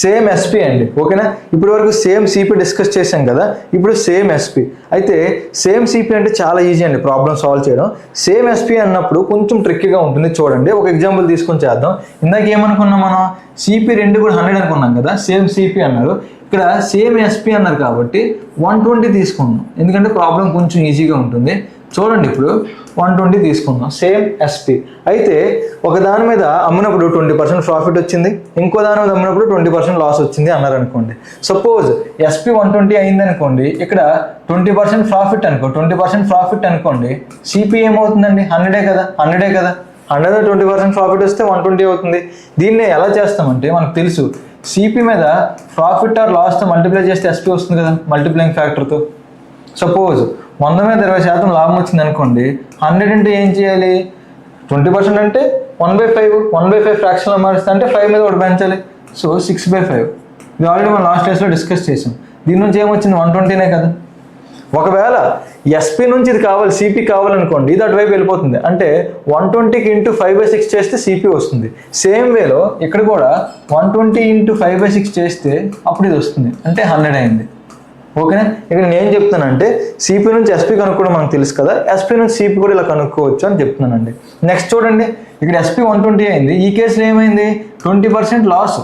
same SP అండి. ఓకేనా. ఇప్పటి వరకు సేమ్ సిపి డిస్కస్ చేశాం కదా, ఇప్పుడు సేమ్ ఎస్పీ. అయితే సేమ్ సిపి అంటే చాలా ఈజీ అండి ప్రాబ్లం సాల్వ్ చేయడం. సేమ్ ఎస్పీ అన్నప్పుడు కొంచెం ట్రిక్కీగా ఉంటుంది. చూడండి, ఒక ఎగ్జాంపుల్ తీసుకొని చేద్దాం. ఇందాక ఏమనుకున్నాం మనం, సిపి 2 కూడా 100 అనుకున్నాం కదా, సేమ్ సిపి అన్నారు. ఇక్కడ సేమ్ ఎస్పీ అన్నారు కాబట్టి 120 తీసుకున్నాం, ఎందుకంటే ప్రాబ్లం కొంచెం ఈజీగా ఉంటుంది. చూడండి ఇప్పుడు 120 తీసుకున్నాం, సేమ్ ఎస్పీ. అయితే ఒక దాని మీద అమ్మినప్పుడు 20% ప్రాఫిట్ వచ్చింది, ఇంకో దాని మీద అమ్మినప్పుడు 20% లాస్ వచ్చింది అన్నారు అనుకోండి. సపోజ్ ఎస్పీ 120 అయింది అనుకోండి, ఇక్కడ 20% ప్రాఫిట్ అనుకో, 20% ప్రాఫిట్ అనుకోండి, సిపి ఏమవుతుందండి? 100 కదా, 100 20% ప్రాఫిట్ వస్తే 120 అవుతుంది. దీన్ని ఎలా చేస్తామంటే మనకు తెలుసు, సిపి మీద ప్రాఫిట్ ఆర్ లాస్తో మల్టిప్లై చేస్తే ఎస్పీ వస్తుంది కదా మల్టిప్లైయింగ్ ఫ్యాక్టర్తో. సపోజ్ 100 మీద 20% లాభం వచ్చింది అనుకోండి, 100 అంటే ఏం చేయాలి? 20% అంటే 1/5 ఫ్రాక్షన్లో మారుస్తే అంటే 5 మీద ఒకటి పెంచాలి. సో 6/5. ఇది ఆల్రెడీ మనం లాస్ట్ క్లాస్లో డిస్కస్ చేసాం. దీని నుంచి ఏమొచ్చింది? 120నే కదా. ఒకవేళ ఎస్పీ నుంచి ఇది కావాలి, సిపి కావాలనుకోండి, ఇది అటువైపు వెళ్ళిపోతుంది. అంటే 120కి ఇంటూ 5/6 చేస్తే సిపి వస్తుంది. సేమ్ వేలో ఇక్కడ కూడా 120 ఇంటూ 5/6 చేస్తే అప్పుడు ఇది వస్తుంది, అంటే 100 అయింది. ఓకేనా? ఇక్కడ నేను ఏం చెప్తానంటే సిపి నుంచి ఎస్పీ కనుక్కోవడం మనకు తెలుసు కదా, ఎస్పీ నుంచి సిపి కూడా ఇలా కనుక్కోవచ్చు అని చెప్తున్నానండి. నెక్స్ట్ చూడండి, ఇక్కడ ఎస్పీ 120 అయింది, ఈ కేసులో ఏమైంది? 20% లాస్.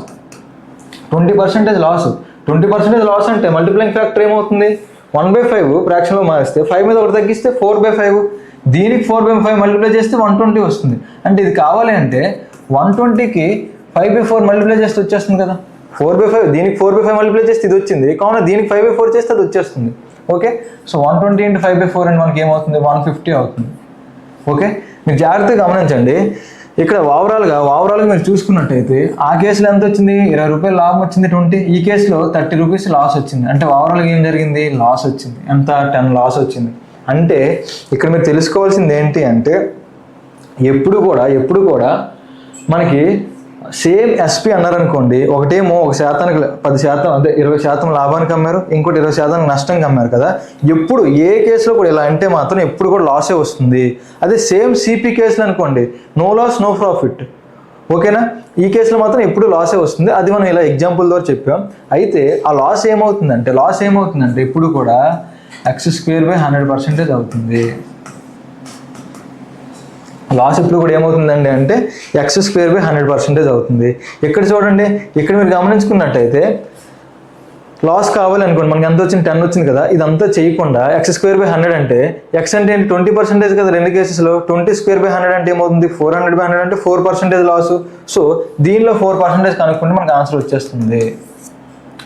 20% లాస్. 20% లాస్ అంటే మల్టిప్లైయింగ్ ఫ్యాక్టర్ ఏమవుతుంది? 1/5 ఫ్రాక్షన్లో మారిస్తే 5 మీద ఒకటి తగ్గిస్తే 4/5. దీనికి 4/5 మల్టిప్లై చేస్తే 120 వస్తుంది. అంటే ఇది కావాలి అంటే 120కి 5/4 మల్టిప్లై చేస్తే వచ్చేస్తుంది కదా. 4/5 దీనికి 4/5 మల్టిప్లై చేస్తే ఇది వచ్చింది, కావున దీనికి 5/4 చేస్తే అది వచ్చేస్తుంది. ఓకే, సో 120 ఇంటూ 5/4 అంటే మనకి ఏమవుతుంది? 150 అవుతుంది. ఓకే, మీరు జాగ్రత్తగా గమనించండి. ఇక్కడ ఓవరాల్గా మీరు చూసుకున్నట్టయితే ఆ కేసులో ఎంత వచ్చింది? 20 రూపాయలు లాభం వచ్చింది 20. ఈ కేసులో 30 రూపీస్ లాస్ వచ్చింది. అంటే ఓవరాల్గా ఏం జరిగింది? లాస్ వచ్చింది. ఎంత? 10 లాస్ వచ్చింది. అంటే ఇక్కడ మీరు తెలుసుకోవాల్సింది ఏంటి అంటే ఎప్పుడు కూడా మనకి సేమ్ ఎస్పీ అన్నారనుకోండి, ఒకటేమో 1%కి 10% అంటే 20% లాభానికి అమ్మారు, ఇంకోటి 20% నష్టంగా అమ్మారు కదా. ఎప్పుడు ఏ కేసులో కూడా ఇలా అంటే మాత్రం ఎప్పుడు కూడా లాసే వస్తుంది. అదే సేమ్ సిపి కేసులో అనుకోండి, నో లాస్ నో ప్రాఫిట్. ఓకేనా? ఈ కేసులో మాత్రం ఎప్పుడు లాసే వస్తుంది. అది మనం ఇలా ఎగ్జాంపుల్ ద్వారా చెప్పాం. అయితే ఆ లాస్ ఏమవుతుందంటే ఎప్పుడు కూడా x²/100% అవుతుంది. లాస్ ఇప్పుడు కూడా ఏమవుతుందండి అంటే x²/100% అవుతుంది. ఇక్కడ చూడండి, ఇక్కడ మీరు గమనించుకున్నట్టయితే లాస్ కావాలనుకోండి, మనకి ఎంత వచ్చింది? 10 వచ్చింది కదా. ఇదంతా చేయకుండా x²/100 అంటే x అంటే 20% కదా రెండు కేసెస్లో. 20² అంటే ఏమవుతుంది? 400/100 అంటే 4% లాసు. సో దీనిలో 4% కనుక్కుంటే మనకు ఆన్సర్ వచ్చేస్తుంది.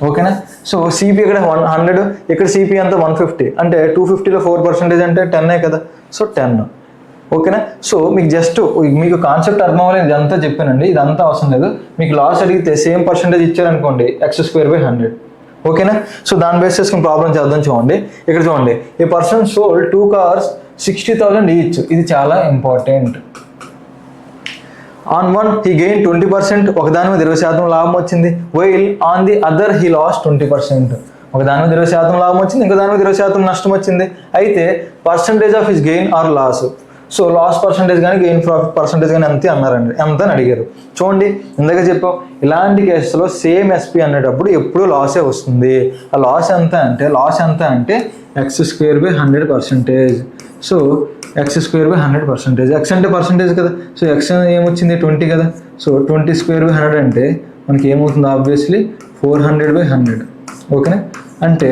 ఓకేనా? సో సిపి ఇక్కడ 100, ఇక్కడ సిపి అంతా 150, అంటే 250లో 4% అంటే 10 కదా. సో 10. ఓకేనా? సో మీకు జస్ట్ మీకు కాన్సెప్ట్ అర్థం అవ్వాలి, ఇదంతా చెప్పానండి. ఇదంతా అవసరం లేదు. మీకు లాస్ అడిగితే సేమ్ పర్సెంటేజ్ ఇచ్చారనుకోండి, x²/100. ఓకేనా? సో దాన్ని బేస్ చేసుకుని ప్రాబ్లం చేద్దాం. చూడండి, ఇక్కడ చూడండి, a person sold 2 cars 60,000 each. ఇది చాలా important. On one he gain 20%, ఒక దాని మీద 20% లాభం వచ్చింది. While on the other he loss 20%. ఒక దాని మీద 20% లాభం వచ్చింది, ఇంకో దాని మీద 20% నష్టం వచ్చింది. అయితే percentage of his gain or loss. So loss percentage కానీ గెయిన్ ప్రాఫిట్ పర్సంటేజ్ కానీ ఎంత అన్నారండి, ఎంత అని అడిగారు. చూడండి, ఇందాక చెప్పాం, ఇలాంటి కేసులో సేమ్ ఎస్పీ అనేటప్పుడు ఎప్పుడూ లాసే వస్తుంది. ఆ లాస్ ఎంత అంటే x²/100%. So x²/100%. x అంటే పర్సంటేజ్ కదా. సో x ఏమొచ్చింది? 20 కదా. సో 20² అంటే మనకి ఏమవుతుంది? ఆబ్వియస్లీ 400/100. ఓకేనా? అంటే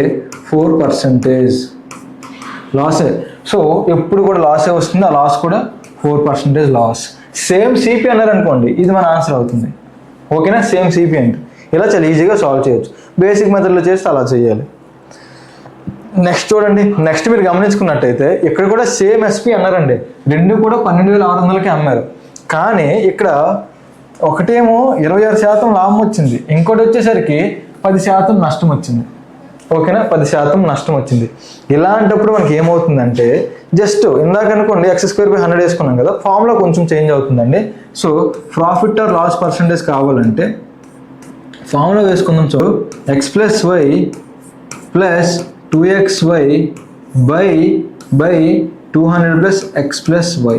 4% లాసే. సో ఎప్పుడు కూడా లాసే వస్తుంది. ఆ లాస్ కూడా 4% లాస్. సేమ్ సిపి అన్నారు అనుకోండి, ఇది మన ఆన్సర్ అవుతుంది. ఓకేనా? సేమ్ సిపి అంటే ఇలా చాలా ఈజీగా సాల్వ్ చేయొచ్చు. బేసిక్ మెథడ్లో చేస్తే అలా చేయాలి. నెక్స్ట్ చూడండి, నెక్స్ట్ మీరు గమనించుకున్నట్టయితే ఇక్కడ కూడా సేమ్ ఎస్పీ అన్నారండి. రెండు కూడా 12,600కి అమ్మారు. కానీ ఇక్కడ ఒకటేమో 26% లాభం వచ్చింది, ఇంకోటి వచ్చేసరికి 10% నష్టం వచ్చింది. ఓకేనా? 10% నష్టం వచ్చింది. ఇలాంటప్పుడు మనకి ఏమవుతుందంటే జస్ట్ ఇందాక అనుకోండి x²/100 వేసుకున్నాం కదా, ఫార్ములా కొంచెం చేంజ్ అవుతుందండి. So profit or loss percentage కావాలంటే ఫార్ములా వేసుకుందాం. So x+y + 2xy / 200 + x+y.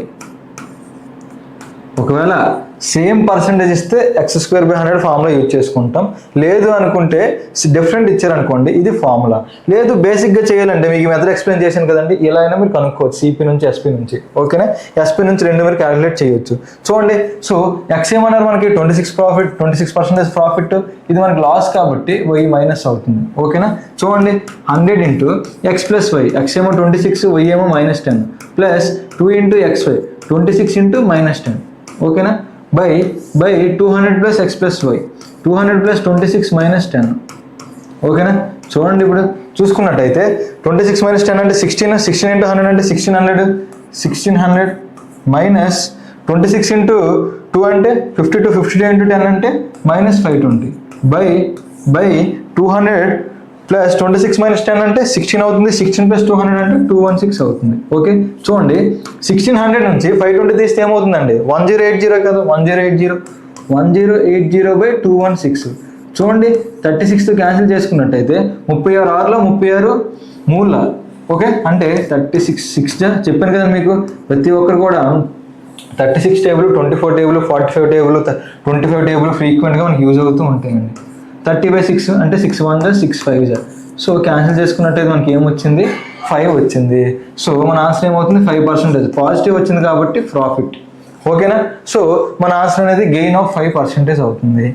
ఒకవేళ సేమ్ పర్సంటేజ్ ఇస్తే x²/100 ఫార్ములా యూజ్ చేసుకుంటాం. లేదు అనుకుంటే డిఫరెంట్ ఇచ్చారనుకోండి ఇది ఫార్ములా. లేదు బేసిక్గా చేయాలంటే మీకు మెథడ్ ఎక్స్ప్లెయిన్ చేశాను కదండి, ఇలా అయినా మీరు కనుక్కోవచ్చు సిపి నుంచి ఎస్పీ నుంచి. ఓకేనా, ఎస్పీ నుంచి రెండు మీరు క్యాలిక్యులేట్ చేయొచ్చు. చూడండి, సో ఎక్స్ ఏమన్నారు మనకి 26% ప్రాఫిట్, ఇది మనకి లాస్ కాబట్టి y మైనస్ అవుతుంది. ఓకేనా, చూడండి 100 into x plus Y, X ఏమో 26, y ఏమో -10 ప్లస్ 2 ఇంటూ xy 26 ఇంటూ -10. ఓకేనా, by 200 plus X plus Y, 200 plus 26 -10. ఓకేనా, చూడండి ఇప్పుడు చూసుకున్నట్టయితే 26 - 10 అంటే 16, 16 ఇంటూ 100 అంటే 1600 మైనస్ 26 ఇంటూ 2 అంటే 52, 52 ఇంటూ 10 అంటే -520 బై 200 ప్లస్ 26 - 10 అంటే 16 అవుతుంది. 16 ప్లస్ 200 అంటే 216 అవుతుంది. ఓకే, చూడండి 1600 నుంచి 520 తీస్తే ఏమవుతుందండి 1080 కదా, 1080 బై 216. చూడండి 36 క్యాన్సిల్ చేసుకున్నట్టయితే 36 36 మూల. ఓకే, అంటే 36 చెప్పాను కదా మీకు, ప్రతి ఒక్కరు కూడా 36 టేబుల్, 24 టేబుల్, 45 టేబుల్, 25 టేబుల్ ఫ్రీక్వెంట్గా మనకి యూజ్ అవుతూ ఉంటాయండి. 30/6 అంటే 6 1 6 5. సో క్యాన్సిల్ చేసుకున్నట్టయితే మనకి ఏమొచ్చింది 5 వచ్చింది. సో మన ఆన్సర్ ఏమవుతుంది 5% పాజిటివ్ వచ్చింది కాబట్టి ప్రాఫిట్. ఓకేనా, సో మన ఆన్సర్ అనేది గెయిన్ ఆఫ్ 5% అవుతుంది.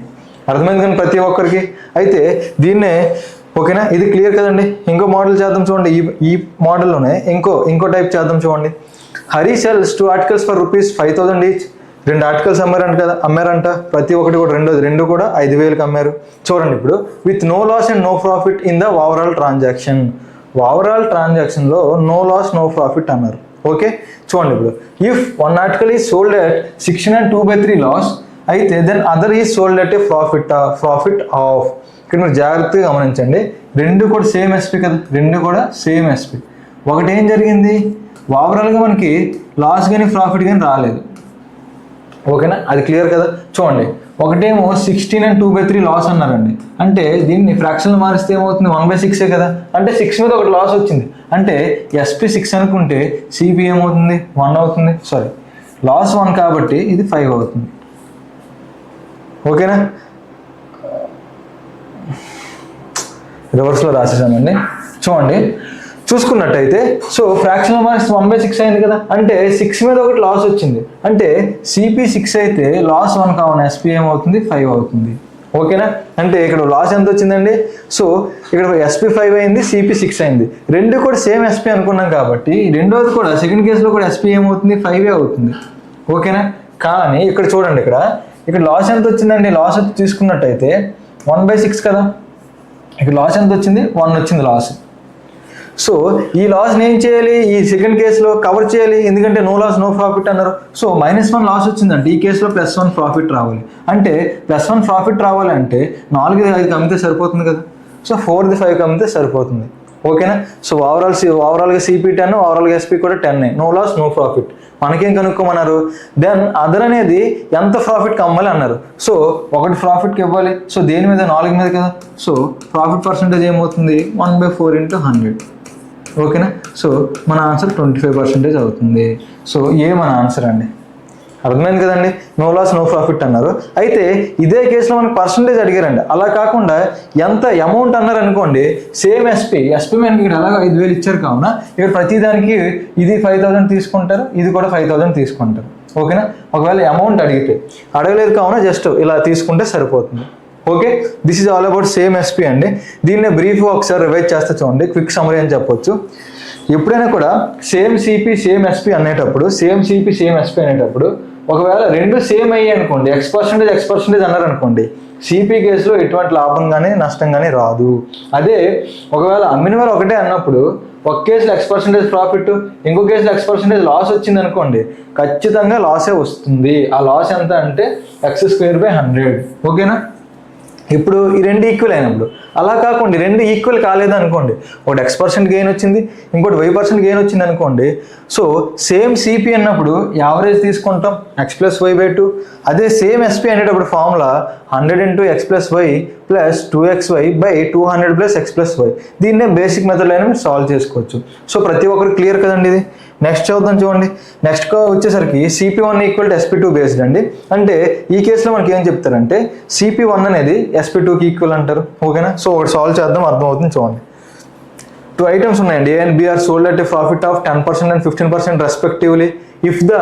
అర్థమైంది కానీ ప్రతి ఒక్కరికి. అయితే దీన్నే ఓకేనా, ఇది క్లియర్ కదండి. ఇంకో మోడల్ చేద్దాం చూడండి. ఈ మోడల్లోనే ఇంకో టైప్ చేద్దాం చూడండి. Hari sells 2 articles for ₹5,000 each. 2 articles అమ్మారంట, ప్రతి ఒక్కటి కూడా రెండు కూడా 5,000కి అమ్మారు. చూడండి ఇప్పుడు with no loss and no profit in the overall ట్రాన్సాక్షన్లో నో లాస్ నో ప్రాఫిట్ అన్నారు. ఓకే, చూడండి ఇప్పుడు if 1 article is sold at 16 and 2/3 loss అయితే then other is sold at a profit of. ఇక్కడ మీరు జాగ్రత్తగా గమనించండి, రెండు కూడా సేమ్ ఎస్పీ కదా, ఒకటి ఏం జరిగింది ఓవరాల్గా మనకి లాస్ కానీ ప్రాఫిట్ కానీ రాలేదు. ఓకేనా, అది క్లియర్ కదా. చూడండి ఒకటేమో 16 and 2/3 లాస్ అన్నారండి, అంటే దీన్ని ఫ్రాక్షన్లు మారిస్తే ఏమవుతుంది 1/6 కదా, అంటే 6 మీద ఒకటి లాస్ వచ్చింది, అంటే ఎస్పీ 6 అనుకుంటే సిపి ఏమవుతుంది 1 అవుతుంది. సారీ, లాస్ 1 కాబట్టి ఇది 5 అవుతుంది. ఓకేనా, రివర్స్లో రాసేసామండి. చూడండి చూసుకున్నట్టయితే సో ఫ్రాక్షనల్ మార్క్స్ 1/6 అయింది కదా, అంటే 6 మీద ఒకటి లాస్ వచ్చింది, అంటే సిపి 6 అయితే లాస్ 1 కావున ఎస్పీ ఏమవుతుంది 5 అవుతుంది. ఓకేనా, అంటే ఇక్కడ లాస్ ఎంత వచ్చిందండి, సో ఇక్కడ ఎస్పీ 5 అయింది, సిపి 6 అయింది. రెండు కూడా సేమ్ ఎస్పీ అనుకున్నాం కాబట్టి రెండోది కూడా సెకండ్ కేసులో కూడా ఎస్పీ ఏమవుతుంది 5 అవుతుంది. ఓకేనా, కానీ ఇక్కడ చూడండి ఇక్కడ లాస్ ఎంత వచ్చిందండి, లాస్ వచ్చి తీసుకున్నట్టయితే 1/6 కదా, ఇక్కడ లాస్ ఎంత వచ్చింది 1 వచ్చింది లాస్. సో ఈ లాస్ని ఏం చేయాలి, ఈ సెకండ్ కేసులో కవర్ చేయాలి, ఎందుకంటే నో లాస్ నో ప్రాఫిట్ అన్నారు. సో -1 లాస్ వచ్చిందంటే ఈ కేసులో +1 ప్రాఫిట్ రావాలి, అంటే +1 ప్రాఫిట్ రావాలంటే 4ది 5 అమ్మితే సరిపోతుంది కదా, సో 4ది 5 అమ్మితే సరిపోతుంది. ఓకేనా, సో ఓవరాల్గా సిపి 10, ఓవరాల్గా ఎస్పీ కూడా 10, నో లాస్ నో ప్రాఫిట్. మనకేం కనుక్కోమన్నారు, దెన్ అదర్ అనేది ఎంత ప్రాఫిట్కి అమ్మాలి అన్నారు. సో ఒకటి ప్రాఫిట్కి ఇవ్వాలి, సో దేని మీద 4 మీద కదా, సో ప్రాఫిట్ పర్సంటేజ్ ఏమవుతుంది 1/4 × 100. ఓకేనా, సో మన ఆన్సర్ 25% అవుతుంది. సో మన ఆన్సర్ అండి. అర్థమైంది కదండి, నో లాస్ నో ప్రాఫిట్ అన్నారు. అయితే ఇదే కేసులో మనకు పర్సంటేజ్ అడిగారండి, అలా కాకుండా ఎంత అమౌంట్ అన్నారు అనుకోండి, సేమ్ ఎస్పీ మనకి ఇక్కడ అలాగా 5,000 ఇచ్చారు కావున ఇక్కడ ప్రతిదానికి ఇది 5,000 తీసుకుంటారు, ఇది కూడా 5,000 తీసుకుంటారు. ఓకేనా, ఒకవేళ అమౌంట్ అడగలేదు కావున జస్ట్ ఇలా తీసుకుంటే సరిపోతుంది. Okay, this is all about same SP అండి. దీన్నే బ్రీఫ్గా ఒకసారి రివైజ్ చేస్తే చూడండి, క్విక్ సమరీ అని చెప్పొచ్చు. ఎప్పుడైనా కూడా సేమ్ సిపి సేమ్ ఎస్పీ అనేటప్పుడు ఒకవేళ రెండు సేమ్ అయ్యాయి అనుకోండి, X% అన్నారు అనుకోండి, సిపి కేసులో ఎటువంటి లాభం కానీ నష్టం కానీ రాదు. అదే ఒకవేళ అమ్మిన వారు ఒకటే అన్నప్పుడు ఒక కేసులో X% ప్రాఫిట్, ఇంకో కేసులో X% లాస్ వచ్చింది అనుకోండి, ఖచ్చితంగా లాసే వస్తుంది. ఆ లాస్ ఎంత అంటే x²/100. ఓకేనా, ఇప్పుడు ఈ రెండు ఈక్వల్ అయినప్పుడు, అలా కాకుండా రెండు ఈక్వల్ కాలేదు అనుకోండి, ఒకటి X% గెయిన్ వచ్చింది, ఇంకోటి Y% గెయిన్ వచ్చింది అనుకోండి, సో సేమ్ సిపి అన్నప్పుడు యావరేజ్ తీసుకుంటాం X + Y/2. అదే సేమ్ ఎస్పీ అనేటప్పుడు formula 100 × X + Y plus 2xy by 200 plus x plus Y. దీన్నే బేసిక్ మెథడ్ అయినా మీరు సాల్వ్ చేసుకోవచ్చు. సో ప్రతి ఒక్కరు క్లియర్ కదండి ఇది. నెక్స్ట్ చూద్దాం చూడండి. నెక్స్ట్ వచ్చేసరికి CP1 equal to SP2 based అండి. అంటే ఈ కేసులో మనకి ఏం చెప్తారంటే CP1 అనేది SP2కి ఈక్వల్ అంటారు. ఓకేనా? సో ఒకటి సాల్వ్ చేద్దాం, అర్థమవుతుంది చూడండి. 2 ఐటమ్స్ ఉన్నాయండి. A and B are sold at a profit of 10% and 15% respectively if the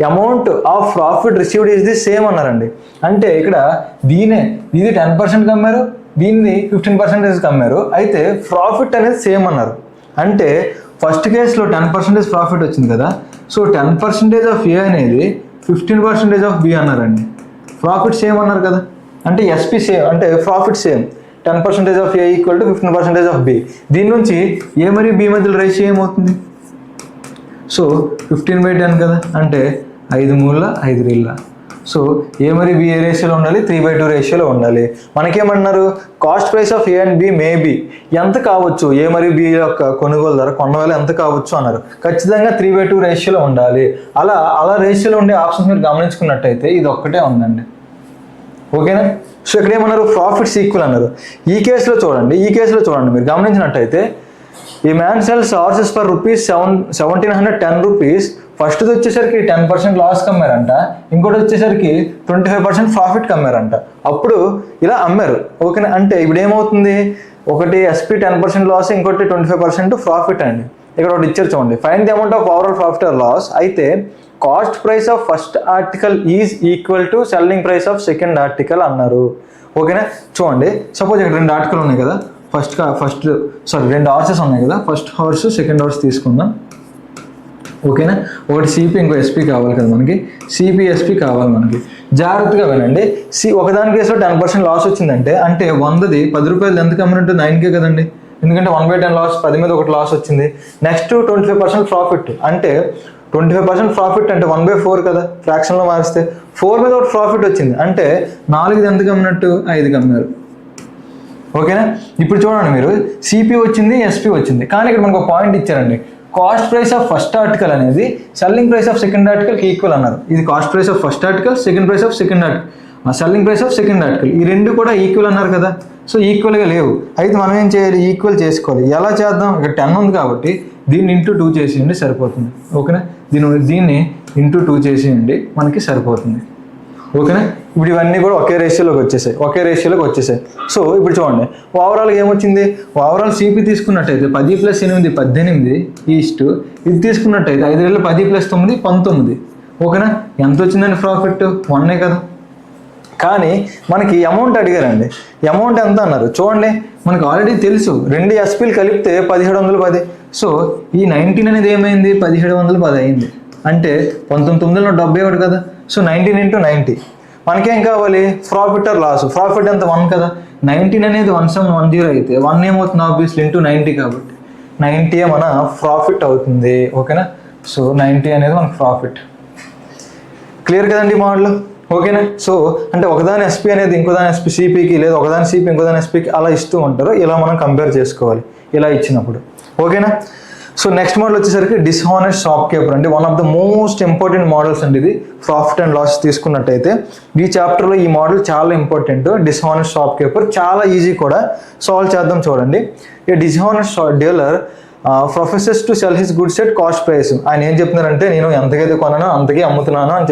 amount of profit received is the same అన్నారండి. అంటే ఇక్కడ ఇది 10% అమ్మారు, దీన్ని 15% అమ్మారు, అయితే ప్రాఫిట్ అనేది సేమ్ అన్నారు. అంటే ఫస్ట్ కేసులో 10% ప్రాఫిట్ వచ్చింది కదా, సో 10% ఆఫ్ A అనేది 15% ఆఫ్ B అన్నారండి. ప్రాఫిట్ సేమ్ అన్నారు కదా, అంటే SP సేమ్, అంటే profit same. 10% of A equal to 15% of B. దీని నుంచి A మరియు B మధ్యలో రేషియో ఏమవుతుంది? సో 15/10 కదా, అంటే 5 మూల 5 రీళ్ళ. సో A మరియు B ఏ రేషియోలో ఉండాలి? 3/2 రేషియోలో ఉండాలి. మనకేమన్నారు? Cost price of A and B maybe ఎంత కావచ్చు, A మరియు B యొక్క కొనుగోలు ధర కొన్నవేళ ఎంత కావచ్చు అన్నారు. ఖచ్చితంగా 3/2 రేషియోలో ఉండాలి. అలా రేషియోలో ఉండే ఆప్షన్స్ మీరు గమనించుకున్నట్టయితే ఇది ఒక్కటే ఉందండి. ఓకేనా? సో ఇక్కడ ఏమన్నారు? ప్రాఫిట్స్ ఈక్వల్ అన్నారు. ఈ కేసులో చూడండి మీరు గమనించినట్టయితే ఈ man cells horses for ₹1710 rupees. First వచ్చేసరికి 10% లాస్ కమ్మారంట, ఇంకోటి వచ్చేసరికి 25% ప్రాఫిట్ కమ్మారంట. అప్పుడు ఇలా అమ్మారు. ఓకేనా? అంటే ఇప్పుడు ఏమవుతుంది? ఒకటి SP 10% లాస్, ఇంకోటి 25% ప్రాఫిట్ అండి. ఇక్కడ ఒకటి ఇచ్చారు చూడండి, find the amount of overall profit or loss. అయితే cost price of first article is equal to selling price of second article అన్నారు. ఓకేనా? చూడండి, సపోజ్ ఇక్కడ 2 ఆర్టికల్ ఉన్నాయి కదా, రెండు హార్సెస్ ఉన్నాయి కదా, ఫస్ట్ హార్స్ సెకండ్ హార్స్ తీసుకుందాం. ఓకేనా? ఒకటి CP ఇంకో SP కావాలి కదా మనకి, CP SP కావాలి మనకి. జాగ్రత్తగా వినండి. ఒకదాని కేసులో 10% లాస్ వచ్చిందంటే, అంటే 100ది 10 రూపాయలు ఎంత కమ్మినట్టు 9K కదండి, ఎందుకంటే 1/10 లాస్, 10 మీద ఒకటి లాస్ వచ్చింది. నెక్స్ట్ 25% ప్రాఫిట్, అంటే 25% ప్రాఫిట్ అంటే 1/4 కదా, ఫ్రాక్షన్లో మారిస్తే 4 మీద ఒకటి ప్రాఫిట్ వచ్చింది, అంటే 4ది ఎంత కమ్మినట్టు 5 కమ్మారు. ఓకేనా? ఇప్పుడు చూడండి మీరు, CP వచ్చింది, SP వచ్చింది, కానీ ఇక్కడ మనకు ఒక పాయింట్ ఇచ్చారండి. Cost price of first article అనేది సెల్లింగ్ ప్రైస్ ఆఫ్ సెకండ్ ఆర్టికల్కి ఈక్వల్ అన్నారు. ఇది cost price of first article, second price of second article, selling price of second article, ఈ రెండు కూడా ఈక్వల్ అన్నారు కదా. సో ఈక్వల్గా లేవు. అయితే మనం ఏం చేయాలి? ఈక్వల్ చేసుకోవాలి. ఎలా చేద్దాం? ఇక్కడ 10 ఉంది కాబట్టి దీన్ని ఇంటూ 2 చేసేయండి, సరిపోతుంది. ఓకేనా? దీన్ని ఇంటూ 2 చేసేయండి, మనకి సరిపోతుంది. ఓకేనా? ఇప్పుడు ఇవన్నీ కూడా ఒకే రేషియోలోకి వచ్చేసాయి. సో ఇప్పుడు చూడండి, ఓవరాల్గా ఏమొచ్చింది? ఓవరాల్ CP తీసుకున్నట్టయితే 10 + 8 18 ఈస్ట్, ఇది తీసుకున్నట్టయితే 5 + 10 + 9 19. ఓకేనా? ఎంత వచ్చిందండి ప్రాఫిట్? 1 కదా. కానీ మనకి అమౌంట్ అడిగారండి. అమౌంట్ ఎంత అన్నారు? చూడండి, మనకు ఆల్రెడీ తెలుసు, 2 SPలు కలిపితే 1710. సో ఈ 19 అనేది ఏమైంది? 1710 అయింది. అంటే 1971 కదా. సో 19 × 90. మనకేం కావాలి? Profit or loss. ప్రాఫిట్ ఎంత? 1 కదా. 19 అనేది 1710 అయితే 1 ఏమవుతుంది? ఆబ్వియస్లీ ఇంటూ 90 కాబట్టి 90 మన ప్రాఫిట్ అవుతుంది. ఓకేనా? సో 90 అనేది మనకు ప్రాఫిట్. క్లియర్ కదండి మోడల్? ఓకేనా? సో అంటే ఒకదాని SP అనేది ఇంకోదాని CPకి, లేదా ఒకదాని CP ఇంకోదాని SPకి అలా ఇస్తూ ఉంటారు. ఇలా మనం కంపేర్ చేసుకోవాలి ఇలా ఇచ్చినప్పుడు. ఓకేనా? సో నెక్స్ట్ మోడల్ వచ్చేసరికి డిస్హానెస్ట్ షాప్ కీపర్ అండి. One of the most important models అండి ఇది. ప్రాఫిట్ అండ్ లాస్ తీసుకున్నట్టయితే ఈ చాప్టర్లో ఈ మోడల్ చాలా ఇంపార్టెంట్. డిస్హానెస్ట్ షాప్ కీపర్ చాలా ఈజీ కూడా. సాల్వ్ చేద్దాం చూడండి. ఈ dishonest dealer professors to sell his goods at cost price. ఆయన ఏం చెప్తున్నారంటే, నేను ఎంతకైతే కొన్నానో అంతకే అమ్ముతున్నాను అని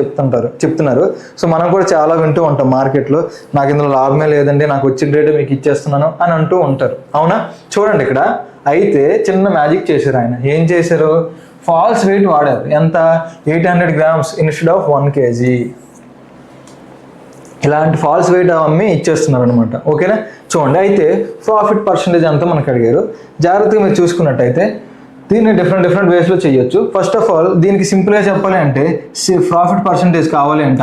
చెప్తున్నారు. సో మనం కూడా చాలా వింటూ ఉంటాం మార్కెట్లో, నాకు ఇందులో లాభమే లేదండి, నాకు వచ్చిన రేటు మీకు ఇచ్చేస్తున్నాను అని అంటూ ఉంటారు. అవునా? చూడండి ఇక్కడ అయితే చిన్న మ్యాజిక్ చేశారు ఆయన. ఏం చేశారు? ఫాల్స్ వెయిట్ వాడారు. ఎంత? 800 grams ఇన్స్టెడ్ ఆఫ్ 1 kg. ఇలాంటి ఫాల్స్ వెయిట్ అమ్మి ఇచ్చేస్తున్నారు అనమాట. ఓకేనా? చూడండి, అయితే ప్రాఫిట్ పర్సంటేజ్ అంతా మనకు అడిగారు. జాగ్రత్తగా మీరు చూసుకున్నట్టయితే దీన్ని డిఫరెంట్ వేస్లో చేయొచ్చు. ఫస్ట్ ఆఫ్ ఆల్ దీనికి సింపుల్గా చెప్పాలి అంటే, ప్రాఫిట్ పర్సంటేజ్ కావాలి అంటే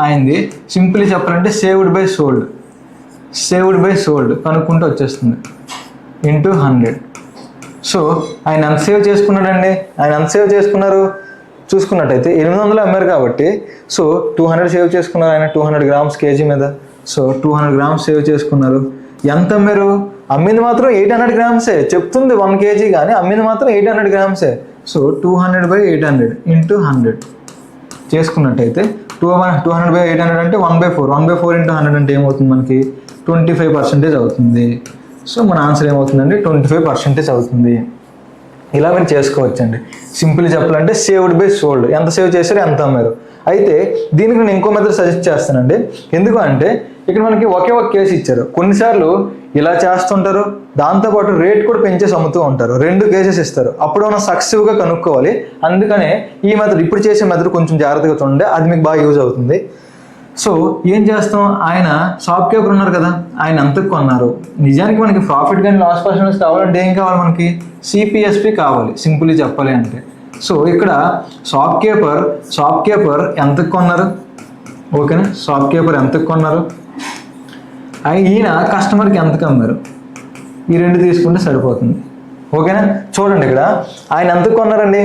ఆయనది సింపుల్గా చెప్పాలంటే సేవ్డ్ బై సోల్డ్ కనుక్కుంటూ వచ్చేస్తుంది ఇంటూ 100. సో ఆయన ఎంత సేవ్ చేసుకున్నాడండి? చూసుకున్నట్టయితే 800 అమ్మారు కాబట్టి, సో 200 సేవ్ చేసుకున్నారు ఆయన 200 grams kg మీద. సో 200 grams సేవ్ చేసుకున్నారు. ఎంత అమ్మారు? అమ్మింది మాత్రం 800 grams. చెప్తుంది 1 kg కానీ అమ్మింది మాత్రం 800 grams. సో 200/800 ఇంటూ 100 చేసుకున్నట్టయితే 200/800 అంటే 1/4 × 100 అంటే ఏమవుతుంది మనకి? 25% అవుతుంది. సో మన ఆన్సర్ ఏమవుతుందండి 25% అవుతుంది. ఇలా మీరు చేసుకోవచ్చండి. సింపుల్ చెప్పాలంటే సేవ్డ్ బై సోల్డ్, ఎంత సేవ్ చేశారు ఎంత అమ్మారు. అయితే దీనికి నేను ఇంకో మెథడ్ సజెస్ట్ చేస్తానండి. ఎందుకు అంటే ఇక్కడ మనకి ఒకే ఒక కేసు ఇచ్చారు. కొన్నిసార్లు ఇలా చేస్తుంటారు, దాంతోపాటు రేట్ కూడా పెంచేసి అమ్ముతూ ఉంటారు. 2 కేసెస్ ఇస్తారు. అప్పుడు మనం సక్సెసివ్గా కనుక్కోవాలి. అందుకనే ఈ మెథడ్, ఇప్పుడు చేసే మెథడ్ కొంచెం జాగ్రత్తగా చూడండి, అది మీకు బాగా యూజ్ అవుతుంది. సో ఏం చేస్తాం, ఆయన షాప్ కీపర్ ఉన్నారు కదా, ఆయన ఎంతకు కొన్నారు. నిజానికి మనకి ప్రాఫిట్ కానీ లాస్ పర్సెంటేజ్ కావాలంటే ఏం కావాలి, మనకి సిపిఎస్పి కావాలి, సింపుల్లీ చెప్పాలి అంటే. సో ఇక్కడ షాప్ కీపర్ ఎంతకు కొన్నారు, ఓకేనా, షాప్ కీపర్ ఎంతకు కొన్నారు, ఈయన కస్టమర్కి ఎంతకు అమ్మారు, ఈ 2 తీసుకుంటే సరిపోతుంది. ఓకేనా. చూడండి ఇక్కడ ఆయన ఎంతకు కొన్నారండి,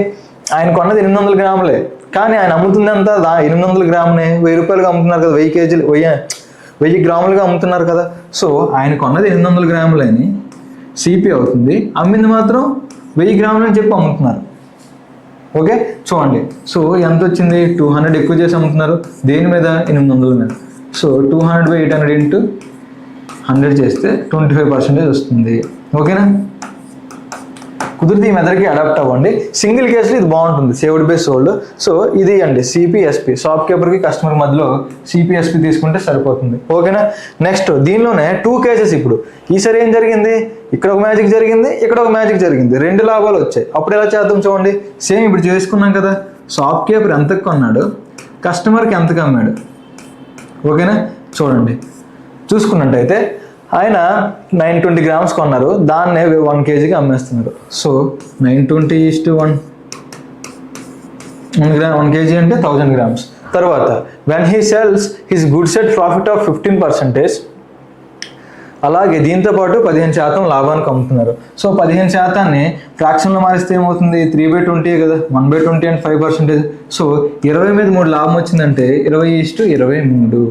ఆయన కొన్నది 800 గ్రాములే, కానీ ఆయన అమ్ముతుంది అంతా 800 గ్రామునే 1000 రూపాయలుగా అమ్ముతున్నారు కదా, 1000 కేజీలు 1000 గ్రాములుగా అమ్ముతున్నారు కదా. సో ఆయన కొన్నది 800 గ్రాములని సిపి అవుతుంది, అమ్మింది మాత్రం 1000 గ్రాములు అని చెప్పి అమ్ముతున్నారు. ఓకే చూడండి. సో ఎంత వచ్చింది, 200 ఎక్కువ చేసి అమ్ముతున్నారు, దేని మీద, 800 మీద. సో 200/800 ఇంటూ 100 చేస్తే 25% వస్తుంది. ఓకేనా. కుదిరితే ఈ మెథడ్కి అడాప్ట్ అవ్వండి. సింగిల్ కేసులో ఇది బాగుంటుంది, సేవ్డ్ బై సోల్డ్. సో ఇది అండి సిపిఎస్పి, షాప్ కీపర్కి కస్టమర్ మధ్యలో సిపిఎస్పి తీసుకుంటే సరిపోతుంది. ఓకేనా. నెక్స్ట్ దీనిలోనే 2 కేసెస్. ఇప్పుడు ఈసారి ఏం జరిగింది, ఇక్కడ ఒక మ్యాజిక్ జరిగింది, ఇక్కడ ఒక మ్యాజిక్ జరిగింది, 2 లాభాలు వచ్చాయి. అప్పుడు ఎలా చేద్దాం చూడండి. సేమ్ ఇప్పుడు చేసుకున్నాం కదా, షాప్ కీపర్ ఎంతకు కొన్నాడు, కస్టమర్కి ఎంతకు అమ్మాడు. ఓకేనా. చూడండి చూసుకున్నట్టయితే ఆయన 920 గ్రామ్స్ కొన్నారు, దాన్నే 1 కేజీకి అమ్మేస్తున్నారు. సో 920:1 kg అంటే 1000 గ్రామ్స్. తర్వాత when he sells his goods at profit of 15%, అలాగే దీంతో పాటు 15% లాభానికి అమ్ముతున్నారు. సో 15%ని ఫ్రాక్షన్లో మారిస్తే ఏమవుతుంది, 3/20 కదా, 1/20 అంటే 5%. సో 20 మీద 3 లాభం వచ్చిందంటే 20:23.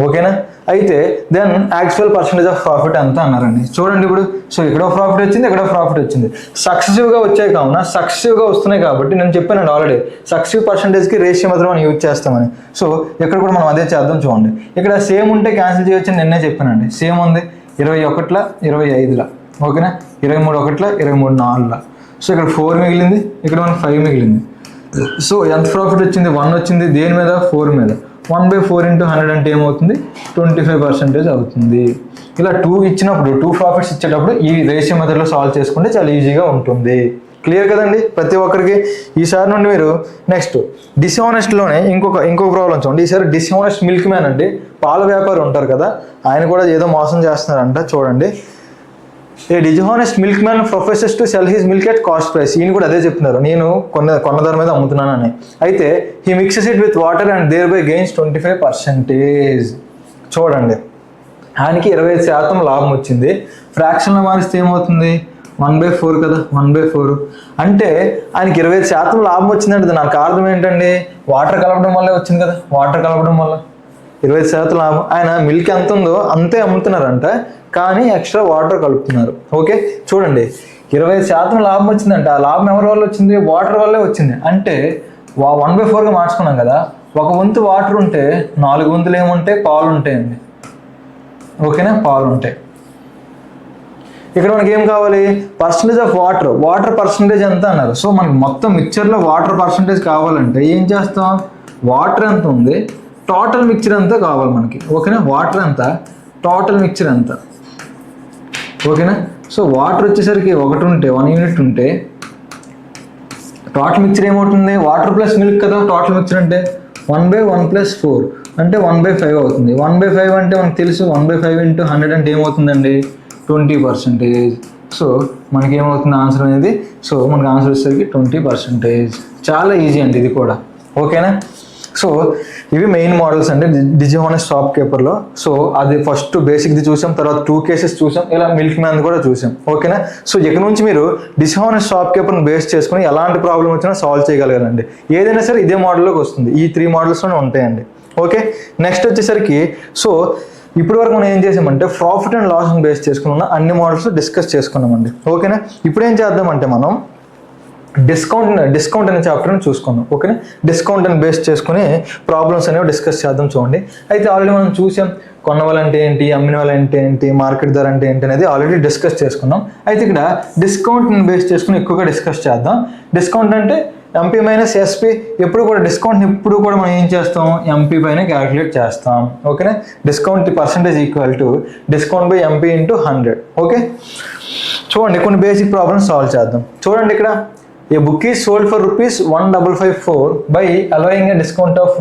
ఓకేనా. అయితే then actual percentage of profit ఎంత అన్నారండి. చూడండి ఇప్పుడు, సో ఇక్కడ ప్రాఫిట్ వచ్చింది, ఇక్కడ ప్రాఫిట్ వచ్చింది, సక్సెసివ్గా వచ్చాయి కావున, సక్సెసివ్గా వస్తున్నాయి కాబట్టి నేను చెప్పానండి ఆల్రెడీ సక్సెసివ్ పర్సంటేజ్కి రేషియో మాత్రం మనం యూజ్ చేస్తామని. సో ఇక్కడ కూడా మనం అదే చేద్దాం. చూడండి ఇక్కడ సేమ్ ఉంటే క్యాన్సిల్ చేయొచ్చని నిన్నే చెప్పానండి. సేమ్ ఉంది 21ల 25ల, ఓకేనా, 23 23 సో ఇక్కడ 4 మిగిలింది, ఇక్కడ మనకు 5 మిగిలింది. సో ఎంత ప్రాఫిట్ వచ్చింది, 1 వచ్చింది, దేని మీద, 4 మీద. 1/4 × 100 అంటే ఏమవుతుంది, 25% అవుతుంది. ఇలా 2 ఇచ్చినప్పుడు, 2 ప్రాఫిట్స్ ఇచ్చేటప్పుడు ఈ రేషియో మెథడ్లో సాల్వ్ చేసుకుంటే చాలా ఈజీగా ఉంటుంది. క్లియర్ కదండి ప్రతి ఒక్కరికి. ఈసారి నుండి మీరు నెక్స్ట్ డిస్హానెస్ట్లోనే ఇంకొక ప్రాబ్లం చూడండి. ఈసారి డిస్హానెస్ట్ మిల్క్ మ్యాన్ అంటే పాల వ్యాపారి ఉంటారు కదా, ఆయన కూడా ఏదో మోసం చేస్తున్నారంట. చూడండి, a dishonest milkman professes to sell his milk at cost price. ఈయన కూడా అదే చెప్తున్నారు, నేను కొన్న ధర మీద అమ్ముతున్నానని. అయితే he mixes it with water and thereby gains 25%. చూడండి ఆయనకి 25% లాభం వచ్చింది. ఫ్రాక్షన్లో మారిస్తే ఏమవుతుంది, 1/4 కదా, 1/4 అంటే ఆయనకి 25% లాభం వచ్చిందంటే నాకు అర్థం ఏంటండి, వాటర్ కలపడం వల్లే వచ్చింది కదా, వాటర్ కలపడం వల్ల 25% లాభం. ఆయన మిల్క్ ఎంత ఉందో అంతే అమ్ముతున్నారంట, కానీ ఎక్స్ట్రా వాటర్ కలుపుతున్నారు. ఓకే చూడండి 25% లాభం వచ్చిందంటే ఆ లాభం ఎవరి వల్ల వచ్చింది, వాటర్ వల్లే వచ్చింది. అంటే 1/4గా మార్చుకున్నాం కదా, 1 వంతు వాటర్ ఉంటే 4 వంతులు ఏముంటాయి, పాలు ఉంటాయండి. ఓకేనా, పాలు ఉంటాయి. ఇక్కడ మనకి ఏం కావాలి, పర్సంటేజ్ ఆఫ్ వాటర్ పర్సంటేజ్ ఎంత అన్నారు. సో మనకి మొత్తం మిక్చర్లో వాటర్ పర్సంటేజ్ కావాలంటే ఏం చేస్తాం, వాటర్ ఎంత ఉంది, టోటల్ మిక్చర్ అంతా కావాలి మనకి. ఓకేనా, వాటర్ ఎంత, టోటల్ మిక్చర్ ఎంత. ఓకేనా. సో వాటర్ వచ్చేసరికి 1 యూనిట్ ఉంటే టోటల్ మిక్చర్ ఏమవుతుంది, వాటర్ ప్లస్ మిల్క్ కదా టోటల్ మిక్చర్ అంటే, 1/1 + 4 అంటే 1/5 అవుతుంది. 1/5 అంటే మనకు తెలుసు, 1/5 × 100 అంటే ఏమవుతుందండి, 20%. సో మనకి ఏమవుతుంది ఆన్సర్ అనేది, సో మనకి ఆన్సర్ వచ్చేసరికి 20%. చాలా ఈజీ అండి ఇది కూడా. ఓకేనా. సో ఇవి మెయిన్ మోడల్స్ అంటే డిస్హానెస్ట్ షాప్ కీపర్లో. సో అది ఫస్ట్ బేసిక్ది చూసాం, తర్వాత 2 కేసెస్ చూసాం, ఇలా మిల్క్ మ్యాన్ కూడా చూసాం. ఓకేనా. సో ఇక్కడ నుంచి మీరు డిస్హానెస్ట్ షాప్ కీపర్ని బేస్ చేసుకుని ఎలాంటి ప్రాబ్లం వచ్చినా సాల్వ్ చేయగలగాలండి. ఏదైనా సరే ఇదే మోడల్లోకి వస్తుంది, ఈ 3 మోడల్స్లోనే ఉంటాయండి. ఓకే. నెక్స్ట్ వచ్చేసరికి, సో ఇప్పటి వరకు మనం ఏం చేసామంటే ప్రాఫిట్ అండ్ లాస్ని బేస్ చేసుకుని ఉన్న అన్ని మోడల్స్ డిస్కస్ చేసుకున్నామండి. ఓకేనా. ఇప్పుడు ఏం చేద్దామంటే మనం డిస్కౌంట్ అనే చాప్టర్ని చూసుకుందాం. ఓకేనా, డిస్కౌంట్ అని బేస్ చేసుకుని ప్రాబ్లమ్స్ అనేవి డిస్కస్ చేద్దాం. చూడండి, అయితే ఆల్రెడీ మనం చూసాం కొన్న వాళ్ళంటే ఏంటి, అమ్మిన వాళ్ళంటే ఏంటి, మార్కెట్ ధర అంటే ఏంటి అనేది ఆల్రెడీ డిస్కస్ చేసుకున్నాం. అయితే ఇక్కడ డిస్కౌంట్ని బేస్ చేసుకుని ఎక్కువగా డిస్కస్ చేద్దాం. డిస్కౌంట్ అంటే ఎంపీ మైనస్ ఎస్పీ. ఎప్పుడు కూడా డిస్కౌంట్ని ఇప్పుడు కూడా మనం ఏం చేస్తాం, ఎంపీ పైన క్యాలిక్యులేట్ చేస్తాం. ఓకేనా, discount percentage equal to discount by MP into 100. Okay, చూడండి కొన్ని బేసిక్ ప్రాబ్లమ్స్ సాల్వ్ చేద్దాం. చూడండి, ఇక్కడ a book is sold for ₹1,554 by allowing a discount of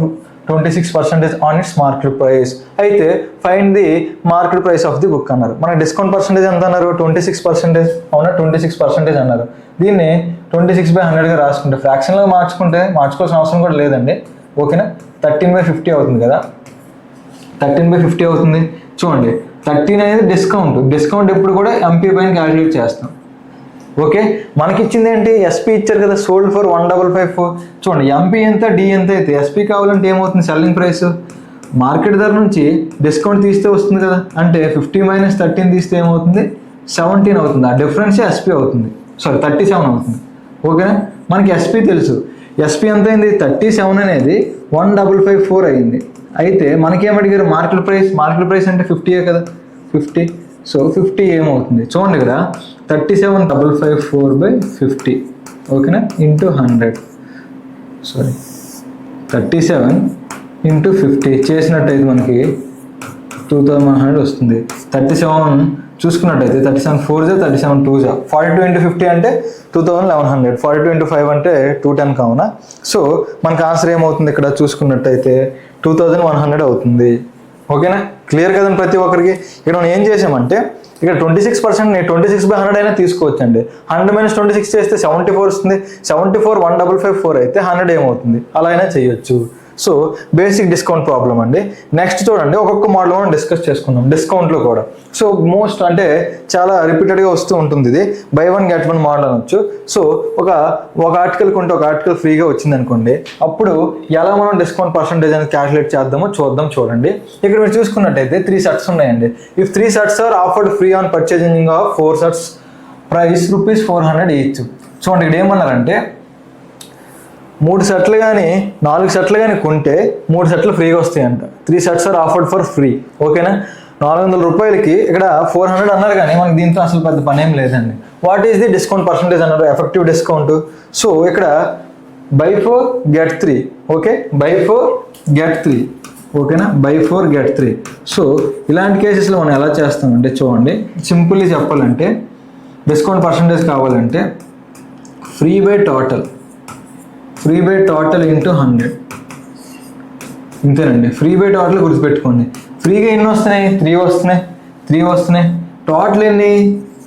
26% on its market price. అయితే find the market price of the book అన్నారు. మన discount percentage ఎంత అన్నారు, 26%. అవునా, 26% అన్నారు. దీన్ని 26/100గా రాసుకుంటే ఫ్రాక్షన్లో మార్చుకోవాల్సిన అవసరం కూడా లేదండి. ఓకేనా, 13/50 అవుతుంది కదా, 13/50 అవుతుంది. చూడండి, 13 అనేది డిస్కౌంట్ ఎప్పుడు కూడా ఎంపీ పైన క్యాలిక్యులేట్ చేస్తాం. ఓకే, మనకి ఇచ్చింది ఏంటి, ఎస్పీ ఇచ్చారు కదా, సోల్డ్ ఫర్ 1,554. చూడండి, ఎంపీ ఎంత, డి ఎంత అయితే ఎస్పీ కావాలంటే ఏమవుతుంది, సెల్లింగ్ ప్రైస్ మార్కెట్ ధర నుంచి డిస్కౌంట్ తీస్తే వస్తుంది కదా, అంటే 50 - 13 తీస్తే ఏమవుతుంది, 17 అవుతుంది. ఆ డిఫరెన్స్ ఎస్పీ అవుతుంది, 37 అవుతుంది. ఓకేనా, మనకి ఎస్పీ తెలుసు, ఎస్పీ ఎంత అయింది, 37 అనేది 1,554 అయింది. అయితే మనకేమడిగారు మార్కెట్ ప్రైస్ అంటే 50 కదా, 50. సో 50 ఏమవుతుంది, చూడండి ఇక్కడ 37,554/50. ఓకేనా, ఇంటూ 100. 37 ఇంటూ 50 చేసినట్టయితే మనకి 2,100 వస్తుంది. 37 చూసుకున్నట్టయితే 37 4 37 2 42 ఇంటూ 50 అంటే 2,1100. 42 ఇంటూ 5 అంటే 210 కావున. సో మనకు ఆన్సర్ ఏమవుతుంది, ఇక్కడ చూసుకున్నట్టయితే 2,100 అవుతుంది. ఓకేనా, క్లియర్ కదండి ప్రతి ఒక్కరికి. ఇక్కడ మనం ఏం చేసామంటే, ఇక్కడ 26% 26/100 అయినా తీసుకోవచ్చండి. 100 - 26 చేస్తే 74 వస్తుంది. 74 1,554 అయితే 100 ఏమవుతుంది, అలా అయినా చేయొచ్చు. సో బేసిక్ డిస్కౌంట్ ప్రాబ్లం అండి. నెక్స్ట్ చూడండి, ఒక్కొక్క మోడల్ మనం డిస్కస్ చేసుకుందాం డిస్కౌంట్లో కూడా. సో మోస్ట్ అంటే చాలా రిపీటెడ్గా వస్తూ ఉంటుంది ఇది, బై 1 get 1 మోడల్ అనొచ్చు. సో ఒక ఆర్టికల్ కొంటే ఒక ఆర్టికల్ ఫ్రీగా వచ్చింది అనుకోండి, అప్పుడు ఎలా మనం డిస్కౌంట్ పర్సంటేజ్ అనేది క్యాలిక్యులేట్ చేద్దామో చూడండి. ఇక్కడ మీరు చూసుకున్నట్టయితే 3 sets ఉన్నాయండి. If 3 sets are offered free on purchasing of 4 sets price ₹400 each. చూడండి, ఇక్కడ ఏమన్నారంటే 3 సెట్లు కానీ 4 సెట్లు కానీ కొంటే 3 సెట్లు ఫ్రీగా వస్తాయంట. 3 sets are offered for free. ఓకేనా, ₹400కి ఇక్కడ 400 అన్నారు, కానీ మనకి దీంతో అసలు పెద్ద పని ఏం లేదండి. What is the discount percentage అన్నారు, ఎఫెక్టివ్ డిస్కౌంట్. సో ఇక్కడ by 4 get 3. Okay, by 4 get 3. ఓకేనా, బై 4 get 3. సో ఇలాంటి కేసెస్లో మనం ఎలా చేస్తామంటే, చూడండి సింపుల్లీ చెప్పాలంటే డిస్కౌంట్ పర్సంటేజ్ కావాలంటే ఫ్రీ బై టోటల్ ఇంటూ 100. ఇంతేనండి, ఫ్రీ బై టోటల్ గుర్తుపెట్టుకోండి. ఫ్రీగా ఎన్ని వస్తున్నాయి, 3 వస్తున్నాయి. టోటల్ ఎన్ని,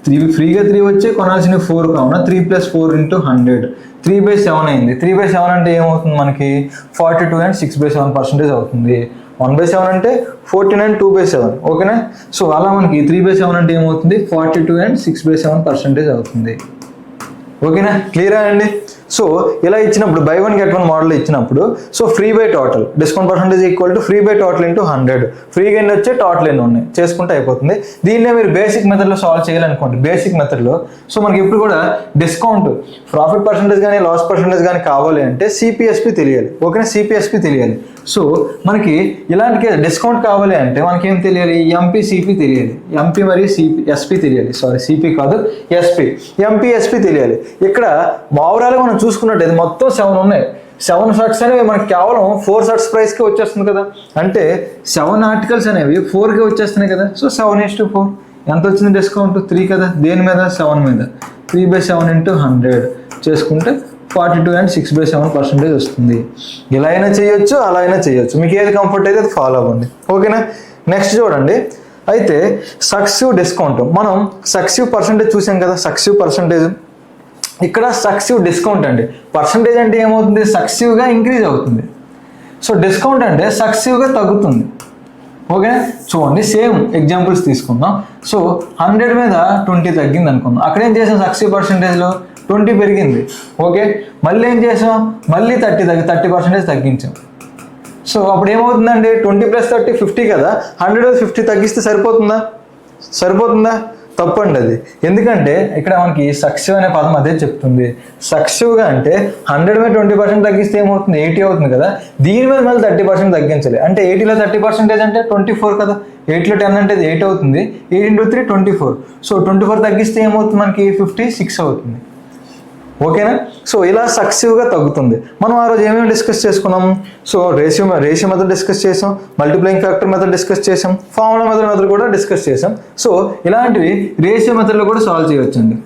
3 ఫ్రీగా 3 వచ్చి కొనాల్సినవి 4 కావున 3 + 4 ఇంటూ 100 3/7 అయింది. 3/7 అంటే ఏమవుతుంది మనకి, 42 and 6/7% అవుతుంది. 1/7 అంటే 14 and 2/7. ఓకేనా, సో అలా మనకి 3/7 అంటే ఏమవుతుంది, 42 and 6/7% అవుతుంది. ఓకేనా, క్లియరా అండి. సో ఇలా ఇచ్చినప్పుడు బై 1 get 1 మోడల్ ఇచ్చినప్పుడు, so free buy total discount percentage equal to free buy total into 100. ఫ్రీగా ఎన్ని వచ్చే, టోటల్ ఎన్ని ఉన్నాయి చేసుకుంటే అయిపోతుంది. దీన్నే మీరు బేసిక్ మెథడ్లో సాల్వ్ చేయాలనుకోండి. బేసిక్ మెథడ్లో సో మనకి ఇప్పుడు కూడా డిస్కౌంట్ ప్రాఫిట్ పర్సంటేజ్ కానీ లాస్ పర్సంటేజ్ కానీ కావాలి అంటే సిపిఎస్పి తెలియాలి. ఓకేనా, సిపిఎస్పి తెలియాలి. సో మనకి ఇలాంటి డిస్కౌంట్ కావాలి అంటే మనకి ఏం తెలియాలి, ఎంపీ సిపి తెలియాలి. ఎంపీ మరియు ఎస్పి తెలియాలి. సిపి కాదు, ఎంపీ ఎస్పి తెలియాలి. ఇక్కడ ఓవరాల్గా మనం చూసుకున్నట్టయితే మొత్తం 7 ఉన్నాయి. 7 sets అనేవి మనకి కేవలం 4 sets ప్రైస్కి వచ్చేస్తుంది కదా, అంటే 7 articles అనేవి 4కి వచ్చేస్తున్నాయి కదా. సో 7:4 ఎంత వచ్చింది డిస్కౌంట్, 3 కదా, దేని మీద, 7 మీద. 3/7 ఇంటూ 100 చేసుకుంటే 42 and 6/7% వస్తుంది. ఇలా అయినా చేయొచ్చు, అలా అయినా చేయొచ్చు, మీకు ఏది కంఫర్ట్ అయితే అది ఫాలో అవ్వండి. ఓకేనా, నెక్స్ట్ చూడండి. అయితే సక్సెసివ్ డిస్కౌంట్, మనం సక్సెసివ్ పర్సంటేజ్ చూసాం కదా. సక్సెసివ్ పర్సంటేజ్, ఇక్కడ సక్సెసివ్ డిస్కౌంట్ అండి. పర్సంటేజ్ అంటే ఏమవుతుంది, సక్సెసివ్గా ఇంక్రీజ్ అవుతుంది. సో డిస్కౌంట్ అంటే సక్సెసివ్గా తగ్గుతుంది. ఓకే, చూడండి సేమ్ ఎగ్జాంపుల్స్ తీసుకుందాం. సో 100 మీద 20 తగ్గింది అనుకుందాం. అక్కడ ఏం చేసాం, సక్సెసివ్ పర్సంటేజ్లో 20 పెరిగింది. ఓకే, మళ్ళీ ఏం చేసాం, మళ్ళీ 30% తగ్గించాం. సో అప్పుడు ఏమవుతుందండి, 20 + 30 50 కదా. 100 50 తగ్గిస్తే సరిపోతుందా, తప్పండి అది. ఎందుకంటే ఇక్కడ మనకి సక్సివ్ అనే పదం అదే చెప్తుంది. సక్సివ్గా అంటే 100/20% తగ్గిస్తే ఏమవుతుంది, 80 అవుతుంది కదా. దీని మీద మళ్ళీ 30% తగ్గించాలి. అంటే 80లో 30% అంటే 24 కదా. 8లో 10 అంటే 8 అవుతుంది. 8 × 3 24. సో 24 తగ్గిస్తే ఏమవుతుంది మనకి 56 అవుతుంది. ఓకేనా. సో ఇలా సక్సివ్గా తగ్గుతుంది. మనం ఆ రోజు ఏమేమి డిస్కస్ చేసుకున్నాం? సో రేషియో మెథడ్ డిస్కస్ చేసాం, మల్టిప్లైయింగ్ ఫ్యాక్టర్ మెథడ్ డిస్కస్ చేసాం, ఫార్ములా మెథడ్ కూడా డిస్కస్ చేసాం. సో ఇలాంటివి రేషియో మెథడ్లో కూడా సాల్వ్ చేయొచ్చండి.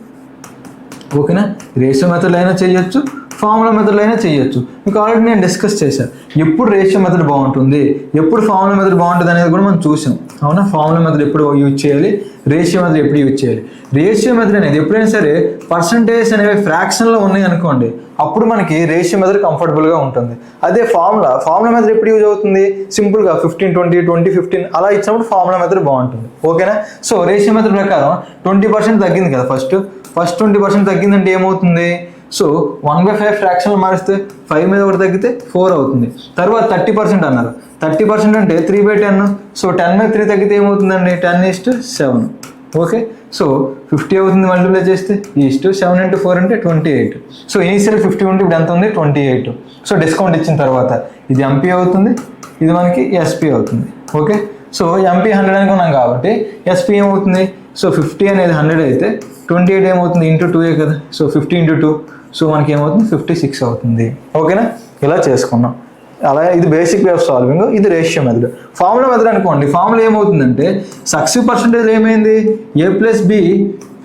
ఓకేనా. రేషియో మెథడ్లో అయినా చేయొచ్చు, ఫార్ములా మెథడ్లో అయినా చేయొచ్చు. మీకు ఆల్రెడీ నేను డిస్కస్ చేశాను. ఎప్పుడు రేషియో మెథడ్ బాగుంటుంది, ఎప్పుడు ఫార్ములా మెథడ్ బాగుంటుంది అనేది కూడా మనం చూసాం. అవునా. ఫార్ములా మెథడ్ ఎప్పుడు యూజ్ చేయాలి, రేషియో మెథడ్ ఎప్పుడు యూజ్ చేయాలి. రేషియో మెథడ్ అనేది ఎప్పుడైనా సరే పర్సంటేజ్ అనేవి ఫ్రాక్షన్లో ఉన్నాయి అనుకోండి, అప్పుడు మనకి రేషియో మెథడ్ కంఫర్టబుల్గా ఉంటుంది. అదే ఫార్ములా మెథడ్ ఎప్పుడు యూజ్ అవుతుంది, సింపుల్గా 15-20, 20-15 అలా ఇచ్చినప్పుడు ఫార్ములా మెథడ్ బాగుంటుంది. ఓకేనా. సో రేషియో మెథడ్ ప్రకారం 20% తగ్గింది కదా. ఫస్ట్ 20% తగ్గిందంటే ఏమవుతుంది, సో 1/5 ఫ్రాక్షన్లు మారిస్తే 5 మీద ఒకటి తగ్గితే 4 అవుతుంది. తర్వాత 30% అన్నారు. 30% అంటే 3/10. సో 10 మీద 3 తగ్గితే ఏమవుతుందండి, 10:7. ఓకే. సో 50 అవుతుంది మల్టిప్లై చేస్తే. 7 × 4 అంటే 28. సో ఇనిషియల్ 50 ఉంటే ఇప్పుడు ఎంత ఉంది, 28. సో డిస్కౌంట్ ఇచ్చిన తర్వాత ఇది ఎంపీ అవుతుంది, ఇది మనకి ఎస్పీ అవుతుంది. ఓకే. సో ఎంపీ 100 అనుకున్నాం కాబట్టి ఎస్పీ ఏమవుతుంది, సో 50 అనేది 100 అయితే 28 ఏమవుతుంది, ఇంటూ 2 కదా. సో 50 × 2, సో మనకి ఏమవుతుంది 56 అవుతుంది. ఓకేనా. ఇలా చేసుకున్నాం. అలా ఇది బేసిక్ వే ఆఫ్ సాల్వింగ్. ఇది రేషియో మెథడ్. ఫార్ములా మెథడ్ అనుకోండి. ఫార్ములా ఏమవుతుందంటే సక్సివ్ పర్సంటేజ్ ఏమైంది, A+B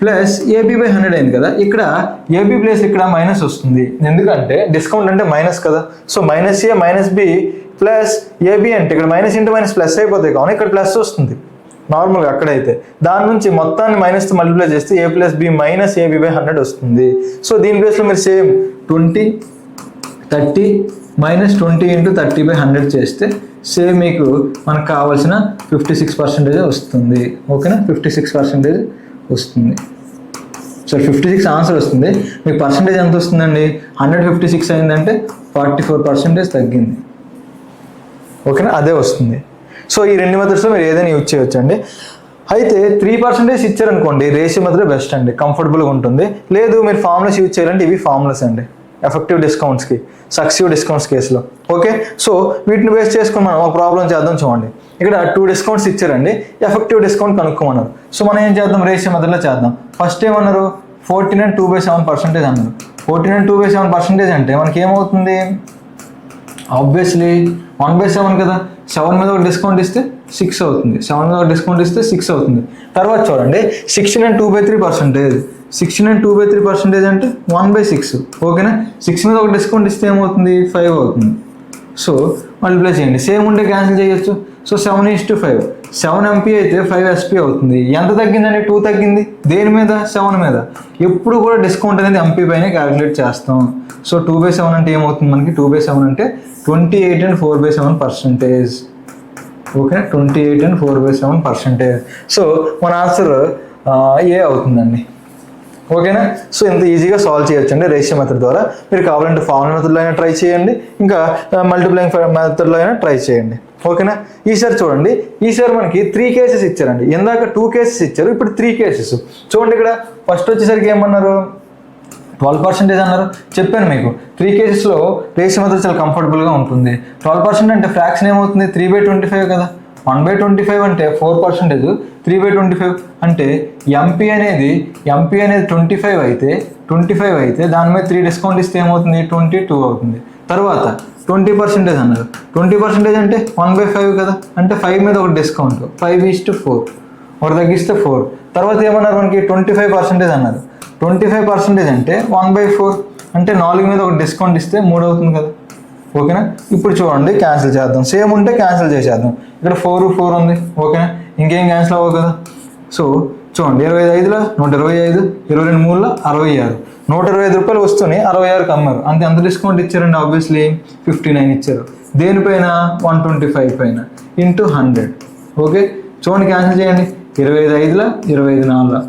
+ AB/100 అయింది కదా. ఇక్కడ AB ప్లేస్ ఇక్కడ మైనస్ వస్తుంది, ఎందుకంటే డిస్కౌంట్ అంటే మైనస్ కదా. సో -A - B + AB అంటే ఇక్కడ మైనస్ ఇంటూ మైనస్ ప్లస్ అయిపోతాయి కావున ఇక్కడ ప్లస్ వస్తుంది నార్మల్గా. అక్కడైతే దాని నుంచి మొత్తాన్ని మైనస్తో మల్టిప్లై చేస్తే A+B - AB/100 వస్తుంది. సో దీని ప్లేస్లో మీరు సేమ్ 20, 30 - 20 × 30/100 చేస్తే సేమ్ మీకు మనకు కావాల్సిన 56% వస్తుంది. ఓకేనా. 56% వస్తుంది. సో 56 ఆన్సర్ వస్తుంది. మీకు పర్సంటేజ్ ఎంత వస్తుందండి, 156 అయిందంటే 44% తగ్గింది. ఓకేనా. అదే వస్తుంది. సో ఈ రెండు మెథడ్స్లో మీరు ఏదైనా యూజ్ చేయొచ్చండి. అయితే 3% ఇచ్చారనుకోండి, రేషియో మెథడ్ బెస్ట్ అండి, కంఫర్టబుల్గా ఉంటుంది. లేదు మీరు ఫార్ములాస్ యూజ్ చేయాలంటే ఇవి ఫార్ములాస్ అండి, ఎఫెక్టివ్ డిస్కౌంట్స్కి, సక్సివ్ డిస్కౌంట్స్ కేసులో. ఓకే. సో వీటిని బేస్ చేసుకుని మనం ఒక ప్రాబ్లం చేద్దాం. చూడండి, ఇక్కడ 2 డిస్కౌంట్స్ ఇచ్చారండి, ఎఫెక్టివ్ డిస్కౌంట్ కనుక్కోమన్నారు. సో మనం ఏం చేద్దాం, రేషియో మెథడ్లో చేద్దాం. ఫస్ట్ ఏమన్నారు, 14 and 2/7% అన్నారు. 14 and 2/7% అంటే మనకి ఏమవుతుంది, ఆబ్వియస్లీ 1/7 కదా. 7 మీద ఒక డిస్కౌంట్ ఇస్తే 6 అవుతుంది. 7 మీద ఒక డిస్కౌంట్ ఇస్తే 6 అవుతుంది. తర్వాత చూడండి 16 and 2/3%. 16 and 2/3% అంటే 1/6. ఓకేనా. 6 మీద ఒక డిస్కౌంట్ ఇస్తే ఏమవుతుంది, 5 అవుతుంది. సో మల్టిప్లై చేయండి. సేమ్ ఉంటే క్యాన్సిల్ చేయొచ్చు. సో 7:5. 7 ఎంపీ అయితే 5 ఎస్పీ అవుతుంది. ఎంత తగ్గిందండి, 2 తగ్గింది. దేని మీద, 7 మీద. ఎప్పుడు కూడా డిస్కౌంట్ అనేది ఎంపీ పైన క్యాలిక్యులేట్ చేస్తాం. సో 2/7 అంటే ఏమవుతుంది మనకి, 2/7 అంటే 28 and 4/7%. ఓకే. 28 and 4/7%. సో మన ఆన్సర్ ఏ అవుతుందండి. ఓకేనా. సో ఇంత ఈజీగా సాల్వ్ చేయొచ్చండి రేషియో మెథడ్ ద్వారా. మీరు కావాలంటే ఫార్ములా మెథడ్లో అయినా ట్రై చేయండి, ఇంకా మల్టిప్లైయింగ్ మెథడ్లో అయినా ట్రై చేయండి. ఓకేనా. ఈసారి చూడండి, ఈసారి మనకి 3 కేసెస్ ఇచ్చారండి. ఇందాక 2 కేసెస్ ఇచ్చారు, ఇప్పుడు 3 కేసెస్. చూడండి, ఇక్కడ ఫస్ట్ వచ్చేసరికి ఏమన్నారు, 12% అన్నారు. చెప్పాను మీకు 3 కేసెస్లో రేషియో మెథడ్ చాలా కంఫర్టబుల్గా ఉంటుంది. 12% అంటే ఫ్రాక్షన్ ఏమవుతుంది, 3/25 కదా. 1/25 అంటే 4%, 3/25 అంటే ఎంపీ అనేది 25 అయితే దాని మీద 3 డిస్కౌంట్ ఇస్తే ఏమవుతుంది, 22 అవుతుంది. తర్వాత 20% అన్నారు. 20% అంటే 1/5 కదా. అంటే 5 మీద ఒక డిస్కౌంట్, 5:4, ఒకటి తగ్గిస్తే 4. తర్వాత ఏమన్నారు మనకి 25% అన్నారు. 25% అంటే 1/4 అంటే 4 మీద ఒక డిస్కౌంట్ ఇస్తే 3 అవుతుంది కదా. ఓకేనా. ఇప్పుడు చూడండి క్యాన్సిల్ చేద్దాం. సేమ్ ఉంటే క్యాన్సిల్ చేసేద్దాం. ఇక్కడ 4 ఉంది. ఓకేనా. ఇంకేం క్యాన్సిల్ అవ్వదు కదా. సో చూడండి, 25లో 125, 22 3లో 66. 125 రూపాయలు వస్తుంది, 66కి అమ్మారు. అంతే. ఎంత డిస్కౌంట్ ఇచ్చారండి, ఆబ్వియస్లీ 59 ఇచ్చారు. దేనిపైన, 125 పైన, ఇంటూ 100. ఓకే. చూడండి క్యాన్సిల్ చేయండి. 25లో 25 4.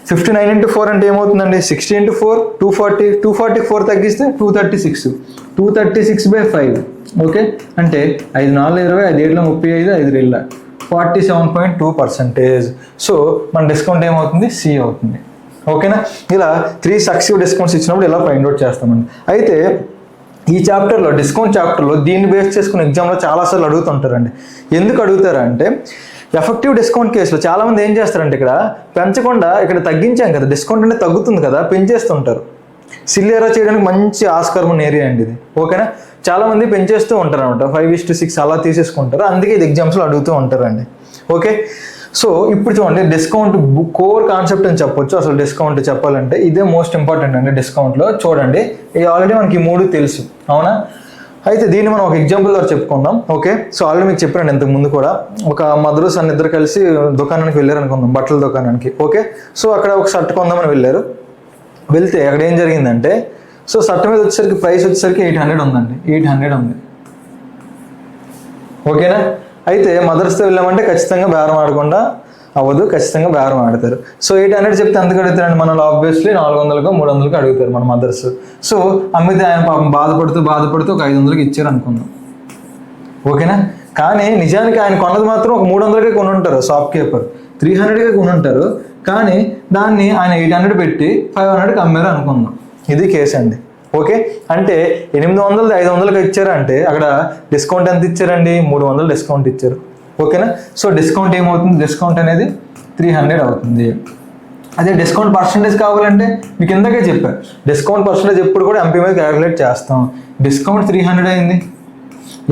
59 × 4 అంటే ఏమవుతుందండి, 60 × 4 240. 240కి 4 తగ్గిస్తే 236. 236/5. ఓకే. అంటే 5 4 20, 5 7 35, 5 2 47.2%. సో మన డిస్కౌంట్ ఏమవుతుంది, సి అవుతుంది. ఓకేనా, ఇలా 3 సక్సెసివ్ డిస్కౌంట్స్ ఇచ్చినప్పుడు ఇలా ఫైండ్ అవుట్ చేస్తామండి. అయితే ఈ చాప్టర్లో, డిస్కౌంట్ చాప్టర్లో దీన్ని బేస్ చేసుకుని ఎగ్జామ్లో చాలాసార్లు అడుగుతుంటారండి. ఎందుకు అడుగుతారంటే ఎఫెక్టివ్ డిస్కౌంట్ కేసులో చాలామంది ఏం చేస్తారంటే ఇక్కడ పెంచకుండా ఇక్కడ తగ్గించాం కదా, డిస్కౌంట్ అనేది తగ్గుతుంది కదా, పెంచేస్తుంటారు. సిల్లీ ఎర్రర్ చేయడానికి మంచి ఆస్కారం ఉన్న ఏరియా అండి ఇది. ఓకేనా, చాలామంది పెంచేస్తూ ఉంటారు అనమాట, 5:6 అలా తీసేసుకుంటారు. అందుకే ఇది ఎగ్జామ్స్లో అడుగుతూ ఉంటారండి. ఓకే, సో ఇప్పుడు చూడండి, డిస్కౌంట్ కోర్ కాన్సెప్ట్ అని చెప్పొచ్చు. అసలు డిస్కౌంట్ చెప్పాలంటే ఇదే మోస్ట్ ఇంపార్టెంట్ అండి డిస్కౌంట్లో. చూడండి, ఇది ఆల్రెడీ మనకి 3 తెలుసు, అవునా? అయితే దీన్ని మనం ఒక ఎగ్జాంపుల్ ద్వారా చెప్పుకుందాం. ఓకే, సో ఆల్రెడీ మీకు చెప్పాను ఇంతకు ముందు కూడా, ఒక మదరు సన్ ఇద్దరు కలిసి దుకాణానికి వెళ్ళారు అనుకుందాం, బట్టల దుకాణానికి. ఓకే, సో అక్కడ ఒక షర్ట్ కొందామని వెళ్ళారు. వెళ్తే అక్కడ ఏం జరిగిందంటే, సో షర్ట్ మీద వచ్చేసరికి ప్రైస్ వచ్చేసరికి 800 ఉందండి, 800 ఉంది. ఓకేనా, అయితే మదర్స్తో వెళ్ళామంటే ఖచ్చితంగా బేరం ఆడకుండా అవ్వదు, ఖచ్చితంగా బేరం ఆడతారు. సో 800 చెప్తే ఎందుకు అడుగుతారండి, మనలో ఆబ్వియస్లీ 400కో 300కో అడుగుతారు మన మదర్స్. సో అమ్మితే ఆయన పాపం బాధపడుతూ ఒక 500కి ఇచ్చారు అనుకుందాం. ఓకేనా, కానీ నిజానికి ఆయన కొన్నది మాత్రం ఒక 300కే కొనుంటారు, షాప్ కీపర్ 300కే కొనుంటారు. కానీ దాన్ని ఆయన 800 పెట్టి 500కి అమ్మారు అనుకుందాం. ఇది కేసు అండి. ఓకే, అంటే 800 500కి ఇచ్చారంటే అక్కడ డిస్కౌంట్ ఎంత ఇచ్చారండి, 300 డిస్కౌంట్ ఇచ్చారు. ఓకేనా, సో డిస్కౌంట్ ఏమవుతుంది, డిస్కౌంట్ అనేది 300 అవుతుంది. అదే డిస్కౌంట్ పర్సంటేజ్ కావాలంటే మీకు ఇందాకే చెప్పారు, డిస్కౌంట్ పర్సంటేజ్ ఎప్పుడు కూడా ఎంపీ మీద క్యాలిక్యులేట్ చేస్తాం. డిస్కౌంట్ 300 అయింది,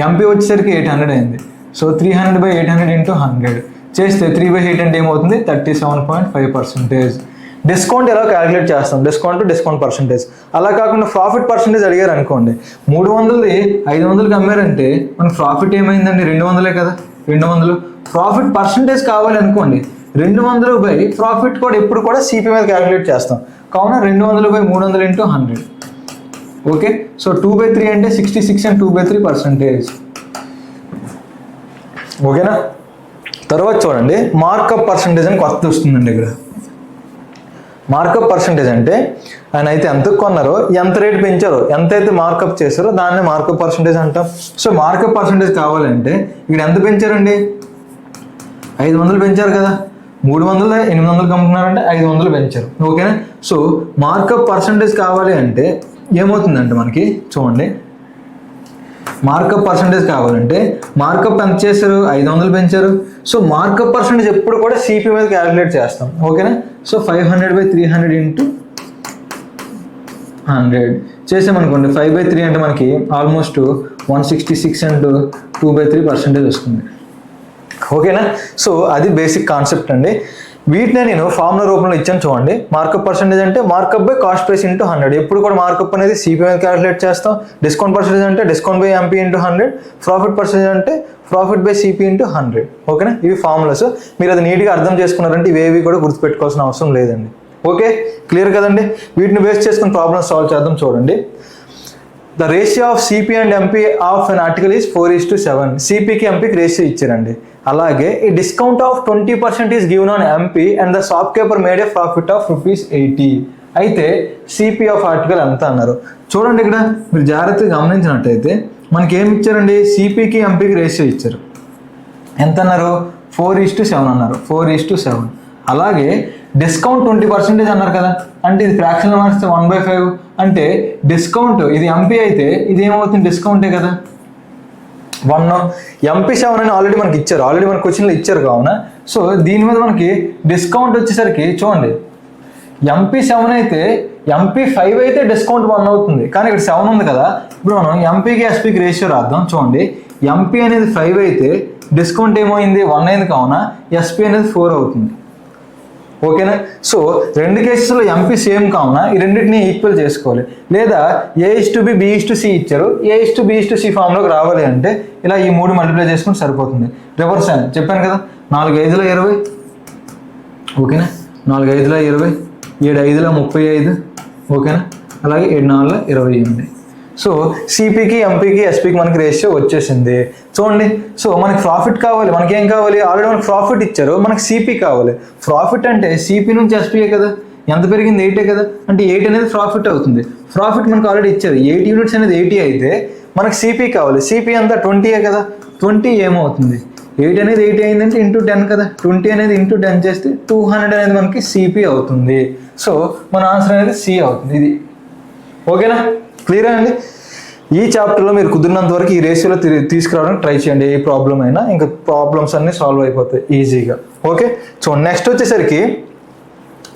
ఎంపీ వచ్చేసరికి 800 అయింది. సో 300/800 × 100 చేస్తే 3/8 అంటే ఏమవుతుంది, 37.5%. డిస్కౌంట్ ఎలా క్యాలిక్యులేట్ చేస్తాం, డిస్కౌంట్ పర్సంటేజ్. అలా కాకుండా ప్రాఫిట్ పర్సంటేజ్ అడిగారు అనుకోండి, 300ది 500కి అమ్మారంటే మనకి ప్రాఫిట్ ఏమైందండి, 200 కదా, 200. ప్రాఫిట్ పర్సంటేజ్ కావాలి అనుకోండి, 200 ప్రాఫిట్ కూడా ఎప్పుడు కూడా సిపి మీద క్యాలిక్యులేట్ చేస్తాం. కావున 200/300 × 100. ఓకే, సో 2/3 అంటే 66 and 2/3%. ఓకేనా, తర్వాత చూడండి, మార్కప్ పర్సంటేజ్ అని కొత్త వస్తుందండి. ఇక్కడ మార్కప్ పర్సంటేజ్ అంటే ఆయన అయితే ఎంత కొన్నారో, ఎంత రేట్ పెంచారో, ఎంతైతే మార్కప్ చేశారో దాన్ని మార్కప్ పర్సంటేజ్ అంటాం. సో మార్కప్ పర్సంటేజ్ కావాలంటే ఇక్కడ ఎంత పెంచారండి, 500 పెంచారు కదా, 300 800కి అమ్ముతున్నారంటే 500 పెంచారు. ఓకేనా, సో మార్కప్ పర్సంటేజ్ కావాలి అంటే ఏమవుతుందంటే మనకి చూడండి, మార్కప్ పర్సంటేజ్ కావాలంటే మార్కప్ ఎంత చేశారు, 500 పెంచారు. సో మార్కప్ పర్సంటేజ్ ఎప్పుడు కూడా సిపి మీద క్యాలిక్యులేట్ చేస్తాం. ఓకేనా, సో 500/300 × 100 చేసామనుకోండి, 5/3 అంటే మనకి ఆల్మోస్ట్ 166 and 2/3% వస్తుంది. ఓకేనా, సో అది బేసిక్ కాన్సెప్ట్ అండి. వీటినే నేను ఫార్ములా రూపంలో ఇచ్చాను చూడండి. మార్కప్ పర్సంటేజ్ అంటే మార్కప్ బై కాస్ట్ ప్రైస్ × 100. ఎప్పుడు కూడా మార్కప్ అనేది సిపి మీద క్యాలిక్యులేట్ చేస్తాం. డిస్కౌంట్ పర్సంటేజ్ అంటే discount by MP × 100. Profit percentage అంటే ప్రాఫిట్ బై సిపి × 100. ఓకేనా, ఇవి ఫార్ములాస్. మీరు అది నీట్గా అర్థం చేసుకున్నారంటే ఇవేవి కూడా గుర్తుపెట్టుకోవాల్సిన అవసరం లేదండి. ఓకే, క్లియర్ కదండి. వీటిని బేస్ చేసుకుని ప్రాబ్లమ్ సాల్వ్ చేద్దాం. చూడండి, the ratio of CP and MP of an article is 4:7. సిపికి ఎంపీకి రేషియో ఇచ్చారండి. అలాగే ఈ discount of 20% is given on MP and the shop keeper made A profit of ₹80. అయితే సిపి ఆఫ్ ఆర్టికల్ ఎంత అన్నారు చూడండి. ఇక్కడ మీరు జాగ్రత్తగా గమనించినట్టయితే మనకి ఏమి ఇచ్చారండి, సిపికి ఎంపీకి రేషియో ఇచ్చారు. ఎంత అన్నారు, 4:7 అన్నారు, 4:7. అలాగే డిస్కౌంట్ 20% అన్నారు కదా, అంటే ఇది ఫ్రాక్షన్లో మార్చితే 1/5. అంటే డిస్కౌంట్ ఇది ఎంపీ అయితే ఇది ఏమవుతుంది, డిస్కౌంటే కదా, 1. ఎంపీ 7 అని ఆల్రెడీ మనకి ఇచ్చారు, ఆల్రెడీ మన క్వశ్చన్లో ఇచ్చారు. కావున సో దీని మీద మనకి డిస్కౌంట్ వచ్చేసరికి చూడండి, ఎంపీ 7 అయితే ఎంపీ 5 అయితే డిస్కౌంట్ 1 అవుతుంది. కానీ ఇక్కడ 7 ఉంది కదా, ఇప్పుడు మనం ఎంపీకి ఎస్పీకి రేషియో రాద్దాం. చూడండి, ఎంపీ అనేది 5 అయితే డిస్కౌంట్ ఏమైంది, 1 అయింది. కావున ఎస్పీ అనేది 4 అవుతుంది. ఓకేనా, సో రెండు కేసెస్లో ఎంపీ సేమ్ కావున ఈ రెండింటిని ఈక్వల్ చేసుకోవాలి. లేదా A:B B:C ఇచ్చారు, A:B/C ఫామ్లోకి రావాలి అంటే ఇలా ఈ 3 మల్టిప్లై చేసుకుంటే సరిపోతుంది. రివర్స్ అని చెప్పాను కదా, 4 5 20. ఓకేనా, 4 5 20, 7 5 35. ఓకేనా, అలాగే 7 4 28. సో సిపికి ఎంపీకి ఎస్పీకి మనకి రేషియో వచ్చేసింది. చూడండి, సో మనకి ప్రాఫిట్ కావాలి, మనకి ఏం కావాలి, ఆల్రెడీ మనకి ప్రాఫిట్ ఇచ్చారు, మనకి సిపి కావాలి. ప్రాఫిట్ అంటే సిపి నుంచి ఎస్పీఏ కదా, ఎంత పెరిగింది, 8 కదా, అంటే 8 అనేది ప్రాఫిట్ అవుతుంది. ప్రాఫిట్ మనకు ఆల్రెడీ ఇచ్చారు, 8 యూనిట్స్ అనేది 80 అయితే మనకి సిపి కావాలి. సిపి అంతా 20 కదా, 20 ఏమవుతుంది, 8 అనేది 80 అయిందంటే ఇంటూ 10 కదా, 20 అనేది ఇంటూ 10 చేస్తే 200 అనేది మనకి సిపి అవుతుంది. సో మన ఆన్సర్ అనేది సి అవుతుంది. ఇది ఓకేనా, క్లియరా అండి? ఈ చాప్టర్లో మీరు కుదిరినంత వరకు ఈ రేషియోలో తీసుకురావడానికి ట్రై చేయండి. ఏ ప్రాబ్లం అయినా ఇంకా ప్రాబ్లమ్స్ అన్నీ సాల్వ్ అయిపోతాయి ఈజీగా. ఓకే, సో నెక్స్ట్ వచ్చేసరికి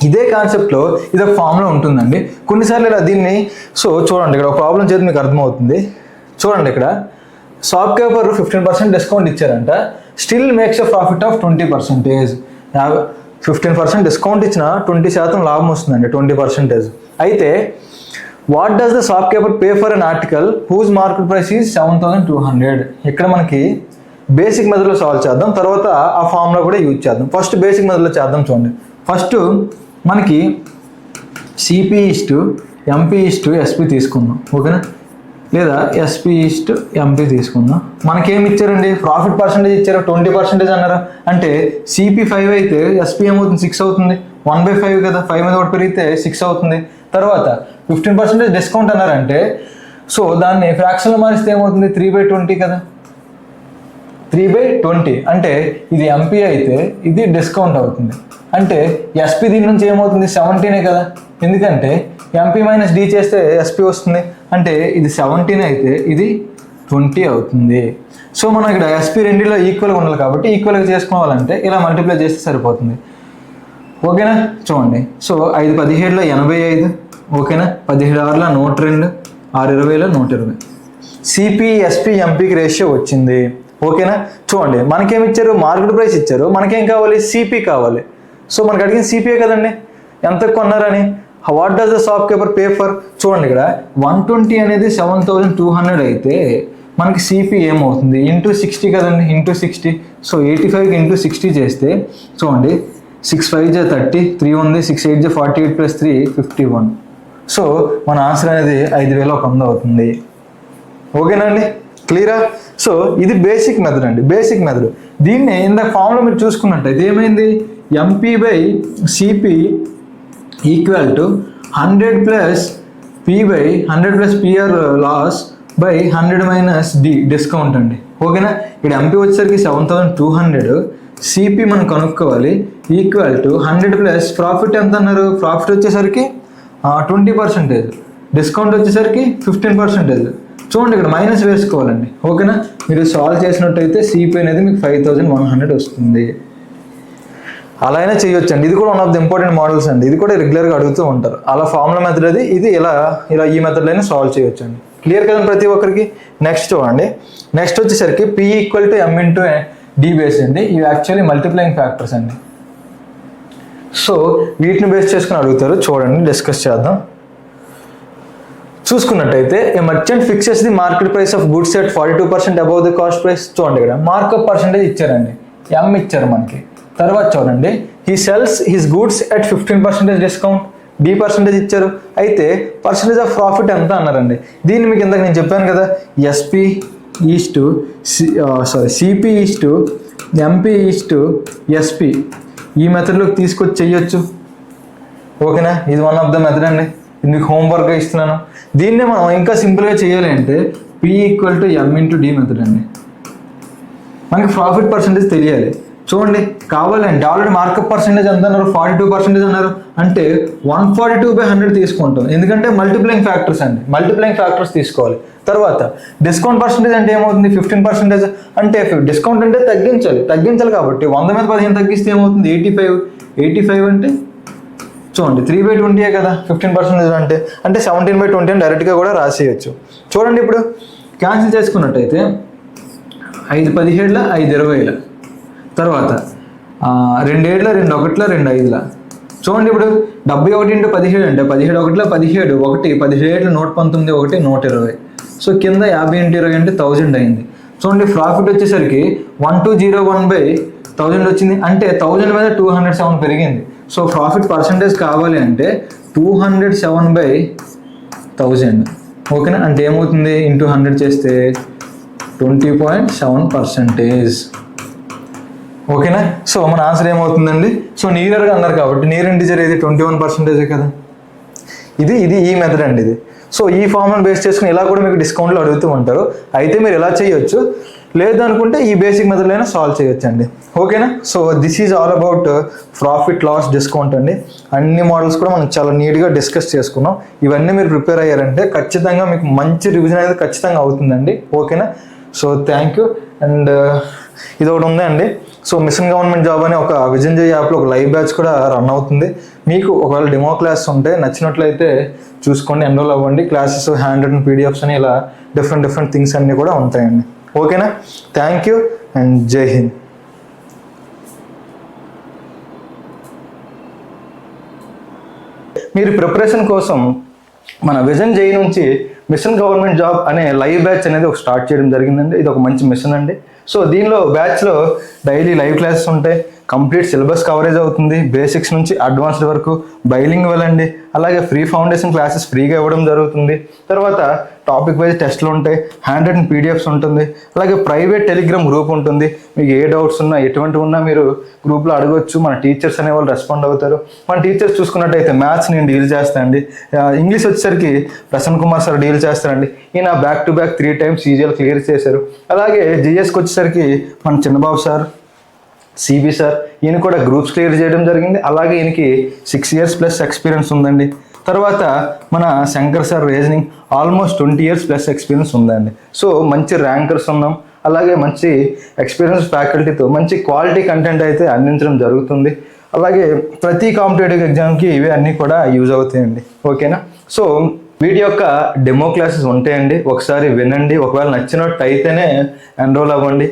ఇదే కాన్సెప్ట్లో ఇది ఒక ఫామ్లో ఉంటుందండి. కొన్నిసార్లు ఇలా దీన్ని సో చూడండి, ఇక్కడ ఒక ప్రాబ్లం చేతి మీకు అర్థమవుతుంది. చూడండి, ఇక్కడ షాప్కీపర్ 15% డిస్కౌంట్ ఇచ్చారంట. Still makes a profit of 20%. 15% discount ఇచ్చిన 20% లాభం వస్తుందండి, 20%. అయితే what does the shopkeeper pay for an article whose market price is 7200. ఇక్కడ మనకి బేసిక్ మెథడ్లో సాల్వ్ చేద్దాం, తర్వాత ఆ ఫార్ములా కూడా యూజ్ చేద్దాం. ఫస్ట్ బేసిక్ మెథడ్లో చేద్దాం. చూడండి, ఫస్ట్ మనకి CP is to MP is to SP తీసుకుందాం. ఓకేనా, లేదా ఎస్పీ ఈస్ట్ ఎంపీ తీసుకుందాం. మనకేమి ఇచ్చారండి, ప్రాఫిట్ పర్సంటేజ్ ఇచ్చారు, 20% అన్నారు. అంటే సిపి 5 అయితే ఎస్పీ ఏమవుతుంది, 6 అవుతుంది. 1/5 కదా, 5 మీద ఒకటి పెరిగితే 6 అవుతుంది. తర్వాత 15% డిస్కౌంట్ అన్నారంటే సో దాన్ని ఫ్రాక్షన్లో మారిస్తే ఏమవుతుంది, 3/20 కదా, 3/20. అంటే ఇది ఎంపీ అయితే ఇది డిస్కౌంట్ అవుతుంది. అంటే ఎస్పీ దీని నుంచి ఏమవుతుంది, 17 కదా, ఎందుకంటే ఎంపీ మైనస్ డి చేస్తే ఎస్పీ వస్తుంది. అంటే ఇది 17 అయితే ఇది 20 అవుతుంది. సో మనం ఇక్కడ ఎస్పీ రెండులో ఈక్వల్గా ఉండాలి కాబట్టి ఈక్వల్గా చేసుకోవాలంటే ఇలా మల్టిప్లై చేస్తే సరిపోతుంది. ఓకేనా, చూడండి. సో 5 17లో 85. ఓకేనా, 17 6లో 102, 6 20లో 120. సిపి ఎస్పీ ఎంపీకి రేషియో వచ్చింది. ఓకేనా, చూడండి మనకేమి ఇచ్చారు, మార్కెట్ ప్రైస్ ఇచ్చారు, మనకేం కావాలి, సిపి కావాలి. సో మనకు అడిగిన సిపిఏ కదండి, ఎంత కొన్నారని. What does the shopkeeper pay for, చూడండి ఇక్కడ 120 అనేది 7200 అయితే మనకి సిపి ఏమవుతుంది, ఇంటూ 60 కదండి, ఇంటూ 60. సో 85కి ఇంటూ 60 చేస్తే చూడండి 6 5 30, 3 ఉంది, 6 8 48 + 3 51. సో మన ఆన్సర్ అనేది 5100 అవుతుంది. ఓకేనా అండి, క్లియరా? సో ఇది బేసిక్ మెథడ్ అండి, బేసిక్ మెథడ్. దీన్ని ఇందాక ఫామ్లో మీరు చూసుకున్నట్టయితే ఏమైంది, MP by CP equal to 100 + P by 100 + P or loss by 100 minus D discount అండి. ఓకేనా, ఇక్కడ ఎంపీ వచ్చేసరికి 7200, సిపి మనం కనుక్కోవాలి, ఈక్వల్ టు 100 + ప్రాఫిట్ ఎంత అన్నారు, ప్రాఫిట్ వచ్చేసరికి 20%, డిస్కౌంట్ వచ్చేసరికి 15%. చూడండి ఇక్కడ మైనస్ వేసుకోవాలండి. ఓకేనా, మీరు సాల్వ్ చేసినట్టయితే సిపి అనేది మీకు 5100 వస్తుంది. అలా అయినా చేయొచ్చు అండి. ఇది కూడా one of the important models అండి. ఇది కూడా రెగ్యులర్గా అడుగుతూ ఉంటారు. అలా ఫార్ములా మెథడ్ అది, ఇది ఇలా ఈ మెథడ్లో అయినా సాల్వ్ చేయొచ్చు అండి. క్లియర్ కదండి ప్రతి ఒక్కరికి? నెక్స్ట్ చూడండి, నెక్స్ట్ వచ్చేసరికి P equal to M into D base అండి. ఇవి యాక్చువల్లీ మల్టిప్లైయింగ్ ఫ్యాక్టర్స్ అండి. సో వీటిని బేస్ చేసుకుని అడుగుతారు. చూడండి, డిస్కస్ చేద్దాం. చూసుకున్నట్టయితే a merchant fixes the market price of goods at 42% above the cost price. చూడండి ఇక్కడ మార్కప్ పర్సంటేజ్ ఇచ్చారండి, ఎం ఇచ్చారు మనకి. తర్వాత చూడండి, he sells his goods at 15% discount, D percentage ఇచ్చారు. అయితే పర్సంటేజ్ ఆఫ్ ప్రాఫిట్ ఎంత అన్నారండి. దీన్ని మీకు ఇందాక నేను చెప్పాను కదా, SP is to CP is to MP is to SP, ఈ మెథడ్లోకి తీసుకొచ్చి చెయ్యొచ్చు. ఓకేనా, ఇది వన్ ఆఫ్ ద మెథడ్ అండి. ఇది మీకు హోంవర్క్గా ఇస్తున్నాను. దీన్నే మనం ఇంకా సింపుల్గా చేయాలి అంటే P equal to M into D method అండి. మనకి ప్రాఫిట్ పర్సంటేజ్ తెలియాలి. చూడండి, కావాలంటే ఆల్రెడీ మార్కప్ పర్సంటేజ్ ఎంత అన్నారు, 42% అన్నారు. అంటే 142/100 తీసుకుంటాం, ఎందుకంటే మల్టిప్లైయింగ్ ఫ్యాక్టర్స్ అండి, మల్టిప్లైయింగ్ ఫ్యాక్టర్స్ తీసుకోవాలి. తర్వాత డిస్కౌంట్ పర్సంటేజ్ అంటే ఏమవుతుంది, 15%. అంటే డిస్కౌంట్ అంటే తగ్గించాలి కాబట్టి 100 మీద 15 తగ్గిస్తే ఏమవుతుంది, 85 అంటే చూడండి 3/20 కదా 15% అంటే 17/20 అని డైరెక్ట్గా కూడా రాసేయచ్చు. చూడండి, ఇప్పుడు క్యాన్సిల్ చేసుకున్నట్టయితే 5 17 5 20, తర్వాత 2 7 2 1 2 5. చూడండి, ఇప్పుడు 71 × 17 అంటే 17 1 17 1 17 119 1 120. సో కింద 50 × 20 అంటే 1000 అయింది. చూడండి, ప్రాఫిట్ వచ్చేసరికి 1201/1000 వచ్చింది. అంటే 1000 మీద 207 పెరిగింది. సో ప్రాఫిట్ పర్సంటేజ్ కావాలి అంటే 207/1000. ఓకేనా, అంటే ఏమవుతుంది, ఇంటూ 100 చేస్తే 20.7%. ఓకేనా, సో మన ఆన్సర్ ఏమవుతుందండి. సో నియర్గా అన్నారు కాబట్టి నియర్ ఇంటిజర్ ఇది 21% కదా. ఇది ఈ మెథడ్ అండి. ఇది సో ఈ ఫార్ములాను బేస్ చేసుకుని ఇలా కూడా మీకు డిస్కౌంట్లు అడుగుతూ ఉంటారు. అయితే మీరు ఎలా చేయొచ్చు, లేదు అనుకుంటే ఈ బేసిక్ మెథడ్లైనా సాల్వ్ చేయొచ్చు అండి. ఓకేనా? So this is all about profit loss discount అండి. అన్ని మోడల్స్ కూడా మనం చాలా నీట్గా డిస్కస్ చేసుకున్నాం. ఇవన్నీ మీరు ప్రిపేర్ అయ్యారంటే ఖచ్చితంగా మీకు మంచి రివిజన్ అనేది ఖచ్చితంగా అవుతుందండి. ఓకేనా? So thank you. అండ్ ఇది ఒకటి ఉంది అండి. సో మిషన్ గవర్నమెంట్ జాబ్ అనే ఒక విజన్ జై యాప్లో ఒక లైవ్ బ్యాచ్ కూడా రన్ అవుతుంది. మీకు ఒకవేళ డెమో క్లాస్ ఉంటే నచ్చినట్లయితే చూసుకోండి, ఎన్రోల్ అవ్వండి. క్లాసెస్, హ్యాండ్ రిటన్ పీడిఎఫ్స్ అని ఇలా డిఫరెంట్ థింగ్స్ అన్నీ కూడా ఉంటాయండి. ఓకేనా? థ్యాంక్ యూ అండ్ జై హింద్. మీరు ప్రిపరేషన్ కోసం మన విజన్ జై నుంచి మిషన్ గవర్నమెంట్ జాబ్ అనే లైవ్ బ్యాచ్ అనేది ఒక స్టార్ట్ చేయడం జరిగిందండి. ఇది ఒక మంచి మిషన్ అండి. సో దీనిలో బ్యాచ్లో డైలీ లైవ్ క్లాసెస్ ఉంటాయి, కంప్లీట్ సిలబస్ కవరేజ్ అవుతుంది, బేసిక్స్ నుంచి అడ్వాన్స్డ్ వరకు, బైలింగ్ వెళ్ళండి, అలాగే ఫ్రీ ఫౌండేషన్ క్లాసెస్ ఫ్రీగా ఇవ్వడం జరుగుతుంది. తర్వాత టాపిక్ వైజ్ టెస్ట్లు ఉంటాయి, హ్యాండ్ రిటన్ పీడిఎఫ్స్ ఉంటుంది, అలాగే ప్రైవేట్ టెలిగ్రామ్ గ్రూప్ ఉంటుంది. మీకు ఏ డౌట్స్ ఉన్నా ఎటువంటి ఉన్నా మీరు గ్రూప్లో అడగొచ్చు. మన టీచర్స్ అనేవాళ్ళు రెస్పాండ్ అవుతారు. మన టీచర్స్ చూసుకున్నట్టయితే మ్యాథ్స్ నేను డీల్ చేస్తానండి, ఇంగ్లీష్ వచ్చేసరికి ప్రసన్న కుమార్ సార్ డీల్ చేస్తారండి. ఈయన back to back 3 times EGL clear చేశారు. అలాగే జిఎస్కి వచ్చేసరికి మన చిన్నబాబు సార్, సిబి సార్, ఈయన కూడా గ్రూప్స్ క్లియర్ చేయడం జరిగింది. అలాగే ఈయనకి 6 years ప్లస్ ఎక్స్పీరియన్స్ ఉందండి. తర్వాత మన Shankar sir reasoning almost 20 years plus experience ఉందండి. సో మంచి ర్యాంకర్స్ ఉన్నాం. అలాగే మంచి ఎక్స్పీరియన్స్ ఫ్యాకల్టీతో మంచి క్వాలిటీ కంటెంట్ అయితే అందించడం జరుగుతుంది. అలాగే ప్రతి కాంపిటేటివ్ ఎగ్జామ్కి ఇవి అన్నీ కూడా యూజ్ అవుతాయండి. ఓకేనా? సో వీటి యొక్క డెమో క్లాసెస్ ఉంటాయండి, ఒకసారి వినండి. ఒకవేళ నచ్చినట్టు అయితేనే ఎన్రోల్ అవ్వండి.